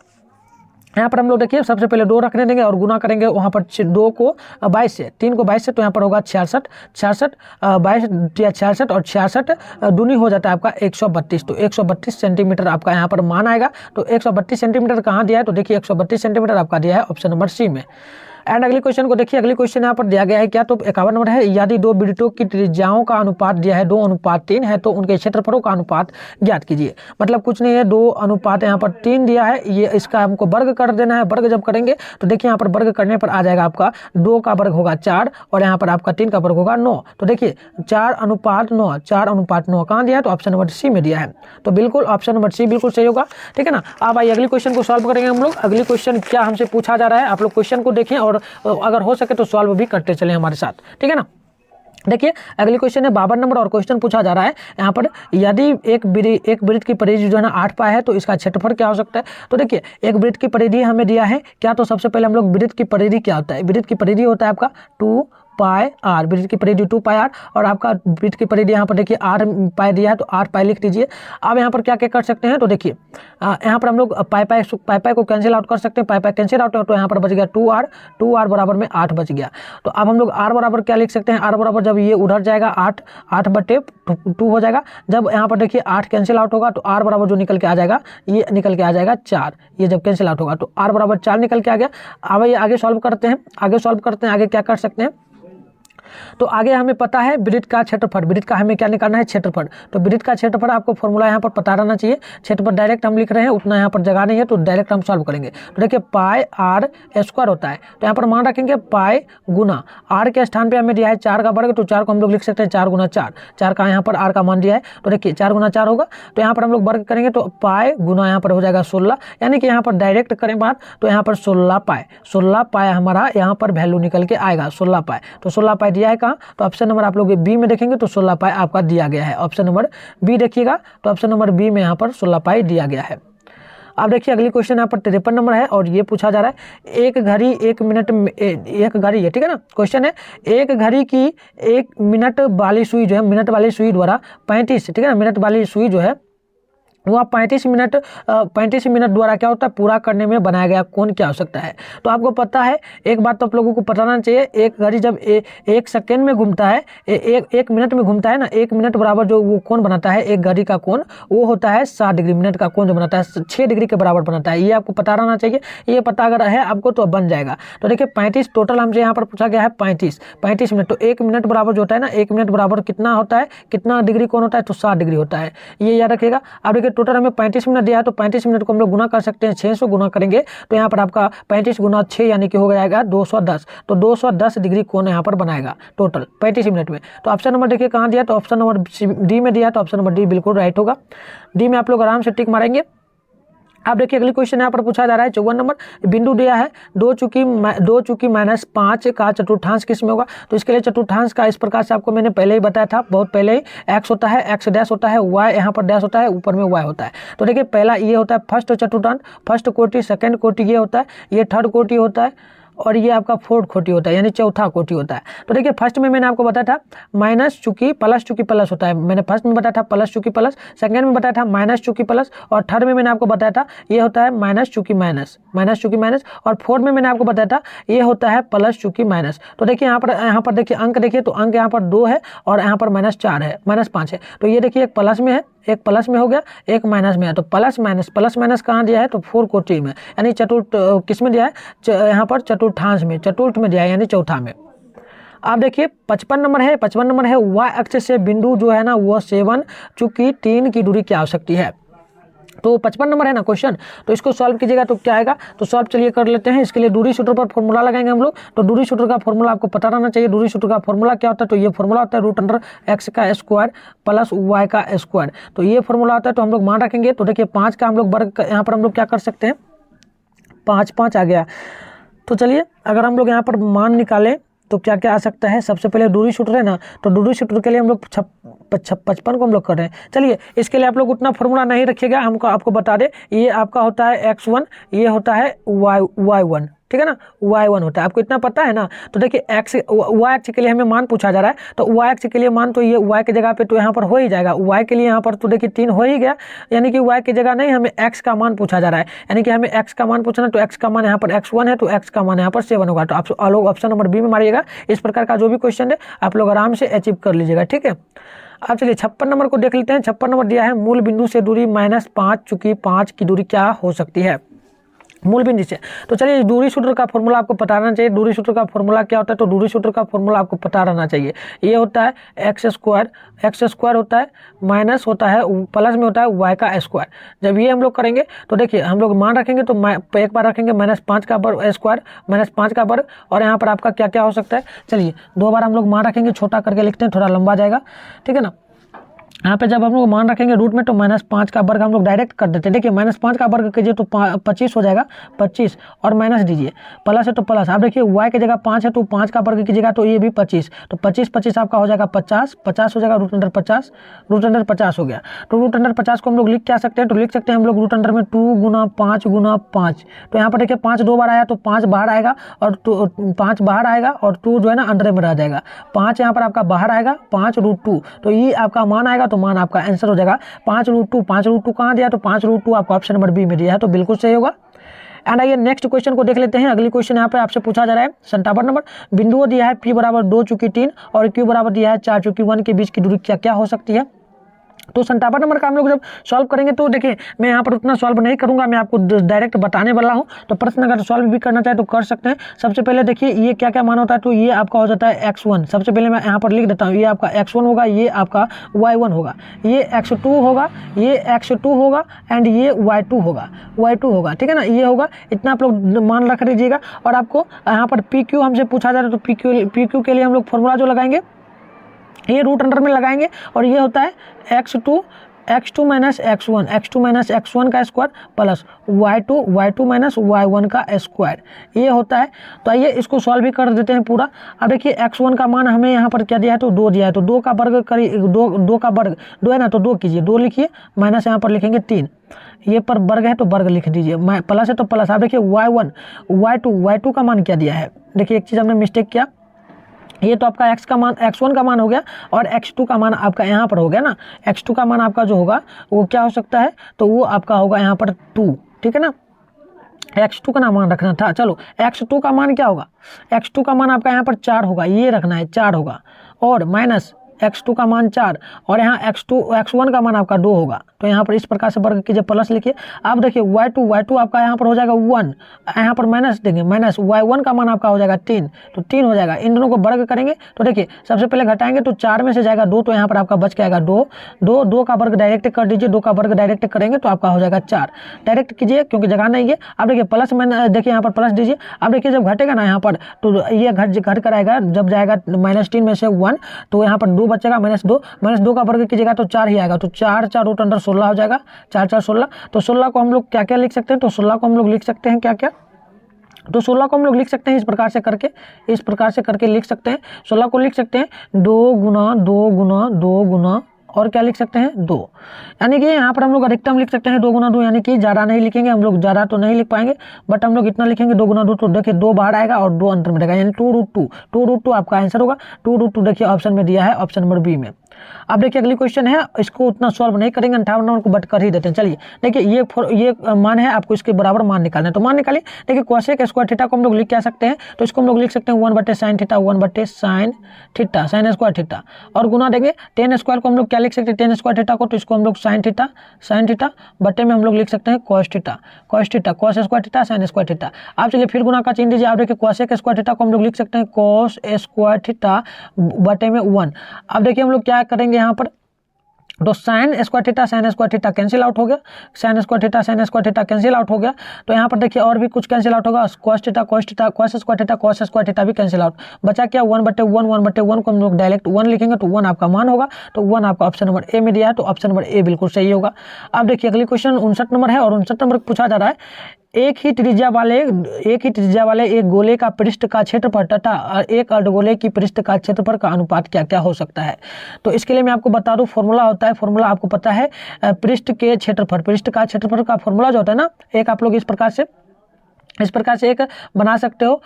यहाँ पर हम लोग देखिए सबसे पहले 2 रखने देंगे और गुना करेंगे वहाँ पर 2 को 22 से, 3 को 22 से, तो यहाँ पर होगा 66, 22 या 66 और 66 दूनी हो जाता है आपका 132। तो 132 सेंटीमीटर आपका यहाँ पर मान आएगा। तो 132 सेंटीमीटर कहाँ दिया है, तो देखिए 132 सेंटीमीटर आपका दिया है ऑप्शन नंबर सी में। एंड अगली क्वेश्चन को देखिए, अगली क्वेश्चन यहाँ पर दिया गया है क्या, तो 51 नंबर है। यदि 2 वृत्तों की त्रिज्याओं का अनुपात दिया है 2:3 है, तो उनके क्षेत्रफलों का अनुपात ज्ञात कीजिए। मतलब कुछ नहीं है, 2 अनुपात यहाँ पर 3 दिया है, ये इसका हमको वर्ग कर देना है। वर्ग जब करेंगे तो देखिए यहाँ पर वर्ग करने पर आ जाएगा आपका 2 का वर्ग होगा 4 और यहाँ पर आपका 3 का वर्ग होगा 9। तो देखिए 4:9, 4:9 कहाँ दिया है, तो ऑप्शन नंबर सी में दिया है। तो बिल्कुल ऑप्शन नंबर सी बिल्कुल सही होगा, ठीक है ना। अब आइए अगली क्वेश्चन को सॉल्व करेंगे हम लोग। अगली क्वेश्चन क्या हमसे पूछा जा रहा है, आप लोग क्वेश्चन को देखें और अगर हो सके तो सॉल्व भी करते चले हमारे साथ, ठीक है ना। देखिए अगली क्वेश्चन है 52 नंबर और क्वेश्चन पूछा जा रहा है यहाँ पर, यदि एक वृत्त की परिधि जो है ना 8 पाई है, तो इसका क्षेत्रफल क्या हो सकता है। तो देखिए एक वृत्त की परिधि हमें दिया है क्या, तो सबसे पहले हम लोग वृत्त की परिधि क्या होता है, वृत्त की परिधि होता है आपका 2 पाई आर, वृत्त की परिधि 2 पाई आर और आपका वृत्त की परिधि यहाँ पर देखिए 8 पाई दिया है, तो 8 पाई लिख दीजिए। अब यहाँ पर क्या क्या कर सकते हैं, तो देखिए यहाँ पर हम लोग पाई को कैंसिल आउट कर सकते हैं, पाई कैंसिल आउट, तो यहाँ पर बच गया 2 आर बराबर में 8 बच गया। तो अब हम लोग आर बराबर क्या लिख सकते हैं, आर बराबर जब ये उधर जाएगा 8/2 हो जाएगा। जब यहाँ पर देखिए 8 कैंसिल आउट होगा तो आर बराबर जो निकल के आ जाएगा ये निकल के आ जाएगा 4। ये जब कैंसिल आउट होगा तो आर बराबर 4 निकल के आ गया। अब ये आगे सॉल्व करते हैं, आगे क्या कर सकते हैं। तो आगे हमें पता है वृत्त का क्षेत्रफल, वृत्त का हमें क्या निकालना है, क्षेत्रफल। तो वृत्त का क्षेत्रफल आपको फॉर्मूला यहाँ पर पता रहना चाहिए। क्षेत्रफल डायरेक्ट हम लिख रहे हैं, उतना यहाँ पर जगह नहीं है, तो डायरेक्ट हम सॉल्व करेंगे। तो देखिए पाई आर स्क्वायर होता है, तो यहाँ पर मान रखेंगे पाई गुना आर के स्थान पे हमें दिया है 4 का वर्ग, तो 4 को हम लोग लिख सकते हैं 4 × 4, 4 का यहाँ पर आर का मान दिया है, तो देखिए 4 × 4 होगा। तो यहाँ पर हम लोग वर्ग करेंगे तो पाई गुना यहाँ पर हो जाएगा 16, यानी कि यहाँ पर डायरेक्ट करें बात तो यहाँ पर 16 पाई हमारा यहाँ पर वैल्यू निकल के आएगा 16 पाई। तो 16 पाई दिया है कहाँ, तो ऑप्शन नंबर आप लोग बी में देखेंगे तो 16 पाई आपका दिया गया है। ऑप्शन नंबर बी देखिएगा, तो ऑप्शन नंबर बी में यहाँ पर 16 पाई दिया गया है। अब देखिए अगली क्वेश्चन यहाँ पर 53 नंबर है और ये पूछा जा रहा है एक घड़ी 1 मिनट में एक घड़ी है, ठीक है ना। क्वेश्चन है एक घड़ी की 1 मिनट वाली सुई जो है, मिनट वाली सुई द्वारा 35, ठीक है ना, मिनट वाली सुई जो है वह 35 मिनट द्वारा क्या होता है पूरा करने में बनाया गया कोण क्या हो सकता है। तो आपको पता है एक बात तो आप लोगों को बताना चाहिए, एक घड़ी जब 1 सेकेंड में घूमता है, 1 मिनट में घूमता है ना, 1 मिनट बराबर जो वो कोण बनाता है एक घड़ी का कोण वो होता है 60 डिग्री। मिनट का कोण जो बनाता है 6 डिग्री के बराबर बनाता है, ये आपको पता रहना चाहिए। ये पता अगर है आपको तो बन जाएगा। तो देखिए 35 टोटल हमसे यहाँ पर पूछा गया है 35 मिनट, तो 1 मिनट बराबर जो होता है ना, 1 मिनट बराबर कितना होता है, कितना डिग्री कोण होता है, तो 60 डिग्री होता है, ये याद रखिएगा। अब देखिए टोटल हमें 35 मिनट दिया है, तो 35 मिनट को हम लोग गुना कर सकते हैं, 600 गुना करेंगे तो यहाँ पर आपका 35 × 6 यानी कि हो जाएगा 210। तो 210 डिग्री कोण यहाँ पर बनाएगा टोटल 35 मिनट में। तो ऑप्शन नंबर देखिए कहाँ दिया, तो ऑप्शन नंबर डी में दिया, तो ऑप्शन नंबर डी बिल्कुल राइट होगा। डी में आप लोग आराम से टिक मारेंगे। अब देखिए अगली क्वेश्चन यहाँ पर पूछा जा रहा है 54 नंबर, बिंदु दिया है 2 चूंकि -5 का चतुर्थांश किस में होगा। तो इसके लिए चतुर्थांश का इस प्रकार से आपको मैंने पहले ही बताया था, बहुत पहले ही, एक्स होता है, एक्स डैश होता है, वाई यहाँ पर डैश होता है, ऊपर में वाई होता है। तो देखिए पहला ये होता है फर्स्ट चतुर्थांश, फर्स्ट कोटि, सेकंड कोटि ये होता है, ये थर्ड कोटि होता है, और ये आपका फोर्थ कोटि होता है, यानी चौथा कोटि होता है। तो देखिए फर्स्ट में मैंने आपको बताया था माइनस चूंकि प्लस होता है, मैंने फर्स्ट में बताया था प्लस चूंकि प्लस, सेकंड में बताया था माइनस चूंकि प्लस, और थर्ड में मैंने आपको बताया था ये होता है माइनस चूंकि माइनस, और फोर्थ में मैंने आपको बताया था ये होता है प्लस चूंकि माइनस। तो देखिए यहाँ पर देखिए अंक देखिए, तो अंक यहाँ पर 2 है और यहाँ पर -4 है, -5 है। तो ये देखिए एक प्लस में है, एक प्लस में हो गया, एक माइनस में है। तो प्लस माइनस कहाँ दिया है, तो 4 कोटि में, यानी चतुर्थ किस में दिया है, यहाँ पर चतुर्थांश में, चतुर्थ में दिया है, यानी चौथा में। आप देखिए 55 नंबर है y अक्ष से बिंदु जो है ना वो 7 चूंकि 3 की दूरी क्या हो सकती है। तो 55 नंबर है ना क्वेश्चन, तो इसको सॉल्व कीजिएगा तो क्या आएगा, तो सॉल्व चलिए कर लेते हैं। इसके लिए दूरी सूत्र पर फॉर्मूला लगाएंगे हम लोग। तो दूरी सूत्र का फॉर्मूला आपको पता रहना चाहिए। दूरी सूत्र का फॉर्मूला क्या होता है, तो ये फॉर्मूला होता है √x का स्क्वायर प्लस y का स्क्वायर। तो ये फॉर्मूला होता है, तो हम लोग मान रखेंगे। तो देखिए 5 का हम लोग वर्ग, यहाँ पर हम लोग क्या कर सकते हैं, 5 आ गया। तो चलिए अगर हम लोग यहाँ पर मान निकालें तो क्या क्या आ सकता है। सबसे पहले दूरी सूत्र है ना, तो दूरी सूत्र के लिए हम लोग 55 को हम लोग कर रहे हैं। चलिए इसके लिए आप लोग उतना फॉर्मूला नहीं रखिएगा, हमको आपको बता दें ये आपका होता है x1, ये होता है y1, ठीक है ना, y1 होता है, आपको इतना पता है ना। तो देखिए y अक्ष के लिए हमें मान पूछा जा रहा है, तो y अक्ष के लिए मान तो ये y की जगह पे तो यहाँ पर हो ही जाएगा। y के लिए यहाँ पर तो देखिए 3 हो ही गया, यानी कि y की जगह नहीं हमें x का मान पूछा जा रहा है, यानी कि हमें x का मान पूछना, तो x का मान यहाँ पर x1 है, तो x का मान यहाँ पर 7 होगा। तो आप लोग ऑप्शन नंबर बी में मारिएगा। इस प्रकार का जो भी क्वेश्चन है आप लोग आराम से अचीव कर लीजिएगा, ठीक है। अब चलिए 56 नंबर को देख लेते हैं। 56 नंबर दिया है मूल बिंदु से दूरी -5 चूंकि 5 की दूरी क्या हो सकती है, मूल बिंदु से। तो चलिए दूरी सूत्र का फॉर्मूला आपको पता रहना चाहिए। दूरी सूत्र का फॉर्मूला क्या होता है, तो दूरी सूत्र का फॉर्मूला आपको पता रहना चाहिए। ये होता है x स्क्वायर होता है, माइनस होता है, प्लस में होता है y का स्क्वायर। जब ये हम लोग करेंगे तो देखिए हम लोग मान रखेंगे, तो एक बार रखेंगे -5 का वर्ग स्क्वायर, -5 का वर्ग, और यहाँ पर आपका क्या क्या हो सकता है। चलिए 2 बार हम लोग मान रखेंगे, छोटा करके लिखते हैं, थोड़ा लंबा जाएगा, ठीक है ना। यहाँ पे जब हम लोग मान रखेंगे रूट में, तो -5 का वर्ग हम लोग डायरेक्ट कर देते हैं। देखिए -5 का वर्ग कीजिए तो 25 हो जाएगा, 25 और माइनस दीजिए, प्लस है तो प्लस। आप देखिए y की जगह 5 है, तो 5 का वर्ग कीजिएगा तो ये भी 25, तो 25 आपका हो जाएगा 50 हो जाएगा, √50 हो गया। तो √50 को हम लोग लिख क्या सकते हैं, तो लिख सकते हैं हम लोग √, में 2 गुना 5। तो यहाँ पर देखिए 5 2 बार आया, तो 5 बाहर आएगा, और 5 बाहर आएगा, और 2 जो है ना अंदर में रह जाएगा। 5 यहाँ पर आपका बाहर आएगा, 5√2, तो ये आपका मान आएगा, तो मान आपका आंसर हो जाएगा 5√2 कहाँ दिया, तो 5√2 आपको ऑप्शन नंबर बी में दिया है, तो बिल्कुल सही होगा। एंड आइए नेक्स्ट क्वेश्चन को देख लेते हैं। अगली क्वेश्चन यहाँ पे आपसे पूछा जा रहा है 57 नंबर। बिंदुओं दिया है p = 2 चूंकि 3 और q = दिया है 4 चूंकि 1 के बीच की दूरी क्या क्या हो सकती है। तो 57 नंबर का हम लोग जब सॉल्व करेंगे, तो देखिए मैं यहाँ पर उतना सॉल्व नहीं करूँगा, मैं आपको डायरेक्ट बताने वाला हूँ। तो प्रश्न अगर सॉल्व भी करना चाहे तो कर सकते हैं। सबसे पहले देखिए ये क्या क्या मान होता है, तो ये आपका हो जाता है x1। सबसे पहले मैं यहाँ पर लिख देता हूँ, ये आपका x1 होगा, ये आपका y1 होगा, ये x2 होगा, ये x2 होगा, एंड ये y2 होगा, ठीक है ना, ये होगा। इतना आप लोग मान रख लीजिएगा। और आपको यहाँ पर PQ हमसे पूछा जा रहा है, तो PQ के लिए हम लोग फॉर्मूला जो लगाएंगे, ये √अंडर में लगाएंगे, और ये होता है x2 - x1 का स्क्वायर प्लस y2 - y1 का स्क्वायर, ये होता है। तो आइए इसको सॉल्व भी कर देते हैं पूरा। अब देखिए x1 का मान हमें यहाँ पर क्या दिया है, तो 2 दिया है, तो 2 का वर्ग करिए, 2 का वर्ग 2 है ना, तो 2 कीजिए, 2 लिखिए, माइनस यहाँ पर लिखेंगे 3, ये पर वर्ग है तो वर्ग लिख दीजिए, प्लस है तो प्लस। आप देखिए y2 का मान क्या दिया है। देखिए एक चीज़ हमने मिस्टेक किया, ये तो आपका x1 का मान हो गया, और x2 का मान आपका यहाँ पर हो गया ना। x2 का मान आपका जो होगा वो क्या हो सकता है, तो वो आपका होगा यहाँ पर 2, ठीक है ना। x2 का मान रखना था। चलो x2 का मान क्या होगा, x2 का मान आपका यहाँ पर 4 होगा, ये रखना है 4 होगा, और माइनस x2 का मान 4, और यहाँ x1 का मान आपका 2 होगा। तो यहाँ पर इस प्रकार से वर्ग कीजिए, प्लस लिखिए। आप देखिए y2 आपका यहाँ पर हो जाएगा 1, यहाँ पर माइनस देंगे, माइनस y1 का मान आपका हो जाएगा 3, तो 3 हो जाएगा। इन दोनों को वर्ग करेंगे तो देखिए सबसे पहले घटाएंगे तो 4 में से जाएगा 2, तो यहाँ पर आपका बच जाएगा 2 का वर्ग डायरेक्ट कर दीजिए, 2 का वर्ग डायरेक्ट करेंगे तो आपका हो जाएगा 4, डायरेक्ट कीजिए क्योंकि जगह नहीं है। अब देखिए प्लस में देखिए यहाँ पर प्लस दीजिए। अब देखिए जब घटेगा ना यहाँ पर, तो ये घट कर आएगा, जब जाएगा -3 में से 1, तो यहाँ पर 2 बचेगा, -2 का वर्ग कीजिएगा तो 4 ही आएगा, तो 4 √16 हो जाएगा, 4 16। तो 16 को हम लोग क्या क्या लिख सकते हैं, तो 16 को हम लोग लिख सकते हैं क्या क्या, तो 16 को हम लोग लिख सकते हैं इस प्रकार से करके लिख सकते हैं। 16 को लिख सकते हैं 2 गुना 2 गुना 2 गुना और क्या लिख सकते हैं 2, यानी कि यहाँ पर हम लोग अधिकतम लिख सकते हैं 2 गुना 2, यानी कि ज़्यादा नहीं लिखेंगे हम लोग, ज़्यादा तो नहीं लिख पाएंगे बट हम लोग इतना लिखेंगे 2 गुना 2, तो देखिए 2 बाहर आएगा और 2 अंतर में रहेगा, यानी 2√2 आपका आंसर होगा। 2√2 देखिए ऑप्शन में दिया है, ऑप्शन नंबर बी में। अब देखिए अगली क्वेश्चन है, इसको उतना सॉल्व नहीं करेंगे 58 नंबर को बट कर ही देते हैं। चलिए देखिए ये मान है, आपको इसके बराबर मान निकालना है, तो मान निकालिए। देखिए कोसेक स्क्वायर थीटा को हम लोग लिख क्या सकते हैं, तो इसको हम लोग लिख सकते हैं 1/sin theta, 1/sin theta, sin square theta, और गुना देंगे टेन स्क्वायर को हम लोग क्या लिख सकते हैं, टेन स्क्वायर थीटा को, तो इसको हम लोग sin थीटा बटे में हम लोग लिख सकते हैं cos theta, cos square theta, sin square theta. आप चलिए फिर गुना का चिन्ह दीजिए। आप देखिए कोसेक स्क्वायर थीटा को हम लोग लिख सकते हैं cos स्क्वायर थीटा बटे में 1। अब देखिए हम लोग क्या करेंगे यहाँ पर, तो sin square theta cancel out हो गया, sin square theta cancel out हो गया। तो यहाँ पर देखिए और भी कुछ कैंसिल आउट होगा, cos स्क्वायर थीटा भी कैंसिल आउट, बचा क्या 1/1 को हम लोग डायरेक्ट 1 लिखेंगे, तो 1 आपका मान होगा, तो 1 आपका ऑप्शन नंबर ए में दिया है, तो ऑप्शन नंबर ए बिल्कुल सही होगा। अब देखिए अगली क्वेश्चन 59 नंबर है, और 59 नंबर पूछा जा रहा है एक ही त्रिज्या वाले एक गोले का पृष्ठ का क्षेत्रफल तथा एक अर्धगोले की पृष्ठ का क्षेत्रफल का अनुपात क्या क्या हो सकता है। तो इसके लिए मैं आपको बता दूं, फॉर्मूला होता है, फॉर्मूला आपको पता है, पृष्ठ का क्षेत्रफल का फॉर्मूला जो होता है ना, एक आप लोग इस प्रकार से एक बना सकते हो,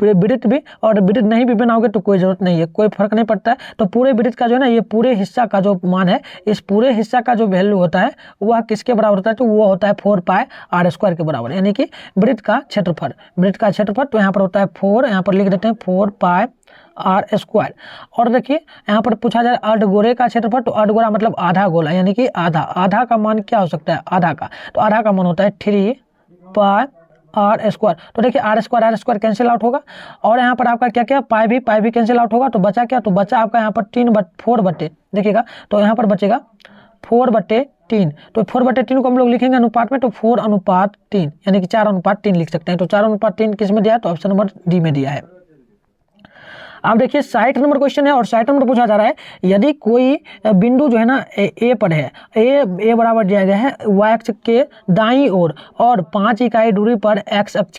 वृत्त भी, और वृत्त नहीं भी बनाओगे तो कोई जरूरत नहीं है, कोई फर्क नहीं पड़ता है। तो पूरे वृत्त का जो है ना, ये पूरे हिस्सा का जो मान है, इस पूरे हिस्सा का जो वैल्यू होता है वह किसके बराबर होता है, तो वो होता है 4πr² के बराबर, यानी कि वृत्त का क्षेत्रफल, तो यहाँ पर होता है 4, यहाँ पर लिख देते हैं 4πr²। और देखिए यहाँ पर पूछा जाए अर्धगोले का क्षेत्रफल, तो अर्धगोला मतलब आधा गोला, यानी कि आधा का मान क्या हो सकता है, आधा का मान होता है 3πr²। तो देखिए आर स्क्वायर कैंसिल आउट होगा, और यहाँ पर आपका क्या क्या पाई भी कैंसिल आउट होगा, तो बचा क्या, तो बचा आपका यहाँ पर 4 बटे, देखिएगा तो यहाँ पर बचेगा 4/3, तो 4/3 को हम लोग लिखेंगे अनुपात में, तो 4:3, यानी कि 4:3 लिख सकते हैं। तो 4:3 किस में दिया है, तो ऑप्शन नंबर डी में दिया है। अब देखिए 60 नंबर क्वेश्चन है, और 60 नंबर पूछा जा रहा है, यदि कोई बिंदु जो है ना ए पर है, ए बराबर दिया गया है y अक्ष के दाईं ओर और 5 इकाई दूरी पर x अक्ष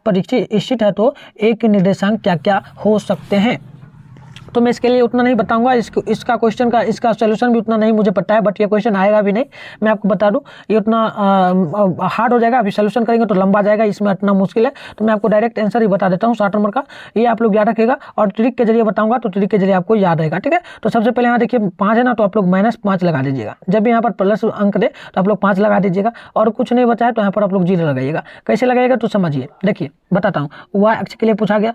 पर स्थित है, तो ए के निर्देशांक क्या क्या हो सकते हैं। तो मैं इसके लिए उतना नहीं बताऊंगा, इसका क्वेश्चन का इसका सोल्यूशन भी उतना नहीं मुझे पता है, बट ये क्वेश्चन आएगा भी नहीं, मैं आपको बता दूं, ये उतना हार्ड हो जाएगा, अभी सोल्यूशन करेंगे तो लंबा जाएगा, इसमें इतना मुश्किल है, तो मैं आपको डायरेक्ट आंसर ही बता देता हूँ 60 नंबर का, ये आप लोग याद रखिएगा, और ट्रिक के जरिए बताऊंगा तो ट्रिक के जरिए आपको याद रहेगा, ठीक है। तो सबसे पहले यहाँ देखिए 5 है ना, तो आप लोग -5 लगा दीजिएगा, जब भी यहाँ पर प्लस अंक दे तो आप लोग 5 लगा दीजिएगा, और कुछ नहीं बचा है तो यहाँ पर आप लोग 0 लगाइएगा। कैसे लगाइएगा तो समझिए, देखिए बताता हूँ, y अक्ष के लिए पूछा गया,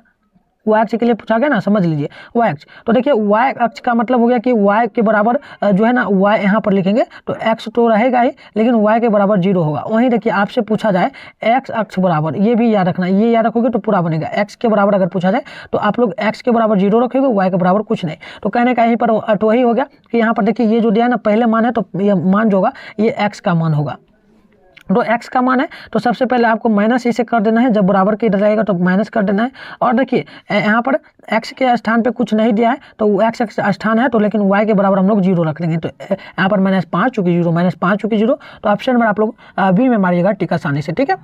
ना, समझ लीजिए y अक्ष, तो देखिए y अक्ष का मतलब हो गया कि y के बराबर जो है ना, y यहाँ पर लिखेंगे तो x तो रहेगा ही, लेकिन y के बराबर 0 होगा। वहीं देखिए आपसे पूछा जाए x अक्ष बराबर, ये भी याद रखना, ये याद रखोगे तो पूरा बनेगा, x के बराबर अगर पूछा जाए तो आप लोग x के बराबर 0 रखोगे, y के बराबर कुछ नहीं। तो कहने का यहीं पर तो वही हो गया कि यहाँ पर देखिए ये जो दिया है ना, पहले मान है, तो ये मान जो होगा ये x का मान होगा, तो x का मान है, तो सबसे पहले आपको माइनस इसे कर देना है, जब बराबर के इधर रहेगा तो माइनस कर देना है। और देखिए यहाँ पर x के स्थान पे कुछ नहीं दिया है, तो x स्थान है, तो लेकिन y के बराबर हम लोग 0 रख लेंगे, तो यहाँ पर -5 चूँकि 0, तो ऑप्शन नंबर आप लोग बी में मारिएगा टिक आसानी से, ठीक है।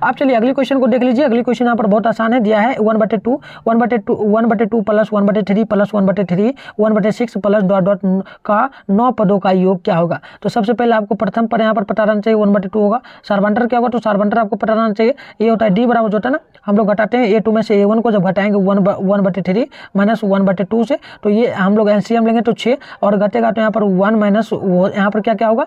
अब चलिए अगली क्वेश्चन को देख लीजिए। अगली क्वेश्चन यहाँ पर बहुत आसान है, दिया है 1/2 प्लस 1/3 प्लस 1/3 1/6 प्लस डॉट का 9 पदों का योग क्या होगा। तो सबसे पहले आपको प्रथम पर यहाँ पर पता रहना चाहिए 1/2 होगा। सारबंटर क्या होगा, तो सारबंटर आपको पता रहना चाहिए, ये होता है डी बराबर जो होता है ना, हम लोग घटाते हैं A2 में से A1 को, जब घटाएंगे 1/3 माइनस 1/2 से, तो ये हम लोग एलसीएम लेंगे तो 6, और घटेगा तो यहाँ पर 1 माइनस यहाँ पर क्या होगा,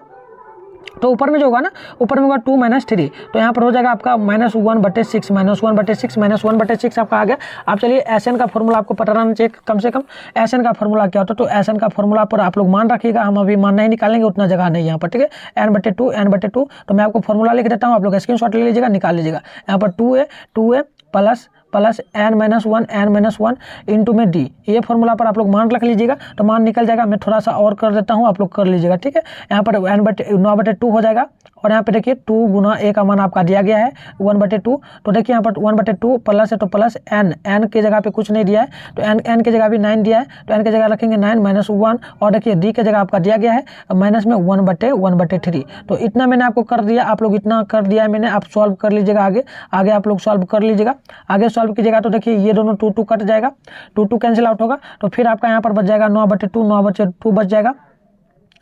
तो ऊपर में जो होगा ना, ऊपर में होगा 2 - 3, तो यहाँ पर हो जाएगा आपका -1/6 -1/6 आपका आ गया। आप चलिए एसएन का फॉर्मूला आपको पता रहना चाहिए कम से कम, एसएन का फॉर्मूला क्या होता है, तो एसएन का फॉर्मूला पर आप लोग मान रखिएगा, हम अभी मान नहीं निकालेंगे, उतना जगह नहीं यहाँ पर, ठीक है। n/2, तो मैं आपको फॉर्मूला लिख देता हूँ, आप लोग स्क्रीनशॉट ले लीजिएगा, निकाल लीजिएगा। यहाँ पर 2a प्लस n-1 इंटू में d, ये फॉर्मूला पर आप लोग मान रख लीजिएगा, तो मान निकल जाएगा। मैं थोड़ा सा और कर देता हूँ, आप लोग कर लीजिएगा, ठीक है। यहाँ पर 9/2 हो जाएगा, और यहाँ पे देखिए 2 गुना a का मान आपका दिया गया है 1/2, तो देखिए यहाँ पर 1/2 प्लस है, तो प्लस n की जगह पे कुछ नहीं दिया है, तो n की जगह भी 9 दिया है, तो n की जगह रखेंगे 9 - 1, और देखिए d की जगह आपका दिया गया है माइनस में 1/3। तो इतना मैंने आपको कर दिया, आप लोग इतना कर दिया है मैंने, आप सॉल्व कर लीजिएगा, आगे आप लोग सॉल्व कर लीजिएगा, आगे सॉल्व कीजिएगा। तो देखिए ये दोनों 2 कट जाएगा, 2 कैंसिल आउट होगा, तो फिर आपका यहाँ पर बच जाएगा 9/2 बच जाएगा,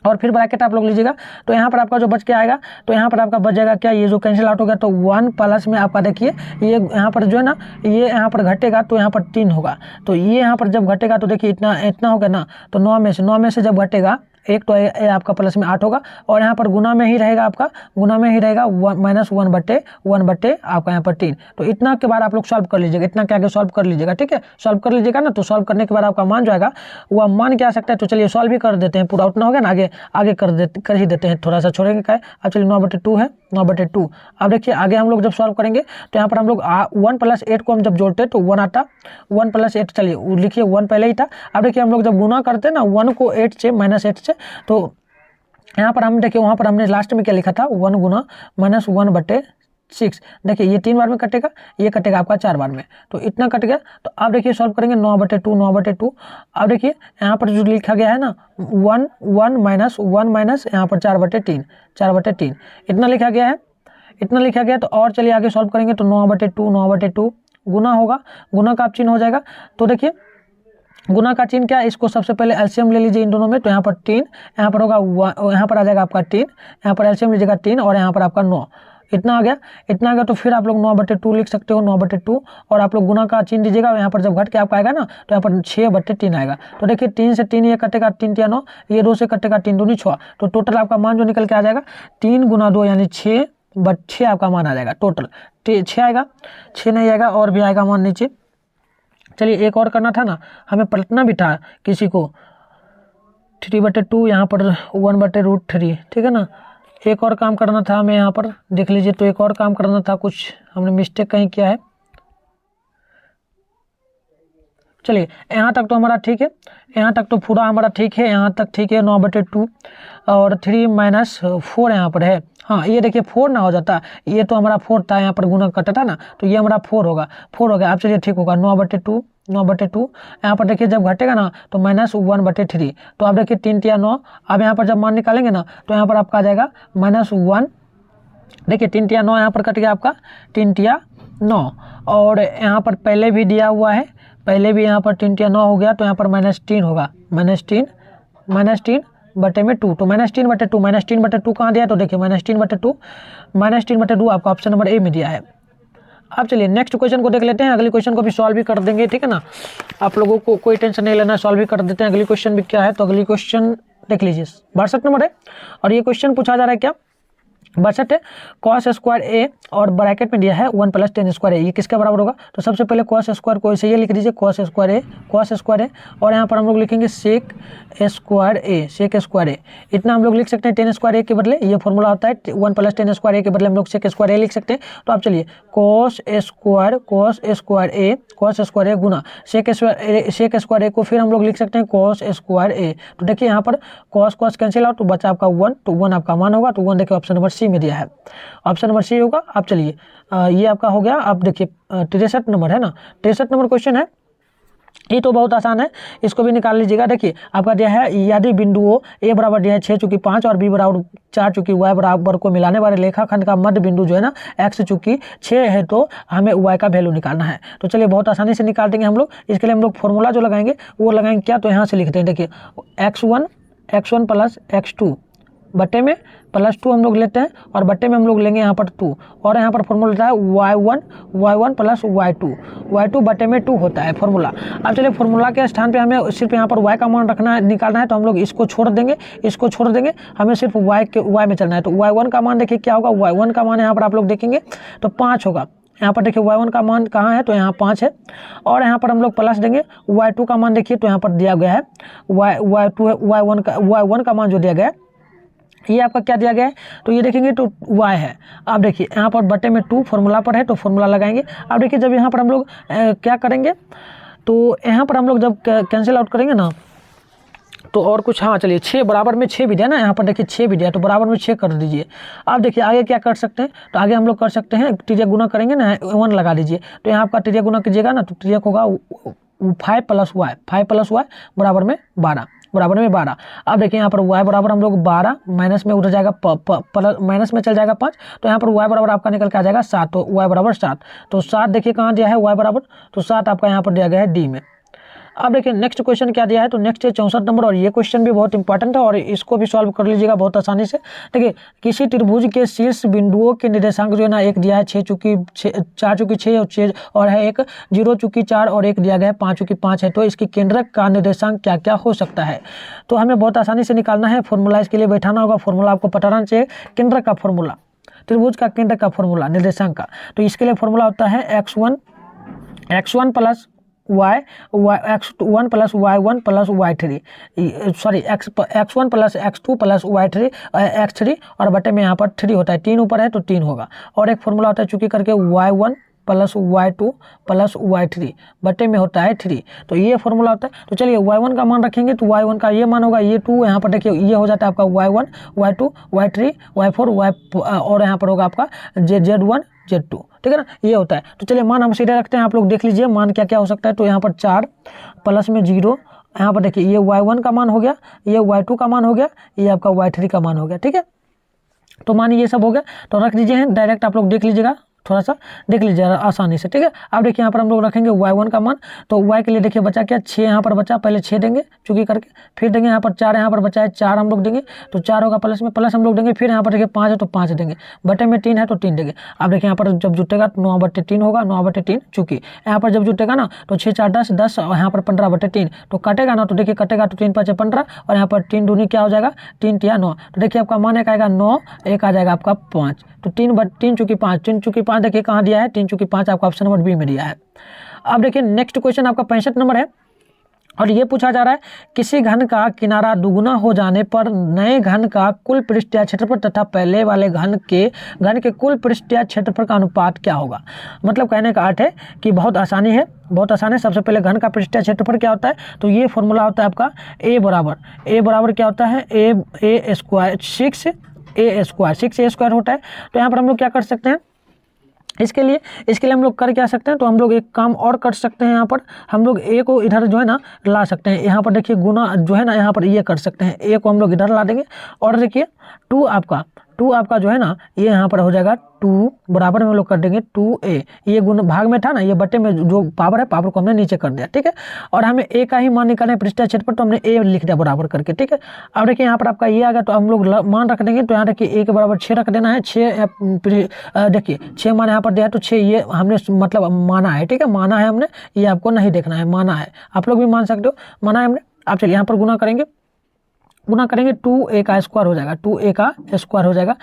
और फिर ब्रैकेट आप लोग लीजिएगा, तो यहाँ पर आपका जो बच के आएगा, तो यहाँ पर आपका बच जाएगा क्या, ये जो कैंसिल आउट हो गया, तो 1 प्लस में आपका देखिए ये यहाँ पर जो है ना, ये यहाँ पर घटेगा तो यहाँ पर 3 होगा, तो ये यहाँ पर जब घटेगा तो देखिए इतना इतना होगा ना, तो 9 में से जब घटेगा एक, तो ये आपका प्लस में 8 होगा, और यहाँ पर गुना में ही रहेगा, आपका गुना में ही रहेगा -1/1 आपका यहाँ पर 3। तो इतना के बाद आप लोग सॉल्व कर लीजिएगा, इतना के आगे सॉल्व कर लीजिएगा, ठीक है, सॉल्व कर लीजिएगा ना, तो सॉल्व करने के बाद आपका मान जो आएगा वह मान क्या आ सकता है, तो चलिए सॉल्व भी कर देते हैं, पूरा उतना हो गया ना, आगे आगे कर ही देते हैं, थोड़ा सा छोड़ेंगे क्या है। अब चलिए 9/2 है, 9/2। अब देखिए आगे हम लोग जब सॉल्व करेंगे तो यहाँ पर हम लोग 1 + 8 को हम जब जोड़ते हैं तो 1 आता, 1 + 8, चलिए लिखिए 1 पहले ही था। अब देखिए हम लोग जब गुना करते हैं ना 1 को 8 से -8 से, तो यहाँ पर हम देखिए वहाँ पर हमने लास्ट में क्या लिखा था, 1 गुना -1/6। देखिए ये 3 बार में कटेगा, ये कटेगा आपका 4 बार में, तो इतना कट गया। तो अब देखिए सॉल्व करेंगे 9/2। अब देखिए यहाँ पर जो लिखा गया है ना 1 माइनस यहाँ पर 4/3 इतना लिखा गया है, इतना लिखा गया। तो और चलिए आगे सॉल्व करेंगे तो 9/2 गुना होगा, गुना का आप चिन्ह हो जाएगा। तो देखिए गुना का चिन्ह क्या है, इसको सबसे पहले एलसीएम ले लीजिए इन दोनों में, तो यहाँ पर 3, यहाँ पर होगा, यहाँ पर आ जाएगा आपका 3, यहाँ पर एलसीएम लीजिएगा 3, और यहाँ पर आपका 9, इतना आ गया, इतना आ गया। तो फिर आप लोग 9/2 लिख सकते हो, 9/2, और आप लोग गुना का चिन्ह दीजिएगा, यहाँ पर जब घट के आपका आएगा ना तो यहाँ पर 6/3 आएगा। तो देखिए 3 से 3 ये कटेगा, 3 × 9, ये 2 से कटेगा, 3 दूनी 6, तो टोटल आपका मान जो निकल के आ जाएगा 3 × 2 यानी 6/6 आपका मान आ जाएगा, टोटल 6 आएगा, 6 नहीं आएगा और भी आएगा मान नीचे। चलिए एक और करना था ना, हमें पलटना भी था किसी को, 3/2 यहाँ पर 1/√3, ठीक है ना। एक और काम करना था हमें यहाँ पर, देख लीजिए, तो एक और काम करना था, कुछ हमने मिस्टेक कहीं किया है। चलिए यहाँ तक तो हमारा ठीक है, यहाँ तक तो पूरा हमारा ठीक है, यहाँ तक ठीक है। 9/2 और 3 - 4 यहाँ पर है, हाँ ये देखिए 4 ना हो जाता, ये तो हमारा 4 था, यहाँ पर गुना कटा था ना, तो ये हमारा 4 होगा, 4 हो गया। अब चलिए ठीक होगा, 9/2 यहाँ पर देखिए जब घटेगा ना तो -1/3, तो आप देखिए 3 × 9। अब यहाँ पर जब मान निकालेंगे ना तो यहाँ पर आपका आ जाएगा -1, देखिए 3 × 9 यहाँ पर कट गया आपका, 3 × 9, और यहाँ पर पहले भी दिया हुआ है, पहले भी यहाँ पर 3 × 9 हो गया, तो यहाँ पर -3 होगा, -3/2, तो -3/2 कहाँ दिया है, तो देखिए -3/2 आपका ऑप्शन नंबर ए में दिया है। अब चलिए नेक्स्ट क्वेश्चन को देख लेते हैं, अगली क्वेश्चन को भी सॉल्व भी कर देंगे, ठीक है ना, आप लोगों को कोई टेंशन नहीं लेना, सॉल्व भी कर देते हैं। अगली क्वेश्चन भी क्या है, तो अगली क्वेश्चन देख लीजिए, 62 नंबर है, और ये क्वेश्चन पूछा जा रहा है क्या, 62 है, cos² a और ब्रैकेट में दिया है 1 + tan² a, ये किसके बराबर होगा, तो सबसे पहले cos² को इसे ये लिख दीजिए, cos² a, और यहाँ पर हम लोग लिखेंगे sec² a, इतना हम लोग लिख सकते हैं। tan² a के बदले ये फॉर्मूला होता है, 1 + tan² a के बदले हम लोग sec² a लिख सकते हैं। तो आप चलिए cos² a Guna sec² a को फिर हम लोग लिख सकते हैं cos² a। तो देखिए यहाँ पर cos कैंसिल आउट, तो बचा आपका 1, तो 1 आपका मान होगा, तो 1 देखिए ऑप्शन नंबर सी में दिया है, ऑप्शन नंबर सी होगा। अब चलिए ये आपका हो गया। अब देखिए 63 नंबर है ना, 63 नंबर क्वेश्चन है, ये तो बहुत आसान है, इसको भी निकाल लीजिएगा। देखिए आपका दिया है, यदि बिंदुओं a बराबर दिया है 6 चूँकि 5 और b बराबर 4 चूँकि y बराबर को मिलाने वाले रेखाखंड का मध्य बिंदु जो है ना x चूँकि 6 है, तो हमें y का वैल्यू निकालना है। तो चलिए बहुत आसानी से निकाल देंगे हम लोग। इसके लिए हम लोग फॉर्मूला जो लगाएंगे वो लगाएंगे क्या, तो यहाँ से लिखते हैं, देखिए x1 + x2 बट्टे में +2 हम लोग लेते हैं, और बट्टे में हम लोग लेंगे यहाँ पर 2, और यहाँ पर फॉर्मूला होता है y1 + y2 बट्टे में 2 होता है फॉर्मूला। अब चलिए फॉर्मूला के स्थान पे हमें सिर्फ यहाँ पर y का मान रखना है, निकालना है, तो हम लोग इसको छोड़ देंगे, हमें सिर्फ y में चलना है। तो y1 का मान देखिए क्या होगा, y1 का मान यहाँ पर आप लोग देखेंगे तो 5 होगा। यहाँ पर देखिए y1 का मान कहाँ है, तो यहाँ 5 है, और यहाँ पर हम लोग प्लस देंगे y2 का मान, देखिए तो यहाँ पर दिया गया है y1 का मान जो दिया गया है, ये आपका क्या दिया गया है, तो ये देखेंगे तो y है। अब देखिए यहाँ पर बटे में 2 फॉर्मूला पर है, तो फॉर्मूला लगाएंगे। अब देखिए जब यहाँ पर हम लोग क्या करेंगे, तो यहाँ पर हम लोग जब कैंसिल आउट करेंगे ना, तो और कुछ, हाँ चलिए 6 बराबर में 6 भी दिया ना, यहाँ पर देखिए 6 भी दिया, तो बराबर में 6 कर दीजिए। अब देखिए आगे क्या कर सकते हैं, तो आगे हम लोग कर सकते हैं, त्रिज्या गुना करेंगे ना, 1 लगा दीजिए, तो यहाँ आपका त्रिज्या गुना कीजिएगा ना, तो त्रिज्या होगा 5 + y बराबर में 12। अब देखिए यहाँ पर y बराबर हम लोग 12 माइनस में उधर जाएगा, माइनस में चल जाएगा 5, तो यहाँ पर y बराबर आपका निकल के आ जाएगा 7, तो y बराबर 7। तो 7 देखिए कहाँ दिया है y बराबर, तो 7 आपका यहाँ पर दिया गया है डी में। अब देखिए नेक्स्ट क्वेश्चन क्या दिया है, तो नेक्स्ट है 64 नंबर, और ये क्वेश्चन भी बहुत इंपॉर्टेंट है और इसको भी सॉल्व कर लीजिएगा बहुत आसानी से। देखिए किसी त्रिभुज के शीर्ष बिंदुओं के निर्देशांक जो है ना, एक दिया है 6 चूँकि 4 चूँकि 6 और है एक 0 चूँकि 4 और एक दिया गया है 5 चूँकि 5 है। तो इसकी केंद्रक का निर्देशांक क्या क्या हो सकता है, तो हमें बहुत आसानी से निकालना है। फॉर्मूला इसके लिए बैठाना होगा, फॉर्मूला आपको पता रहना चाहिए। केंद्रक का फॉर्मूला, त्रिभुज का केंद्रक का फॉर्मूला निर्देशांक का, तो इसके लिए फॉर्मूला होता है x1 plus x1 plus y1 plus y3, sorry x1 plus x2 plus y3 x3 और बटे में यहाँ पर 3 होता है, 3 ऊपर है तो 3 होगा। और एक फॉर्मूला होता है चूँकि करके y1 plus y2 plus y3 बटे में होता है 3, तो ये फॉर्मूला होता है। तो चलिए y1 का मान रखेंगे तो y1 का ये मान होगा, ये 2 यहाँ पर देखिए ये हो जाता है आपका y1 y2 y3 y4 और यहाँ पर होगा आपका z1 z2, ठीक है ना, ये होता है। तो चलिए मान हम सीधे रखते हैं, आप लोग देख लीजिए मान क्या क्या हो सकता है। तो यहाँ पर 4 प्लस में 0, यहाँ पर देखिए ये y1 का मान हो गया, ये y2 का मान हो गया, ये आपका y3 का मान हो गया, ठीक है। तो मान ये सब हो गया, तो रख दीजिए हैं डायरेक्ट, आप लोग देख लीजिएगा, थोड़ा सा देख लीजिए आसानी से, ठीक है। अब देखिए यहाँ पर हम लोग रखेंगे y1 का मान, तो y के लिए देखिए बचा क्या 6 यहाँ पर बचा, पहले 6 देंगे चूँकि करके, फिर देंगे यहाँ पर 4 यहाँ पर बचा है 4 हम लोग देंगे, तो 4 होगा प्लस में प्लस हम लोग देंगे, फिर यहाँ पर देखिए 5 है तो 5 देंगे, बटे में 3 है तो 3 देंगे। अब देखिए यहाँ पर जब जुटेगा तो 9/3 होगा, 9/3 चूँकि यहाँ पर जब जुटेगा ना तो 6 4 10 और यहाँ पर 15/3, तो कटेगा ना, तो देखिए कटेगा तो 3 5 15 और यहाँ पर 3 दूनी क्या हो जाएगा 3 तिया 9, तो देखिए आपका मान एक आएगा 9, एक आ जाएगा आपका 5, तो 3 चूँकि 5 देखिए कहाँ दिया है 3 चूँकि 5 आपका ऑप्शन नंबर बी में दिया है। अब देखिए नेक्स्ट क्वेश्चन आपका 65 नंबर है और ये पूछा जा रहा है किसी घन का किनारा दुगुना हो जाने पर नए घन का कुल पृष्ठीय क्षेत्रफल तथा पहले वाले घन के कुल पृष्ठीय क्षेत्रफल का अनुपात क्या होगा। मतलब कहने का अर्थ है कि बहुत आसानी है, बहुत आसान है। सबसे पहले घन का पृष्ठीय क्षेत्रफल क्या होता है, तो ये फॉर्मूला होता है आपका a बराबर क्या होता है a स्क्वायर 6a स्क्वायर होता है। तो यहाँ पर हम लोग क्या कर सकते हैं, इसके लिए हम लोग कर क्या सकते हैं, तो हम लोग एक काम और कर सकते हैं। यहाँ पर हम लोग a को इधर जो है ना ला सकते हैं, यहाँ पर देखिए गुना जो है ना यहाँ पर ये कर सकते हैं, a को हम लोग इधर ला देंगे और देखिए 2 आपका जो है ना ये यहाँ पर हो जाएगा 2 बराबर में हम लोग कर देंगे 2a, ये गुण भाग में था ना, ये बटे में जो पावर है पावर को हमने नीचे कर दिया, ठीक है। और हमें a का ही मान निकालना है पृष्ठीय क्षेत्रफल, तो हमने a लिख दिया बराबर करके, ठीक है। अब देखिए यहाँ पर आपका ये आ गया, तो हम लोग मान रख देंगे, तो यहाँ देखिए a के बराबर 6 रख देना है। 6 देखिए 6 मान यहाँ पर दिया है, तो 6 ये हमने मतलब माना है, ठीक है, माना है हमने, ये आपको नहीं देखना है, माना है, आप लोग भी मान सकते हो, माना है हमने। आप चलिए यहाँ पर गुना करेंगे 2a का स्क्वायर हो जाएगा, 2a का स्क्वायर हो जाएगा।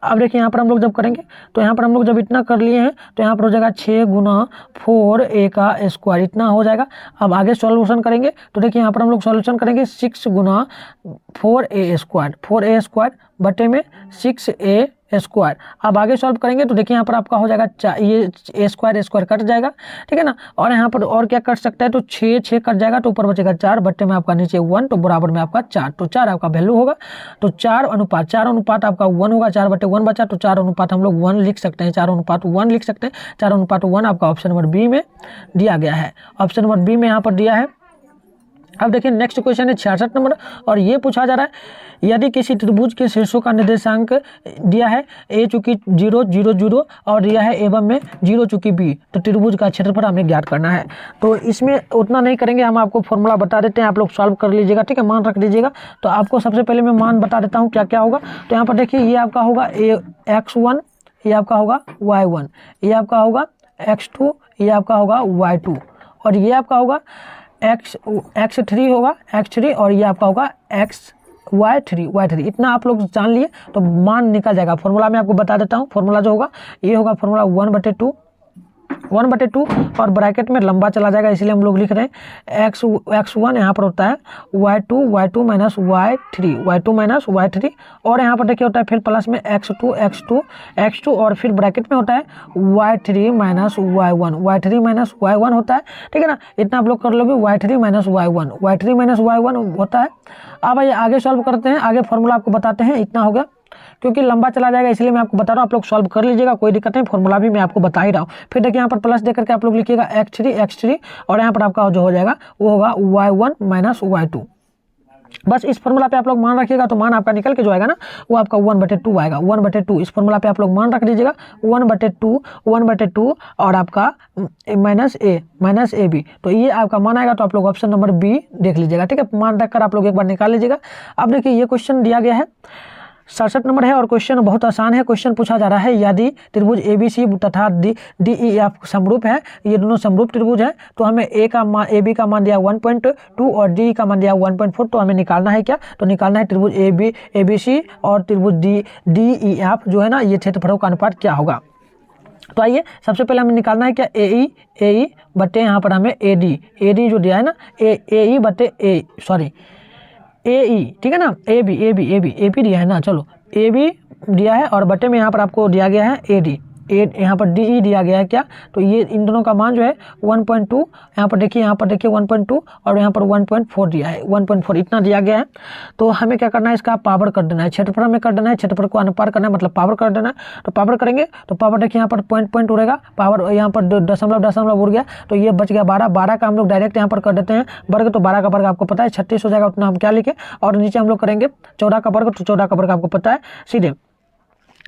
अब देखिए यहाँ पर हम लोग जब करेंगे, तो यहाँ पर हम लोग जब इतना कर लिए हैं तो यहाँ पर हो जाएगा 6 गुना 4a का स्क्वायर, इतना हो जाएगा। अब आगे सॉल्यूशन करेंगे, तो देखिए यहाँ पर हम लोग सॉल्यूशन करेंगे 6 गुना 4a स्क्वायर बटे में 6a स्क्वायर। अब आगे सॉल्व करेंगे, तो देखिए यहाँ पर आपका हो जाएगा ये a स्क्वायर कट जाएगा, ठीक है ना। और यहाँ पर और क्या कट सकता है, तो 6 कट जाएगा, तो ऊपर बचेगा 4 बट्टे में आपका नीचे 1, तो बराबर में आपका 4, तो 4 आपका वैल्यू होगा। तो 4 अनुपात आपका 1 होगा, 4/1 बचा, तो 4 अनुपात हम लोग 1 लिख सकते हैं, 4 अनुपात 1 लिख सकते हैं। 4 अनुपात 1 आपका ऑप्शन नंबर बी में दिया गया है, ऑप्शन नंबर बी में यहाँ पर दिया है। अब देखिए नेक्स्ट क्वेश्चन है 66 नंबर और ये पूछा जा रहा है यदि किसी त्रिभुज के शीर्षों का निर्देशांक दिया है a चूँकि 0 0 0 और दिया है एवं में 0 चूँकि b, तो त्रिभुज का क्षेत्रफल हमें ज्ञात करना है। तो इसमें उतना नहीं करेंगे, हम आपको फॉर्मूला बता देते हैं, आप लोग सॉल्व कर लीजिएगा, ठीक है, मान रख दीजिएगा। तो आपको सबसे पहले मैं मान बता देता हूँ क्या क्या होगा। तो यहाँ पर देखिए ये आपका होगा x1, ये आपका होगा y1, ये आपका होगा x2, ये आपका होगा y2 और ये आपका होगा x3 होगा x3 और ये आपका होगा y3। इतना आप लोग जान लिए तो मान निकल जाएगा। फॉर्मूला मैं आपको बता देता हूँ, फॉर्मूला जो होगा ये होगा फॉर्मूला 1/2 और ब्रैकेट में लंबा चला जाएगा, इसलिए हम लोग लिख रहे हैं x1 यहाँ पर होता है y2 माइनस y3 और यहाँ पर देखिए होता है फिर प्लस में x2 और फिर ब्रैकेट में होता है y3 माइनस y1 होता है, ठीक है ना। इतना आप लोग कर लोगे y3 माइनस y1 होता है। अब आइए आगे सॉल्व करते हैं, आगे फॉर्मूला आपको बताते हैं। इतना हो गया, क्योंकि लंबा चला जाएगा इसलिए मैं आपको बता रहा हूँ, आप लोग सॉल्व कर लीजिएगा, कोई दिक्कत नहीं, फॉर्मूला भी मैं आपको बता ही रहा हूँ। फिर देखिए यहाँ पर प्लस दे करके आप लोग लिखिएगा x3 और यहाँ पर आपका जो हो जाएगा वो होगा y1 माइनस y2, बस इस फॉर्मूला पे आप लोग मान रखिएगा तो मान आपका निकल के जो आएगा ना वो आपका 1/2 आएगा। 1/2 इस फॉर्मूला पे आप लोग मान रख दीजिएगा 1/2 और आपका माइनस ए बी, तो ये आपका मान आएगा। तो आप लोग ऑप्शन नंबर बी देख लीजिएगा, ठीक है। मान रखकर आप लोग एक बार निकाल लीजिएगा। अब देखिए ये क्वेश्चन दिया गया है 67 नंबर है और क्वेश्चन बहुत आसान है। क्वेश्चन पूछा जा रहा है यदि त्रिभुज ABC तथा DEF समरूप है, ये दोनों समरूप त्रिभुज है, तो हमें ए का मान दिया 1.2 और डी का मान दिया 1.4, तो हमें निकालना है क्या, तो निकालना है त्रिभुज ABC और त्रिभुज DEF जो है ना ये क्षेत्रफलों का अनुपात क्या होगा। तो आइए सबसे पहले हमें निकालना है क्या AE बटे यहाँ पर हमें AD जो दिया है ना AE बटे AE, ठीक है ना। AB दिया है ना, चलो AB दिया है और बटे में यहाँ पर आपको दिया गया है AD, यहाँ पर DE दिया गया है क्या, तो ये इन दोनों का मान जो है 1.2, यहाँ पर देखिए 1.2 और यहाँ पर 1.4 दिया है, 1.4 इतना दिया गया है। तो हमें क्या करना है, इसका पावर कर देना है, क्षेत्रफल में कर देना है, क्षेत्रफल को अनुपात करना है मतलब पावर कर देना है। तो पावर करेंगे तो पावर देखिए यहाँ पर पॉइंट उड़ेगा, पावर यहाँ पर दशमलव उड़ गया, तो ये बच गया 12 का हम लोग डायरेक्ट यहाँ पर कर देते हैं वर्ग, तो 12 का वर्ग आपको पता है 36 हो जाएगा, उतना हम क्या लिखे। और नीचे हम लोग करेंगे 14 का वर्ग, तो 14 का वर्ग आपको पता है, सीधे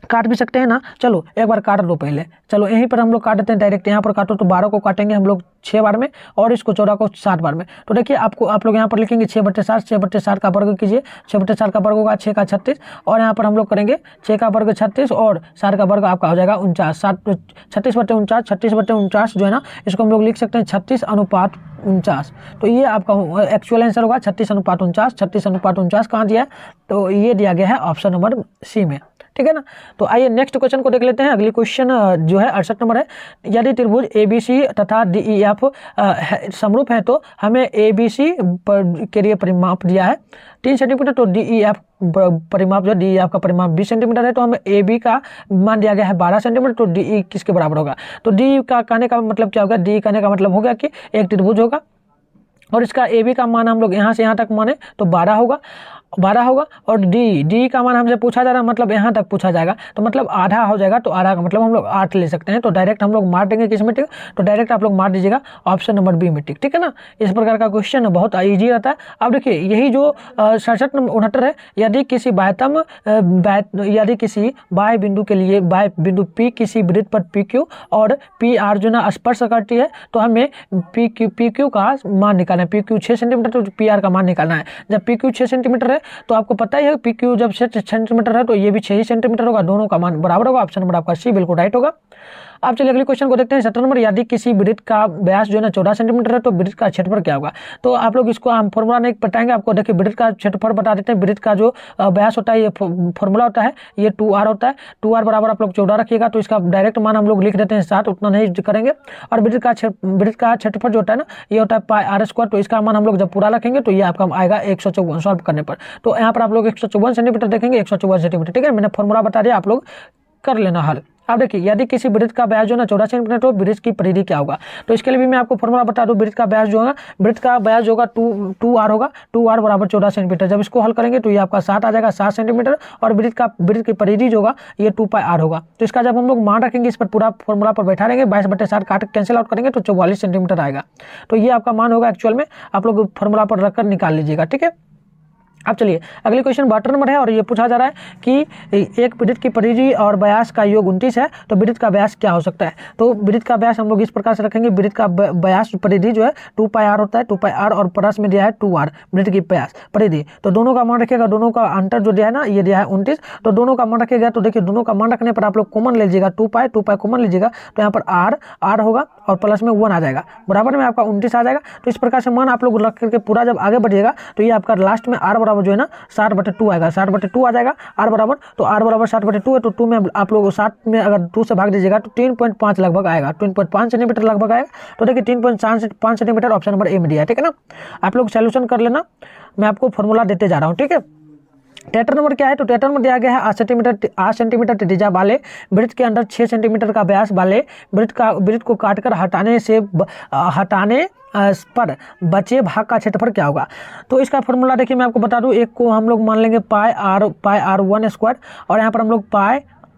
काट भी सकते हैं ना। चलो एक बार काट दो पहले, चलो यहीं पर हम लोग काट देते हैं डायरेक्ट, यहाँ पर काटो तो 12 को काटेंगे हम लोग 6 बार में और इसको 14 को 7 बार में। तो देखिए आप लोग यहाँ पर लिखेंगे 6/7 का वर्ग कीजिए, 6/7 का वर्ग होगा 6 का 36 और यहाँ पर हम लोग करेंगे 6 का वर्ग 36 और 7 का वर्ग आपका हो जाएगा 49, 36/49 जो है ना इसको हम लोग लिख सकते हैं 36:49। तो ये आपका एक्चुअल आंसर होगा 36:49। 36:49 कहाँ दिया है, तो ये दिया गया है ऑप्शन नंबर सी में, ठीक है ना। तो आइए नेक्स्ट क्वेश्चन को देख लेते हैं। अगली क्वेश्चन जो है 68 नंबर है, यदि त्रिभुज ABC तथा DEF समरूप है तो हमें ABC के लिए परिमाप दिया है 3 सेंटीमीटर, तो DEF परिमाप जो DEF का परिमाप 20 सेंटीमीटर है, तो हमें AB का मान दिया गया है 12 सेंटीमीटर, तो DE किसके बराबर होगा। तो DE का कहने का मतलब क्या होगा, DE कहने का मतलब हो गया कि एक त्रिभुज होगा और इसका AB का मान हम लोग यहाँ से यहाँ तक माने तो 12 होगा और डी का मान हमसे पूछा जा रहा है मतलब यहाँ तक पूछा जाएगा, तो मतलब आधा हो जाएगा, तो आधा का मतलब हम लोग 8 ले सकते हैं। तो डायरेक्ट हम लोग मार देंगे किस में टिक, तो डायरेक्ट आप लोग मार दीजिएगा ऑप्शन नंबर बी में टिक, ठीक है ना। इस प्रकार का क्वेश्चन बहुत ईजी रहता है। अब देखिए यही जो 67 नंबर 69 है, यदि किसी बाह्य बिंदु के लिए बाह्य बिंदु P किसी वृत्त पर PQ और PR जो ना स्पर्श करती है, तो हमें PQ का मान निकालना है। PQ 6 सेंटीमीटर, तो PR का मान निकालना है। जब PQ 6 सेंटीमीटर है तो आपको पता ही है PQ जब 6 सेंटीमीटर है तो ये भी 6 ही सेंटीमीटर होगा, दोनों का मान बराबर होगा। ऑप्शन नंबर आपका सी बिल्कुल राइट होगा। अब चलिए अगले क्वेश्चन को देखते हैं 70 नंबर, यदि किसी वृत्त का व्यास जो है ना 14 सेंटीमीटर है तो वृत्त का क्षेत्रफल क्या होगा। तो आप लोग इसको हम फॉर्मूला नहीं बताएंगे आपको, देखिए वृत्त का क्षेत्रफल बता देते हैं। वृत्त का जो व्यास होता है ये फॉर्मूला होता है, ये 2r होता है, 2r बराबर आप लोग 14 रखिएगा, तो इसका डायरेक्ट मान हम लोग लिख देते हैं 7, उतना नहीं करेंगे। और वृत्त का क्षेत्रफल जो होता है ना ये होता है πr², तो इसका मान हम लोग जब पूरा रखेंगे तो ये आपका आएगा 154 सॉल्व करने पर। तो यहाँ पर आप लोग 154 सेंटीमीटर देखेंगे, 154 सेंटीमीटर, ठीक है। मैंने फॉर्मूला बता दिया, आप लोग कर लेना हल। अब देखिए यदि किसी वृत्त का व्यास जो है ना 14 सेंटीमीटर, तो वृत्त की परिधि क्या होगा। तो इसके लिए भी मैं आपको फॉर्मूला बता दूं, वृत्त का व्यास जो है वृत्त का व्यास जो होगा 2r होगा, 2r बराबर 14 सेंटीमीटर। जब इसको हल करेंगे तो ये आपका 7 आ जाएगा, 7 सेंटीमीटर, और वृत्त की परिधि जो होगा ये 2πr होगा। तो इसका जब हम लोग मान रखेंगे, इस पर पूरा फॉर्मूला पर बैठा रहेंगे, 22/7 काट कैंसिल आउट करेंगे तो 44 सेंटीमीटर आएगा। तो ये आपका मान होगा एक्चुअल में, आप लोग फॉर्मूला पर रखकर निकाल लीजिएगा, ठीक है। अब चलिए अगली क्वेश्चन 72 नंबर है और ये पूछा जा रहा है कि एक वृत्त की परिधि और व्यास का योग 29 है, तो वृत्त का व्यास क्या हो सकता है। तो वृत्त का व्यास हम लोग इस प्रकार से रखेंगे, वृत्त का व्यास परिधि जो है 2πr होता है, 2πr और प्लस में दिया है 2r वृत्त की व्यास परिधि। तो दोनों का मान रखिएगा, दोनों का अंतर जो दिया है ना ये दिया है 29, तो दोनों का मान रखिएगा। तो देखिए दोनों का मान रखने पर आप लोग कॉमन ले लीजिएगा, 2π कॉमन लीजिएगा, तो यहाँ पर r होगा और प्लस में 1 आ जाएगा, बराबर में आपका 29 आ जाएगा। तो इस प्रकार से मान आप लोग रख करके पूरा जब आगे बढ़िएगा तो ये आपका लास्ट में r बराबर जो है ना 60/2 आएगा, 60/2 आ जाएगा r बराबर। तो r बराबर 60/2 है, तो 2 में आप लोग 7 में अगर 2 से भाग दीजिएगा तो 3.5 लगभग आएगा, 3.5 सेंटीमीटर लगभग आएगा। तो देखिए 3.5 सेंटीमीटर ऑप्शन नंबर ए में दिया है, ठीक है ना। आप लोग सॉल्यूशन कर लेना, मैं आपको फॉर्मूला देते जा रहा हूँ, ठीक है। 73 नंबर क्या है, तो 73 नंबर दिया गया है 8 सेंटीमीटर त्रिज्या वाले वृत्त के अंदर 6 सेंटीमीटर का व्यास वाले वृत्त को काटकर हटाने पर बचे भाग का क्षेत्रफल क्या होगा। तो इसका फॉर्मूला देखिए मैं आपको बता दूं, एक को हम लोग मान लेंगे πr1² और यहाँ पर हम लोग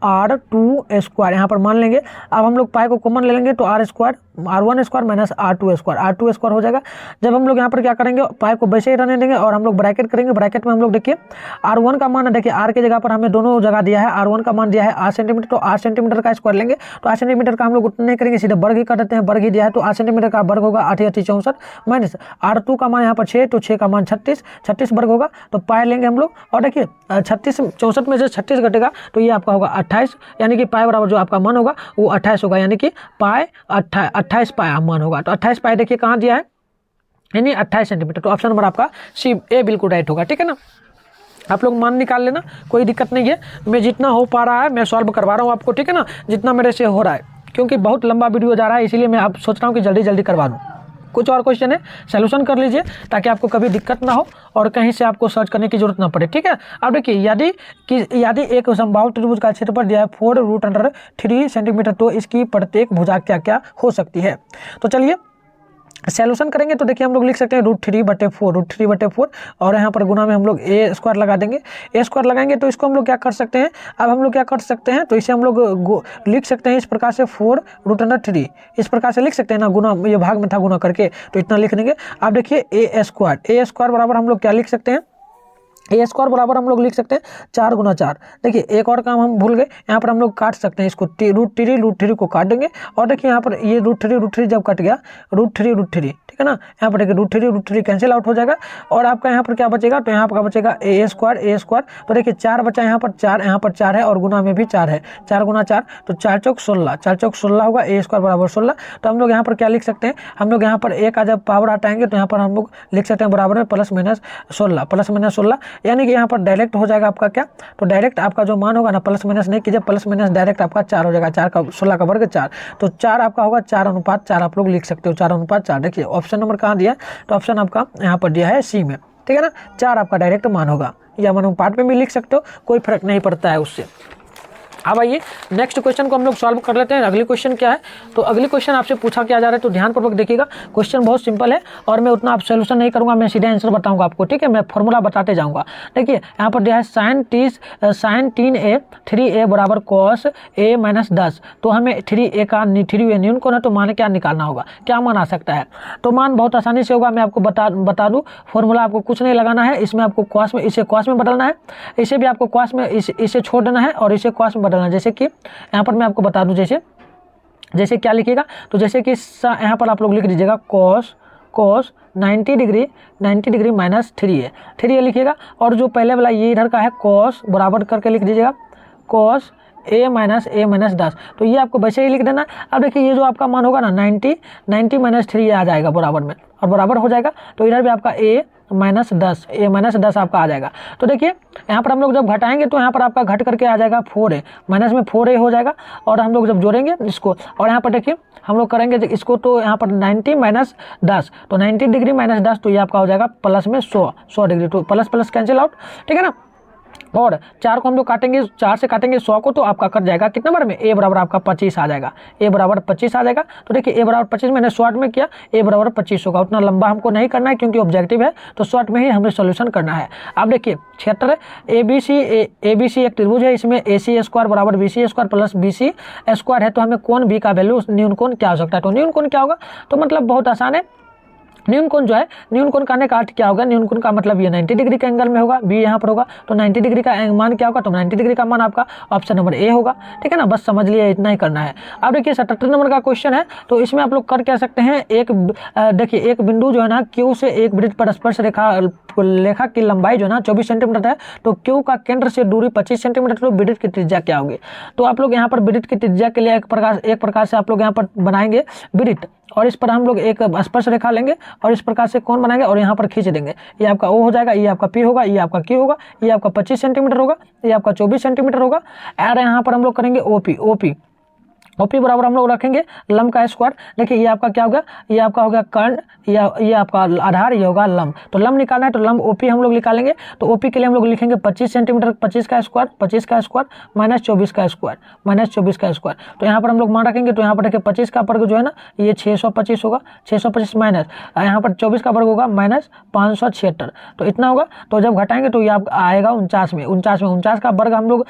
R2 स्क्वायर यहाँ पर मान लेंगे। अब हम लोग पाई को कॉमन ले लेंगे तो R square R1 square minus R2 square हो जाएगा। जब हम लोग यहाँ पर क्या करेंगे, पाई को वैसे ही रहने देंगे और हम लोग ब्रैकेट करेंगे। ब्रैकेट में हम लोग देखिए R1 का मान है, देखिए R की जगह पर हमें दोनों जगह दिया है, R1 का मान दिया है 8 सेंटीमीटर, तो 8 सेंटीमीटर का स्क्वायर लेंगे। तो 8 सेंटीमीटर का हम लोग उतना नहीं करेंगे, सीधे वर्ग ही कर देते हैं, वर्ग ही दिया है तो 8 सेंटीमीटर का वर्ग होगा 8 × 64 माइनस R2 का मान यहाँ पर 6, तो 6 का मान 36 वर्ग होगा। तो पाई लेंगे हम लोग और देखिए 64 में से 36 घटेगा तो ये आपका होगा 28, यानी कि पाई बराबर जो आपका मान होगा वो 28 होगा, यानी कि पाई 28 पाई मान होगा। तो 28 पाई देखिए कहाँ दिया है, यानी 28 सेंटीमीटर। तो ऑप्शन नंबर आपका सी ए बिल्कुल राइट होगा। ठीक है ना, आप लोग मान निकाल लेना, कोई दिक्कत नहीं है। मैं जितना हो पा रहा है मैं सॉल्व करवा रहा हूँ आपको, ठीक है ना, जितना मेरे से हो रहा है, क्योंकि बहुत लंबा वीडियो जा रहा है इसीलिए मैं अब सोच रहा हूँ कि जल्दी जल्दी करवा दूँ। कुछ और क्वेश्चन है सॉल्यूशन कर लीजिए ताकि आपको कभी दिक्कत ना हो और कहीं से आपको सर्च करने की जरूरत ना पड़े। ठीक है, अब देखिए यदि एक समबाहु त्रिभुज का क्षेत्रफल दिया है 4√3 सेंटीमीटर, तो इसकी प्रत्येक भुजा क्या क्या हो सकती है। तो चलिए सॉल्यूशन करेंगे। तो देखिए हम लोग लिख सकते हैं √3/4 और यहाँ पर गुना में हम लोग ए स्क्वायर लगा देंगे। ए स्क्वायर लगाएंगे तो इसको हम लोग क्या कर सकते हैं, अब हम लोग क्या कर सकते हैं, तो इसे हम लोग लिख सकते हैं इस प्रकार से 4√3 इस प्रकार से लिख सकते हैं ना, गुना ये भाग में था गुना करके तो इतना लिख देंगे। अब देखिए ए स्क्वायर बराबर हम लोग क्या लिख सकते हैं, ए स्क्वायर बराबर हम लोग लिख सकते हैं 4 × 4। देखिए एक और काम हम भूल गए, यहाँ पर हम लोग काट सकते हैं इसको, √3 को काट देंगे और देखिए यहाँ पर ये √3 जब कट गया √3 ठीक है ना, यहाँ पर देखिए √3 कैंसिल आउट हो जाएगा और आपका यहाँ पर क्या बचेगा, तो यहाँ पर बचेगा ए स्क्वायर। तो देखिए 4 बचा, यहाँ पर 4 है और गुना में भी 4 है, 4 × 4 तो 4 चौक 16 होगा, ए स्क्वायर बराबर 16। तो हम लोग यहाँ पर क्या लिख सकते हैं, हम लोग यहाँ पर ए का जब पावर हटाएंगे तो यहाँ पर हम लोग लिख सकते हैं बराबर में +-16 यानी कि यहाँ पर डायरेक्ट हो जाएगा आपका क्या, तो डायरेक्ट आपका जो मान होगा ना, प्लस माइनस नहीं कीजिए, प्लस माइनस डायरेक्ट आपका 4 हो जाएगा, 4 का 16 का वर्ग 4, तो 4 आपका होगा 4:4 आप लोग लिख सकते हो, 4:4। देखिए ऑप्शन नंबर कहाँ दिया है, तो ऑप्शन आपका यहाँ पर दिया है सी में। ठीक है ना, 4 आपका डायरेक्ट मान होगा, या मान पार्ट में भी लिख सकते हो, कोई फर्क नहीं पड़ता है उससे। अब आइए नेक्स्ट क्वेश्चन को हम लोग सॉल्व कर लेते हैं। अगली क्वेश्चन क्या है, तो अगली क्वेश्चन आपसे पूछा क्या जा रहा है, तो ध्यानपूर्वक देखिएगा। क्वेश्चन बहुत सिंपल है और मैं उतना आप सोल्यूशन नहीं करूंगा, मैं सीधे आंसर बताऊंगा आपको। ठीक है, मैं फॉर्मूला बताते जाऊंगा। देखिए यहाँ पर दिया है sin 3a 3a बराबर cos a - 10। तो हमें 3a का 3a न्यून कोण है, तो मान क्या निकालना होगा, क्या मान आ सकता है। तो मान बहुत आसानी से होगा, मैं आपको बता दूँ। फॉर्मूला आपको कुछ नहीं लगाना है, इसमें आपको cos में, इसे cos में बदलना है, इसे भी आपको cos में, इसे छोड़ देना है और इसे cos में बदलना है। जैसे कि यहाँ पर मैं आपको बता दूं, जैसे क्या लिखिएगा, तो जैसे कि यहाँ पर आप लोग लिख दीजिएगा cos 90 डिग्री -3a लिखिएगा, और जो पहले वाला ये इधर का है cos बराबर करके लिख दीजिएगा cos a - 10। तो ये आपको वैसे ही लिख देना। अब देखिए ये जो आपका मान होगा ना 90 -3 आ जाएगा बराबर में, और बराबर हो जाएगा तो इधर भी आपका a - 10 आपका आ जाएगा। तो देखिए यहाँ पर हम लोग जब घटाएंगे तो यहाँ पर आपका घट करके आ जाएगा 4a, माइनस में 4a हो जाएगा, और हम लोग जब जोड़ेंगे इसको, और यहाँ पर देखिए हम लोग करेंगे इसको, तो यहाँ पर 90 - 10, तो 90 डिग्री -10, तो ये आपका हो जाएगा प्लस में 100 डिग्री, तो प्लस कैंसिल आउट। ठीक है ना, और 4 को हम लोग काटेंगे, 4 से काटेंगे 100 को, तो आपका कट जाएगा कितना बार में, a बराबर आपका 25 आ जाएगा, a बराबर 25 आ जाएगा। तो देखिए a बराबर 25 मैंने शॉर्ट में किया, a बराबर 25 होगा। उतना लंबा हमको नहीं करना है क्योंकि ऑब्जेक्टिव है, तो शॉर्ट में ही हमें सॉल्यूशन करना है। अब देखिए क्षेत्र ABC एक त्रिभुज है, इसमें AC स्क्वायर बराबर BC square plus BC square है, तो हमें कोण B का वैल्यू न्यून कोण क्या हो सकता है। तो न्यून कोण क्या होगा, तो मतलब बहुत आसान है। न्यून कोण जो है, न्यून कोण का अर्थ क्या होगा, न्यून कोण का मतलब ये 90 डिग्री का एंगल में होगा, बी यहाँ पर होगा, तो 90 डिग्री का मान क्या होगा, तो 90 डिग्री का मान आपका ऑप्शन नंबर ए होगा। ठीक है ना, बस समझ लिए, इतना ही करना है। अब देखिए 77 नंबर का क्वेश्चन है, तो इसमें आप लोग कर क्या सकते हैं, देखिए एक बिंदु जो है ना Q से एक वृत्त पर स्पर्श रेखा की लंबाई जो है ना 24 सेंटीमीटर है, तो Q का केंद्र से दूरी 25 सेंटीमीटर, तो वृत्त की त्रिज्या क्या होगी। तो आप लोग यहाँ पर वृत्त की त्रिज्या के लिए एक प्रकार से आप लोग यहाँ पर बनाएंगे वृत्त, और इस पर हम लोग एक स्पर्श रेखा लेंगे और इस प्रकार से कोण बनाएंगे और यहाँ पर खींच देंगे। ये आपका O हो जाएगा, ये आपका P होगा, ये आपका Q होगा, ये आपका 25 सेंटीमीटर होगा, ये आपका 24 सेंटीमीटर होगा। और यहाँ पर हम लोग करेंगे OP ओपी बराबर हम लोग रखेंगे लंब का स्क्वायर। देखिए ये आपका क्या होगा, ये आपका होगा कर्ण, या ये आपका आधार, ये होगा लंब। तो लंब निकालना है तो लंब ओपी हम लोग निकालेंगे। तो ओपी के लिए हम लोग लिखेंगे 25 सेंटीमीटर, 25 का स्क्वायर, 25 का स्क्वायर माइनस 24 का स्क्वायर, माइनस 24 का स्क्वायर। तो यहाँ पर हम लोग मान रखेंगे, तो यहाँ पर देखिए 25 का वर्ग जो है ना ये 625 होगा, 625 माइनस यहाँ पर 24 का वर्ग होगा माइनस 576, तो इतना होगा। तो जब घटाएंगे तो ये आप आएगा 49 में, 49 का वर्ग हम लोग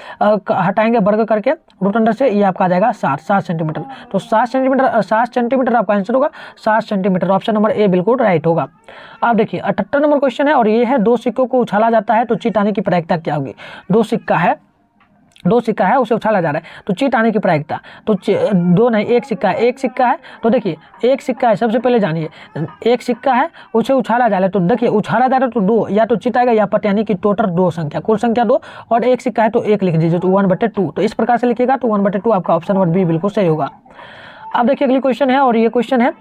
हटाएंगे वर्ग करके रूट अंडर से, ये आपका आ जाएगा 7 सेंटीमीटर। तो 7 सेंटीमीटर आपका आंसर होगा, 7 सेंटीमीटर। ऑप्शन नंबर ए बिल्कुल राइट होगा। अब देखिए 78 नंबर क्वेश्चन है और ये है, दो सिक्कों को उछाला जाता है तो चीट आने की प्रायिकता क्या होगी। दो सिक्का है उसे उछाला जा रहा है तो चीट आने की प्रायिकता, तो दो नहीं एक सिक्का है। तो देखिए एक सिक्का है, सबसे पहले जानिए एक सिक्का है उसे उछाला जा रहा है, तो देखिए उछाला जा रहा है तो दो, या तो चीट आएगा या पट, यानी कि टोटल दो संख्या, कुल संख्या दो, और एक सिक्का है तो एक लिख दीजिए, तो 1/2। तो इस प्रकार से लिखिएगा तो 1/2 आपका ऑप्शन नंबर बी बिल्कुल सही होगा। अब देखिए अगली क्वेश्चन है और ये क्वेश्चन है,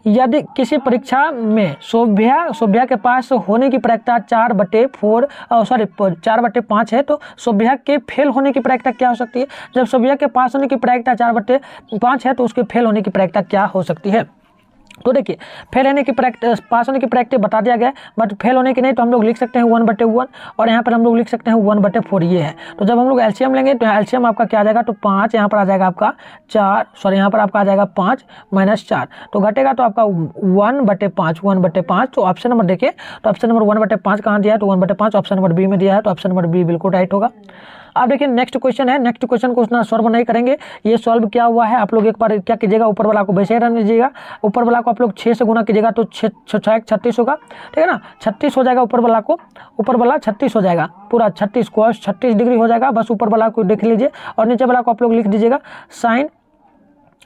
यदि किसी परीक्षा में शोभ्या के पास होने की प्रायिकता 4/5 है तो शोभ्या के फेल होने की प्रायिकता क्या हो सकती है। जब शोभ्या के पास होने की प्रायिकता 4/5 है तो उसके फेल होने की प्रायिकता क्या हो सकती है। तो देखिए फेल होने की प्रैक्टिस, पास होने की प्रैक्टिस बता दिया गया है, बट फेल होने की नहीं, तो हम लोग लिख सकते हैं 1/1 और यहाँ पर हम लोग लिख सकते हैं 1/4 ये है। तो जब हम लोग एलसीएम लेंगे तो एलसीएम आपका क्या आ जाएगा, तो 5 यहाँ पर आ जाएगा आपका 4, यहाँ पर आपका आ जाएगा 5 माइनस 4, तो घटेगा तो आपका 1/5। तो ऑप्शन नंबर देखिए, तो ऑप्शन नंबर 1/5 कहाँ दिया है, तो 1/5 ऑप्शन नंबर बी में दिया है, तो ऑप्शन नंबर बी बिल्कुल राइट होगा। अब देखिए नेक्स्ट क्वेश्चन है, नेक्स्ट क्वेश्चन को उतना सॉल्व नहीं करेंगे, ये सॉल्व क्या हुआ है आप लोग एक बार क्या कीजिएगा, ऊपर वाला को वैसे ही रन लीजिएगा, ऊपर वाला को आप लोग 6 से गुना कीजिएगा तो 6 36 होगा, ठीक है ना, 36 हो जाएगा ऊपर वाला 36 हो जाएगा, पूरा 36 cos 36 डिग्री हो जाएगा, बस ऊपर वाला को देख लीजिए, और नीचे वाला को आप लोग लिख दीजिएगा साइन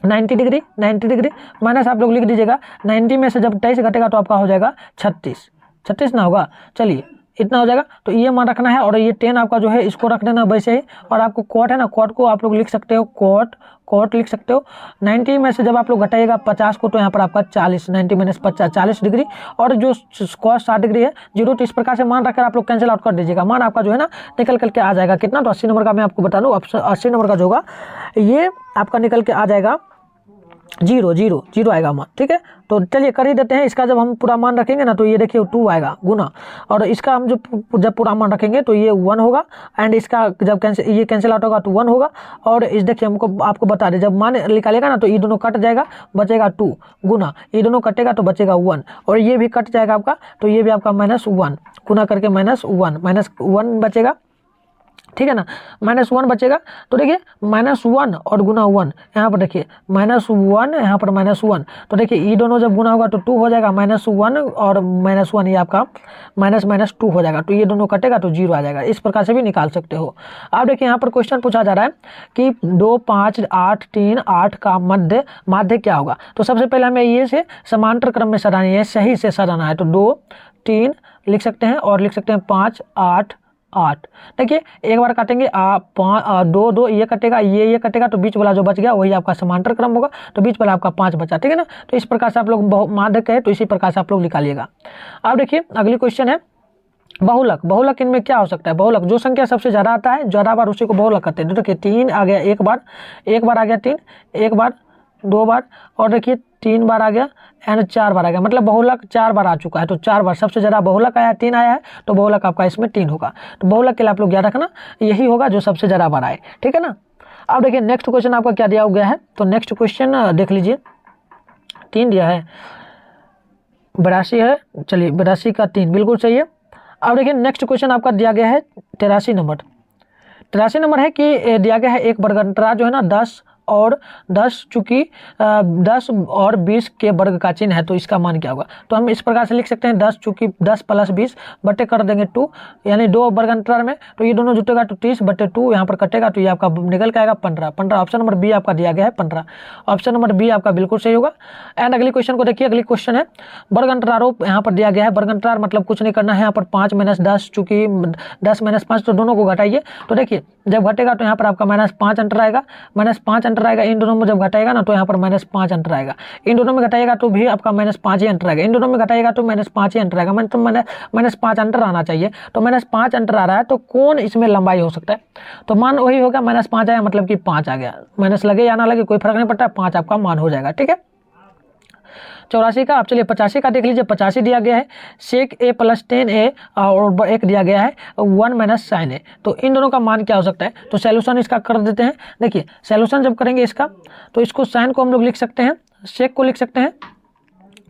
90 डिग्री माइनस आप लोग लिख दीजिएगा 90 में से जब 23 घटेगा तो आपका हो जाएगा 36 ना होगा, चलिए इतना हो जाएगा। तो ये मान रखना है, और ये 10 आपका जो है इसको रख देना वैसे ही, और आपको कॉट है ना, कॉट को आप लोग लिख सकते हो, कॉट लिख सकते हो। 90 में से जब आप लोग घटाइएगा 50 को तो यहाँ पर आपका 40, 90 माइनस 50 40 डिग्री, और जो कॉस 60 डिग्री है 0, तो इस प्रकार से मान रखकर आप लोग कैंसिल आउट कर दीजिएगा, मान आपका जो है ना निकल करके आ जाएगा कितना, तो 80 नंबर का मैं आपको बता दूँ, 80 नंबर का जो होगा ये आपका निकल के आ जाएगा 0 आएगा मान, ठीक है। तो चलिए कर ही देते हैं, इसका जब हम पूरा मान रखेंगे ना तो ये देखिए 2 आएगा गुना, और इसका हम जब पूरा मान रखेंगे तो ये 1 होगा, एंड इसका जब ये कैंसिल आउट होगा तो 1 होगा, और इस देखिए आपको बता दें जब मान निकालेगा ना तो ये दोनों कट जाएगा, बचेगा 2 गुना, ये दोनों कटेगा तो बचेगा 1, और ये भी कट जाएगा आपका, तो ये भी आपका -1 गुना करके -1 बचेगा, ठीक है ना, -1 बचेगा। तो देखिए -1 और गुना 1, यहाँ पर देखिए -1 यहाँ पर -1, तो देखिए ये दोनों जब गुना होगा तो 2 हो जाएगा, -1 और -1 ये आपका -2 हो जाएगा, तो ये दोनों कटेगा तो 0 आ जाएगा, इस प्रकार से भी निकाल सकते हो। अब देखिए यहाँ पर क्वेश्चन पूछा जा रहा है कि 2 5 8 3 8 का माध्य क्या होगा। तो सबसे पहले हमें ये से समांतर क्रम में सराहना है, सही से सराहना है, तो 2 3 लिख सकते हैं, और लिख सकते हैं 5 8 8। देखिए एक बार काटेंगे 2 ये कटेगा, ये कटेगा, तो बीच वाला जो बच गया वही आपका समांतर क्रम होगा, तो बीच वाला आपका 5 बचा, ठीक है ना। तो इस प्रकार से आप लोग माध्य कहे तो इसी प्रकार से आप लोग निकालिएगा। अब देखिए अगली क्वेश्चन है बहुलक इनमें क्या हो सकता है। बहुलक जो संख्या सबसे ज़्यादा आता है, ज़्यादा बार उसी को बहुलक कहते हैं। तो देखिए 3 आ गया एक बार आ गया 3, एक बार 2 बार, और देखिए 3 बार आ गया एंड 4 बार आ गया, मतलब बहुलक 4 बार आ चुका है, तो 4 बार सबसे ज़्यादा बहुलक आया है, 3 आया है, तो बहुलक आपका इसमें 3 होगा। तो बहुलक के लिए आप लोग याद रखना यही होगा जो सबसे ज़्यादा बार आए, ठीक है ना। अब देखिए नेक्स्ट क्वेश्चन आपका क्या दिया गया है, तो नेक्स्ट क्वेश्चन देख लीजिए, 3 दिया है, 82 है, चलिए 82 का 3 बिल्कुल सही है। अब देखिए नेक्स्ट क्वेश्चन आपका दिया गया है 83 नंबर है कि दिया गया है एक वर्गांतराल जो है ना 10 और 10 चूँकि 10 और 20 के वर्ग का चिन्ह है, तो इसका मान क्या होगा। तो हम इस प्रकार से लिख सकते हैं 10 चूँकि 10 + 20 बटे कर देंगे 2, यानी 2 वर्गांतराल में, तो ये दोनों जुटेगा तो 30 बटे 2 यहाँ पर कटेगा, तो ये आपका निकल के आएगा 15। ऑप्शन नंबर बी आपका दिया गया है 15, ऑप्शन नंबर बी आपका बिल्कुल सही होगा। एंड अगली क्वेश्चन को देखिए, अगली क्वेश्चन है वर्गांतरालों यहाँ पर दिया गया है, वर्गांतराल मतलब कुछ नहीं करना है, यहाँ पर 5 - 10 चूँकि 10 - 5 तो दोनों को घटाइए, तो देखिए जब घटेगा तो यहाँ पर आपका -5 अंतर आएगा, -5 अंतर आएगा। इन दोनों में जब घटाएगा ना तो यहाँ पर -5 अंतर आएगा। इन दोनों में घटाएगा तो भी आपका -5 ही अंतर आएगा। इन दोनों में घटाएगा तो -5 ही अंतर आएगा। तो -5 अंतर आना चाहिए। तो -5 अंतर आ रहा है तो कौन इसमें लंबाई हो सकता है? तो मान वही होगा, -5 आया मतलब कि 5 आ गया। माइनस लगे या ना लगे कोई फर्क नहीं पड़ता, 5 आपका मान हो जाएगा। ठीक है, 84 का। आप चलिए 85 का देख लीजिए। 85 दिया गया है sec a + 10a और एक दिया गया है 1 - sin a। तो इन दोनों का मान क्या हो सकता है? तो सॉल्यूशन इसका कर देते हैं। देखिए सॉल्यूशन जब करेंगे इसका तो इसको साइन को हम लोग लिख सकते हैं, सेक को लिख सकते हैं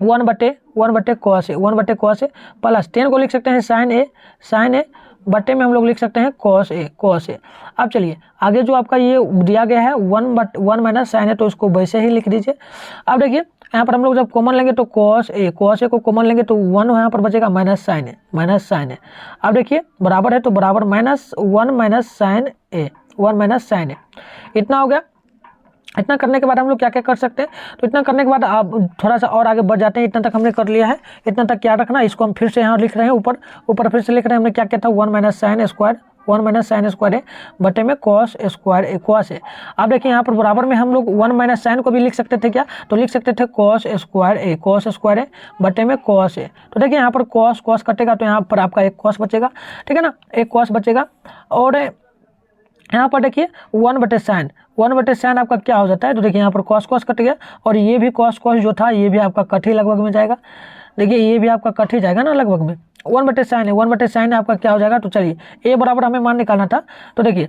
1/1 cos a प्लस 10 को लिख सकते हैं sin a बटे में हम लोग लिख सकते हैं cos a। अब चलिए आगे जो आपका ये दिया गया है 1 - sin a तो इसको वैसे ही लिख दीजिए। अब देखिए यहाँ पर हम लोग जब कॉमन लेंगे तो cos a को कॉमन लेंगे तो 1 यहाँ पर बचेगा -sin a। अब देखिए बराबर है तो बराबर -1 - sin a इतना हो गया। इतना करने के बाद हम लोग क्या क्या कर सकते हैं? तो इतना करने के बाद आप थोड़ा सा और आगे बढ़ जाते हैं। इतना तक हमने कर लिया है, इतना तक क्या रखना, इसको हम फिर से यहाँ लिख रहे हैं, ऊपर फिर से लिख रहे हैं। हमने क्या क्या था 1 - sin स्क्वायर ए बटे में cos a। अब देखिए यहाँ पर बराबर में हम लोग 1 - sin को भी लिख सकते थे क्या? तो लिख सकते थे cos स्क्वायर ए बटे में cos a। तो देखिए यहाँ पर cos कटेगा तो यहाँ पर आपका एक cos बचेगा। ठीक है ना, एक cos बचेगा। और यहाँ पर देखिए 1/sin आपका क्या हो जाता है? तो देखिए यहाँ पर cos कट गया और ये भी cos जो था ये भी आपका कट ही लगभग में जाएगा। देखिए ये भी आपका कट ही जाएगा ना लगभग में। 1/sin आपका क्या हो जाएगा? तो चलिए a बराबर हमें मान निकालना था। तो देखिए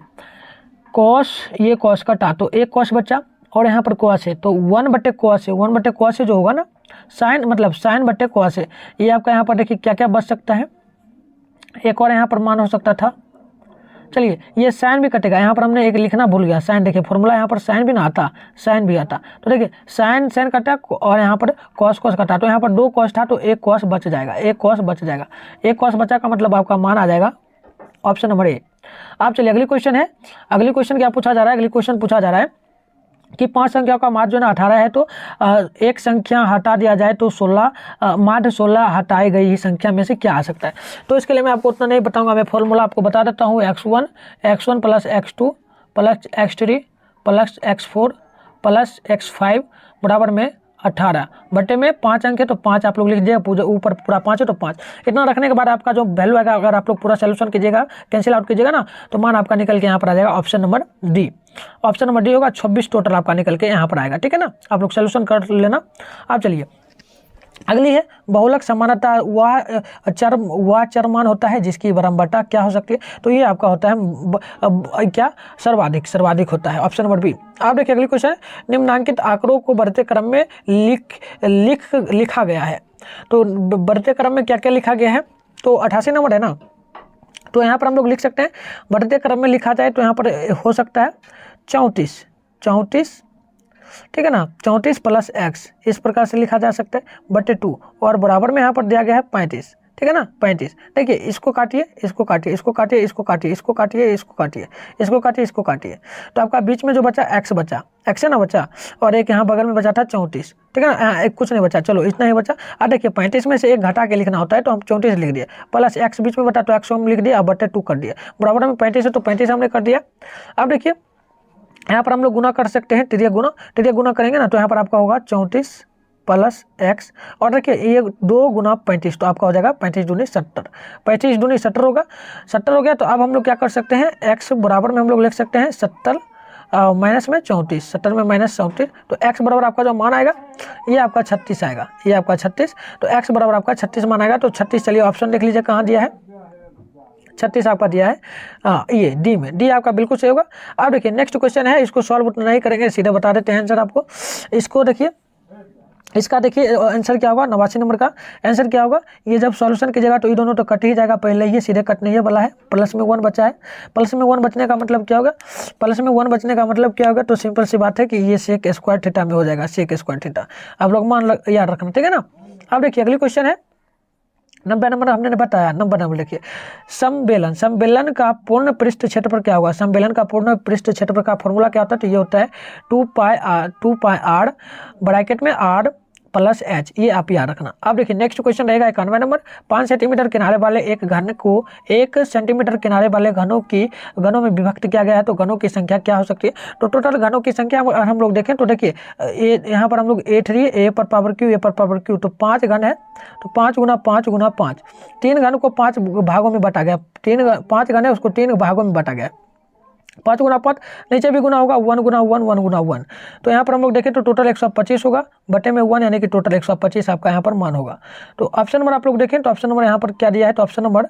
ये cos कटा तो एक cos बचा और यहाँ पर cos है तो 1/cos जो होगा ना sin बटे cos है। ये आपका यहाँ पर देखिए क्या क्या बच सकता है, एक और यहाँ पर मान हो सकता था। चलिए ये साइन भी कटेगा, यहाँ पर हमने एक लिखना भूल गया साइन। देखिए फॉर्मूला यहाँ पर साइन भी ना आता, साइन भी आता। तो देखिए साइन कटा और यहाँ पर कॉस कटा तो यहाँ पर 2 cos था तो एक cos बच जाएगा, एक cos बचा का मतलब आपका मान आ जाएगा ऑप्शन नंबर ए। आप चलिए अगली क्वेश्चन है। अगली क्वेश्चन क्या पूछा जा रहा है? अगली क्वेश्चन पूछा जा रहा है कि 5 संख्याओं का माध्य जो है 18 है तो एक संख्या हटा दिया जाए तो 16 हटाई गई ही संख्या में से क्या आ सकता है? तो इसके लिए मैं आपको उतना नहीं बताऊंगा, मैं फॉर्मूला आपको बता देता हूँ। x1 + x2 + x3 + x4 + x5 बराबर में 18 बटे में 5 अंक है तो 5 आप लोग लिख दीजिएगा, ऊपर पूरा 5 है तो 5। इतना रखने के बाद आपका जो वैल्यू आएगा, अगर आप लोग पूरा सोल्यूशन कीजिएगा, कैंसिल आउट कीजिएगा ना, तो मान आपका निकल के यहाँ पर आ जाएगा option number D. Option number D होगा 26 टोटल आपका निकल के यहाँ पर आएगा। ठीक है ना, आप लोग सोल्यूशन कर लेना। आप चलिए अगली है बहुलक समानता। वह चरमान होता है जिसकी बराबरता क्या हो सकती है? तो ये आपका होता है क्या? सर्वाधिक होता है। Option number B. आप देखिए अगली क्वेश्चन है, निम्नांकित आंकड़ों को बढ़ते क्रम में लिखा गया है। तो बढ़ते क्रम में क्या क्या लिखा गया है? तो 88 नंबर है ना, तो यहाँ पर हम लोग लिख सकते हैं बढ़ते क्रम में लिखा जाए तो यहाँ पर हो सकता है 34, ठीक है ना, 34 + x इस प्रकार से लिखा जा सकता है बटे 2 और बराबर में यहाँ पर दिया गया है 35। ठीक है ना, 35। देखिए इसको काटिए, इसको काटिए, इसको काटिए, इसको काटिए, इसको काटिए, इसको काटिए, इसको काटिए, इसको काटिए, तो आपका बीच में जो बचा x बचा, x है ना बचा, और एक यहाँ बगल में बचा था 34। ठीक है ना, एक कुछ नहीं बचा, चलो इतना ही बचा। अब देखिए 35 में से एक घटा के लिखना होता है तो हम 34 लिख दिए, प्लस x बीच में बटा तो x हम लिख दिया, अब बटे 2 कर दिया, बराबर में 35 है तो 35 हमने कर दिया। अब देखिए यहाँ पर हम लोग गुना कर सकते हैं, तिर्यक गुना करेंगे ना तो यहाँ पर आपका होगा 34 + x और देखिए ये 2 गुना 35 तो आपका हो जाएगा 35 दूनी 70, 35 दूनी 70 होगा, 70 हो गया। तो अब हम लोग क्या कर सकते हैं, x बराबर में हम लोग लिख सकते हैं 70 माइनस में 34, 70 में माइनस 34, तो x बराबर आपका जो मान आएगा ये आपका 36 आएगा, ये आपका 36, तो x बराबर आपका 36 मान आएगा। तो 36 चलिए ऑप्शन देख लीजिए कहाँ दिया है, 36 आपका दिया है ये डी में, डी आपका बिल्कुल सही होगा। अब देखिए नेक्स्ट क्वेश्चन है, इसको सॉल्व नहीं करेंगे, सीधे बता देते हैं आंसर आपको। इसको देखिए, इसका देखिए आंसर क्या होगा, 89 नंबर का आंसर क्या होगा, ये जब सॉल्यूशन कीजिएगा तो ये दोनों तो कट ही जाएगा, पहले ही सीधे कट नहीं वाला है, प्लस में 1 बचा है। प्लस में 1 बचने का मतलब क्या होगा, प्लस में 1 बचने का मतलब क्या होगा, तो सिंपल सी बात है कि ये सेक स्क्वायर थीटा में हो जाएगा, सेक स्क्वायर थीटा, आप लोग मान याद रखना, ठीक है ना। अब देखिए अगली क्वेश्चन है 90 नंबर, हमने बताया 90 नंबर लिखिए, समबेलन का पूर्ण पृष्ठ क्षेत्रफल क्या होगा। समबेलन का पूर्ण पृष्ठ क्षेत्रफल का फॉर्मूला क्या होता है, तो ये होता है 2 पाई r ब्रैकेट में r प्लस एच, ये आप याद रखना। अब देखिए नेक्स्ट क्वेश्चन रहेगा 91 नंबर। 5 सेंटीमीटर किनारे वाले एक घन को 1 सेंटीमीटर किनारे वाले घनों में विभक्त किया गया है, तो घनों की संख्या क्या हो सकती है? तो टोटल घनों की संख्या अगर हम लोग देखें तो देखिए यहाँ पर हम लोग A3 A पर पावर क्यू, A पर पावर क्यू, तो 5 घन है, तो 5 गुना 5 गुना 5, 3 घन को 5 भागों में बांटा गया, 5 घन है उसको 3 भागों में बांटा गया, 5 गुना 5, नीचे भी गुना होगा, 1 गुना 1 1 गुना 1, तो यहाँ पर हम लोग देखें तो टोटल 125 होगा, बटे में 1 यानी कि टोटल 125 आपका यहाँ पर मान होगा। तो ऑप्शन नंबर आप लोग देखें तो ऑप्शन नंबर यहाँ पर क्या दिया है, तो ऑप्शन नंबर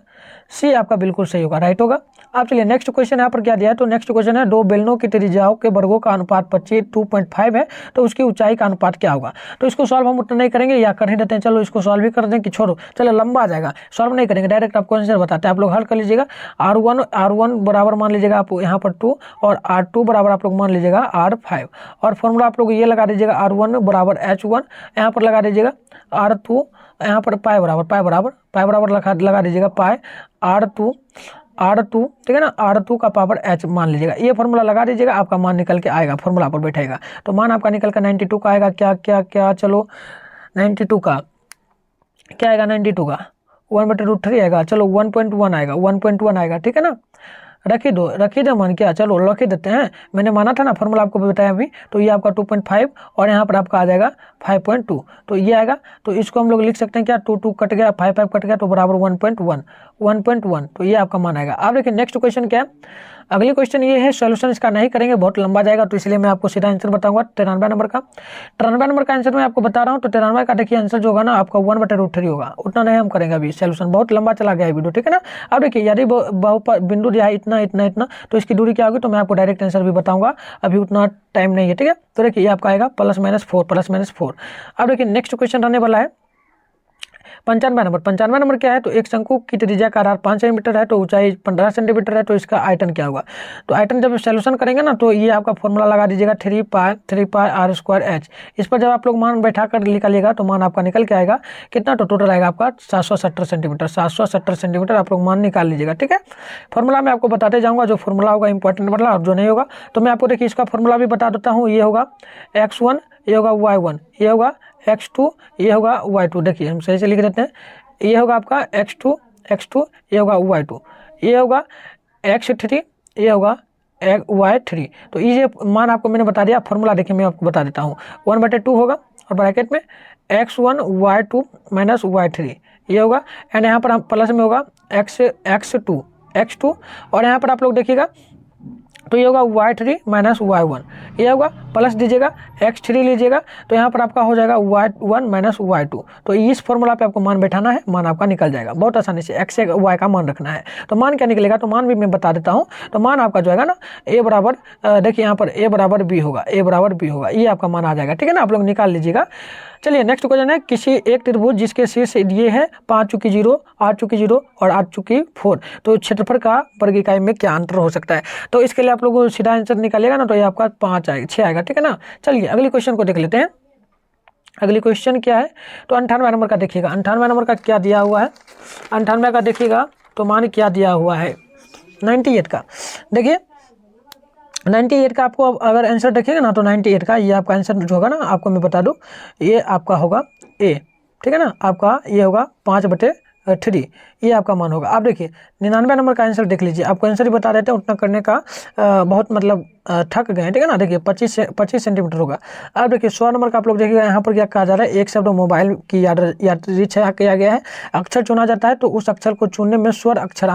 सी आपका बिल्कुल सही होगा, राइट होगा। अब चलिए नेक्स्ट क्वेश्चन यहाँ पर क्या दिया है, तो नेक्स्ट क्वेश्चन है 2 बेलनों की त्रिज्याओं के वर्गों का अनुपात 2.5 है, तो उसकी ऊंचाई का अनुपात क्या होगा? तो इसको सॉल्व हम उतना नहीं करेंगे, या कर ही देते हैं, चलो इसको सॉल्व भी कर दें कि छोड़ो, चलो लंबा आ जाएगा, सॉल्व नहीं करेंगे, डायरेक्ट आपको आंसर बताते हैं, आप लोग हल कर लीजिएगा। R1 बराबर मान लीजिएगा आप यहाँ पर 2, और R2 बराबर आप लोग मान लीजिएगा R5, और फॉर्मूला आप लोग ये लगा दीजिएगा R1 बराबर H1, यहाँ पर लगा दीजिएगा R2, यहाँ पर पाई बराबर लगा दीजिएगा पाई R2, ठीक है ना, R2 का पावर H मान लीजिएगा, ये फॉर्मूला लगा दीजिएगा, आपका मान निकल के आएगा, फॉर्मूला पर बैठेगा, तो मान आपका निकल कर 92 का आएगा। क्या चलो 92 का क्या आएगा, 92 का 1/√3 आएगा, चलो 1.1 आएगा, 1.1 आएगा, ठीक है ना, रखी दो मान, क्या चलो रख ही देते हैं, मैंने माना था ना, फॉर्मूला आपको बताया अभी, तो ये आपका 2.5 और यहाँ पर आपका आ जाएगा 5.2, तो ये आएगा, तो इसको हम लोग लिख सकते हैं क्या, 2 कट गया, 5 कट गया, तो बराबर 1.1, तो ये आपका मान आएगा। अब देखिए नेक्स्ट क्वेश्चन क्या है, अगली क्वेश्चन ये है, सोल्यूशन इसका नहीं करेंगे, बहुत लंबा जाएगा, तो इसलिए मैं आपको सीधा आंसर बताऊंगा 93 नंबर का। 93 नंबर का आंसर मैं आपको बता रहा हूँ, तो 93 का देखिए आंसर जो होगा ना आपका 1/√3 होगा, उतना नहीं हम करेंगे अभी, सोल्यूशन बहुत लंबा चला गया है वीडियो, ठीक है ना। अब देखिए यदि बिंदु दिया है इतना, तो इसकी दूरी क्या होगी, तो मैं आपको डायरेक्ट आंसर भी बताऊंगा, अभी उतना टाइम नहीं है, ठीक है। तो देखिए ये आपका आएगा +-4। अब देखिए नेक्स्ट क्वेश्चन रहने वाला है 95 नंबर क्या है, तो एक शंकु की त्रिज्या का आधार 5 सेंटीमीटर है, तो ऊंचाई 15 सेंटीमीटर है, तो इसका आयतन क्या होगा? तो आयतन जब सॉल्यूशन करेंगे ना, तो ये आपका फॉर्मूला लगा दीजिएगा 3 पाई r²h, इस पर जब आप लोग मान बैठा कर निकालिएगा तो मान आपका निकल के आएगा कितना, तो टोटल आएगा आपका 770 सेंटीमीटर, आप लोग मान निकाल लीजिएगा, ठीक है। फॉर्मूला मैं आपको बताते जाऊँगा, जो फॉर्मूला होगा इंपॉर्टेंट वाला और जो नहीं होगा, तो मैं आपको देखिए इसका फॉर्मूला भी बता देता हूँ, ये होगा x1, ये होगा y1, ये होगा x2, ये होगा y2, देखिए हम सही से लिख देते हैं, ये होगा आपका x2, ये होगा y2, ये होगा x3, ये होगा y3, तो ये मान आपको मैंने बता दिया। फॉर्मूला देखिए मैं आपको बता देता हूँ, 1/2 होगा और ब्रैकेट में x1 y2 माइनस y3 ये होगा, एंड यहाँ पर हम प्लस में होगा x2 और यहाँ पर आप लोग देखिएगा तो ये होगा y3 माइनस y1, ये होगा प्लस दीजिएगा x3 लीजिएगा, तो यहाँ पर आपका हो जाएगा y1 माइनस y2, तो इस फॉर्मूला पे आपको मान बैठाना है, मान आपका निकल जाएगा बहुत आसानी से, x से y का मान रखना है, तो मान क्या निकलेगा, तो मान भी मैं बता देता हूँ, तो मान आपका जो है ना a बराबर देखिए यहाँ पर a बराबर b होगा, ये आपका मान आ जाएगा, ठीक है ना, आप लोग निकाल लीजिएगा। चलिए नेक्स्ट क्वेश्चन है, किसी एक त्रिभुज जिसके शीर्ष दिए हैं 5 चुकी 0, 8 चुकी 0 और 8 चुकी 4, तो क्षेत्रफल का वर्ग इकाई में क्या अंतर हो सकता है? तो इसके लिए आप लोग सीधा आंसर निकालिएगा ना, तो ये आपका 6 आएगा, ठीक है ना। चलिए अगली क्वेश्चन को देख लेते हैं। अगली क्वेश्चन क्या है, तो 98 नंबर का देखिएगा, 98 नंबर का क्या दिया हुआ है, 98 का देखिएगा तो मान क्या दिया हुआ है 98 का, देखिए 98 का आपको अगर आंसर देखिएगा ना, तो 98 का ये आपका आंसर जो होगा ना, आपको मैं बता दूं, ये आपका होगा ए, ठीक है ना, आपका ये होगा 5/3, ये आपका मान होगा। आप देखिए 99 नंबर का आंसर देख लीजिए, आपको आंसर ही बता देते हैं, उतना करने का बहुत मतलब थक गए, ठीक है ना। देखिए 25 सेंटीमीटर होगा। अब देखिए 100 नंबर का आप लोग देखिएगा, यहाँ पर क्या कहा जा रहा है, एक शब्द मोबाइल की यादृच्छा किया गया है, अक्षर चुना जाता है, तो उस अक्षर को चुनने में स्वर अक्षर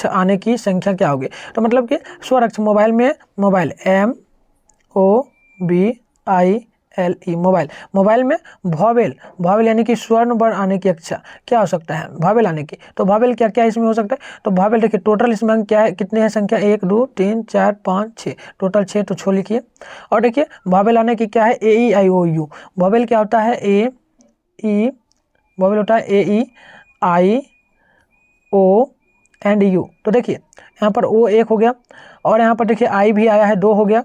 आने की संख्या क्या होगी? तो मतलब कि स्वर अक्षर मोबाइल में, मोबाइल MOBILE मोबाइल में वॉवेल यानी कि स्वर्ण वर्ण आने की अक्षर क्या हो सकता है, वॉवेल आने की, तो वॉवेल क्या क्या इसमें हो सकता है, तो वॉवेल देखिए टोटल इसमें क्या है, कितने हैं संख्या 1 2 3 4 5 6, टोटल 6, तो 6 लिखिए। और देखिए वॉवेल आने की क्या है, AEIOU, वॉवेल क्या होता है, वॉवेल होता है AEIO एंड U, तो देखिए यहाँ पर O 1 हो गया, और यहाँ पर देखिए I भी आया है 2 हो गया,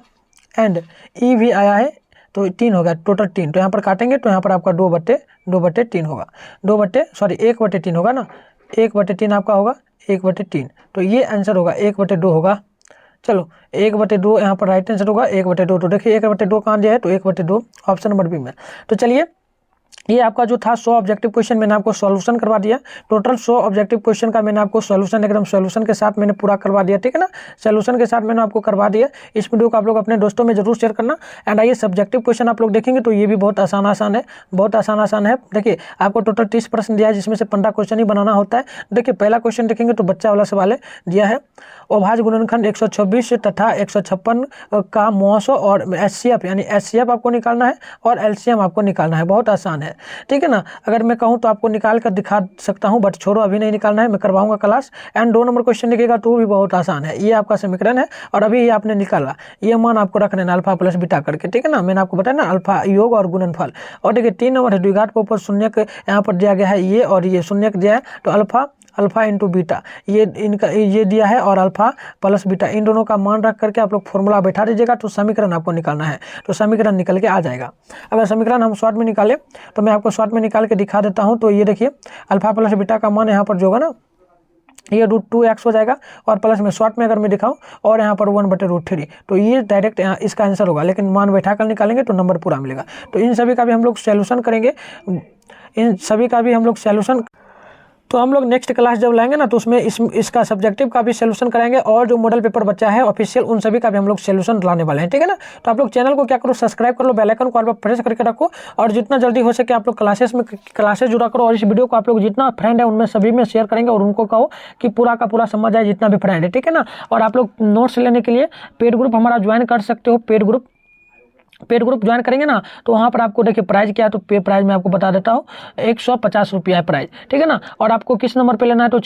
एंड E भी आया है तो 3 हो गया, टोटल 3, तो यहाँ पर काटेंगे तो यहाँ पर आपका 2/3 होगा, 1/3 होगा ना, 1/3 आपका होगा 1/3, तो ये आंसर होगा 1/2 होगा, चलो 1/2 यहाँ पर राइट आंसर होगा 1/2। तो देखिए 1/2 कहाँ दिया है, तो 1/2 ऑप्शन नंबर बी में। तो चलिए ये आपका जो था 100 ऑब्जेक्टिव क्वेश्चन मैंने आपको सॉल्यूशन करवा दिया। टोटल 100 ऑब्जेक्टिव क्वेश्चन का मैंने आपको सॉल्यूशन एकदम सॉल्यूशन के साथ मैंने पूरा करवा दिया, ठीक है ना। सॉल्यूशन के साथ मैंने आपको करवा दिया। इस वीडियो को आप लोग अपने दोस्तों में जरूर शेयर करना। एंड आइए सब्जेक्टिव क्वेश्चन आप लोग देखेंगे तो ये भी बहुत आसान है, बहुत आसान है। देखिए आपको टोटल 30 प्रश्न दिया है जिसमें से 15 क्वेश्चन ही बनाना होता है। देखिए पहला क्वेश्चन देखेंगे तो बच्चा वाला सवाल दिया है, अभाज्य गुणनखंड 126 तथा 156 का मौसो और एचसीएफ यानी एचसीएफ आपको निकालना है और एलसीएम आपको निकालना है। बहुत आसान है, ठीक है ना। अगर मैं कहूँ तो आपको निकाल कर दिखा सकता हूँ, बट छोड़ो अभी नहीं निकालना है, मैं करवाऊंगा क्लास। एंड 2 नंबर क्वेश्चन लिखेगा तो भी बहुत आसान है। ये आपका समीकरण है और अभी ये आपने निकाला, ये मान आपको रखना है अल्फा प्लस बीटा करके, ठीक है ना। मैंने आपको बताया ना अल्फा योग और गुणनफल। और देखिए 3 नंबर है द्विघात बहुपद शून्यक यहाँ पर दिया गया है ये, और ये शून्यक दिया है तो अल्फा इंटू बीटा ये इनका ये दिया है, और अल्फा प्लस बीटा इन दोनों का मान रख करके आप लोग फॉर्मूला बैठा दीजिएगा तो समीकरण आपको निकालना है। तो समीकरण निकल के आ जाएगा। अगर समीकरण हम शॉर्ट में निकालें तो मैं आपको शॉर्ट में निकाल के दिखा देता हूं। तो ये देखिए अल्फा प्लस बीटा का मान यहाँ पर जो होगा ना ये √2x हो जाएगा, और प्लस में शॉर्ट में अगर मैं दिखाऊं और यहाँ पर 1/√3, तो ये डायरेक्ट इसका आंसर होगा। लेकिन मान बैठा कर निकालेंगे तो नंबर पूरा मिलेगा। तो इन सभी का भी हम लोग सॉल्यूशन करेंगे, तो हम लोग नेक्स्ट क्लास जब लाएंगे ना तो उसमें इसका सब्जेक्टिव का भी सॉल्यूशन कराएंगे, और जो मॉडल पेपर बच्चा है ऑफिशियल उन सभी का भी हम लोग सॉल्यूशन लाने वाले हैं, ठीक है ना। तो आप लोग चैनल को क्या करो, सब्सक्राइब कर लो, बेल आइकन को आप लोग प्रेस करके रखो, और जितना जल्दी हो सके आप लोग क्लासेस जुड़ा करो। और इस वीडियो को आप लोग जितना फ्रेंड है उनमें सभी में शेयर करेंगे, और उनको कहो कि पूरा का पूरा समझ आए जितना भी फ्रेंड है, ठीक है ना। और आप लोग नोट्स लेने के लिए पेड ग्रुप हमारा ज्वाइन कर सकते हो। पेड ग्रुप ज्वाइन करेंगे ना तो वहाँ पर आपको देखिए प्राइस क्या है, तो प्राइस मैं आपको बता देता हूँ 150 रुपया है प्राइस, ठीक है ना। और आपको किस नंबर पे लेना है, तो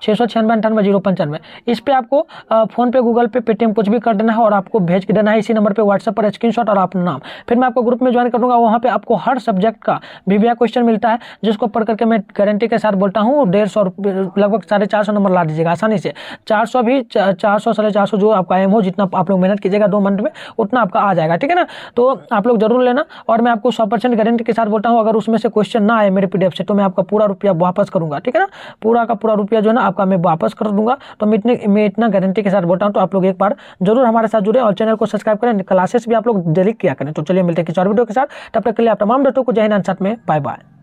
696 इस पे आपको फोन पे, गूगल पे, पेटीएम कुछ भी कर देना है, और आपको भेज के देना है इसी नंबर पे व्हाट्सएप पर स्क्रीनशॉट और अपना नाम। फिर मैं आपको ग्रुप में ज्वाइन कर दूंगा। वहाँ पे आपको हर सब्जेक्ट का VBA क्वेश्चन मिलता है, जिसको पढ़ करके मैं गारंटी के साथ बोलता हूँ 150 लगभग 450 नंबर ला दीजिएगा आसानी से। 400 भी 400 450 जो आपका एम हो, जितना आप लोग मेहनत कीजिएगा 2 मंथ में उतना आपका आ जाएगा, ठीक है ना। तो आप लोग जरूर लेना, और मैं आपको 100% गारंटी के साथ बोलता हूँ अगर उसमें से क्वेश्चन ना आए मेरे PDF से तो मैं आपका पूरा रुपया वापस करूँगा, ठीक है ना। पूरा का पूरा रुपया जो है ना आपका मैं वापस कर दूंगा। तो मैं इतना गारंटी के साथ बोलता हूं। तो आप लोग एक बार जरूर हमारे साथ जुड़े और चैनल को सब्सक्राइब करें, क्लासेस भी आप लोग डेली किया करें। तो चलिए मिलते हैं किसी और वीडियो के साथ, तब तक के लिए आप तमाम दोस्तों को जय हिंद, साथ में बाय बाय।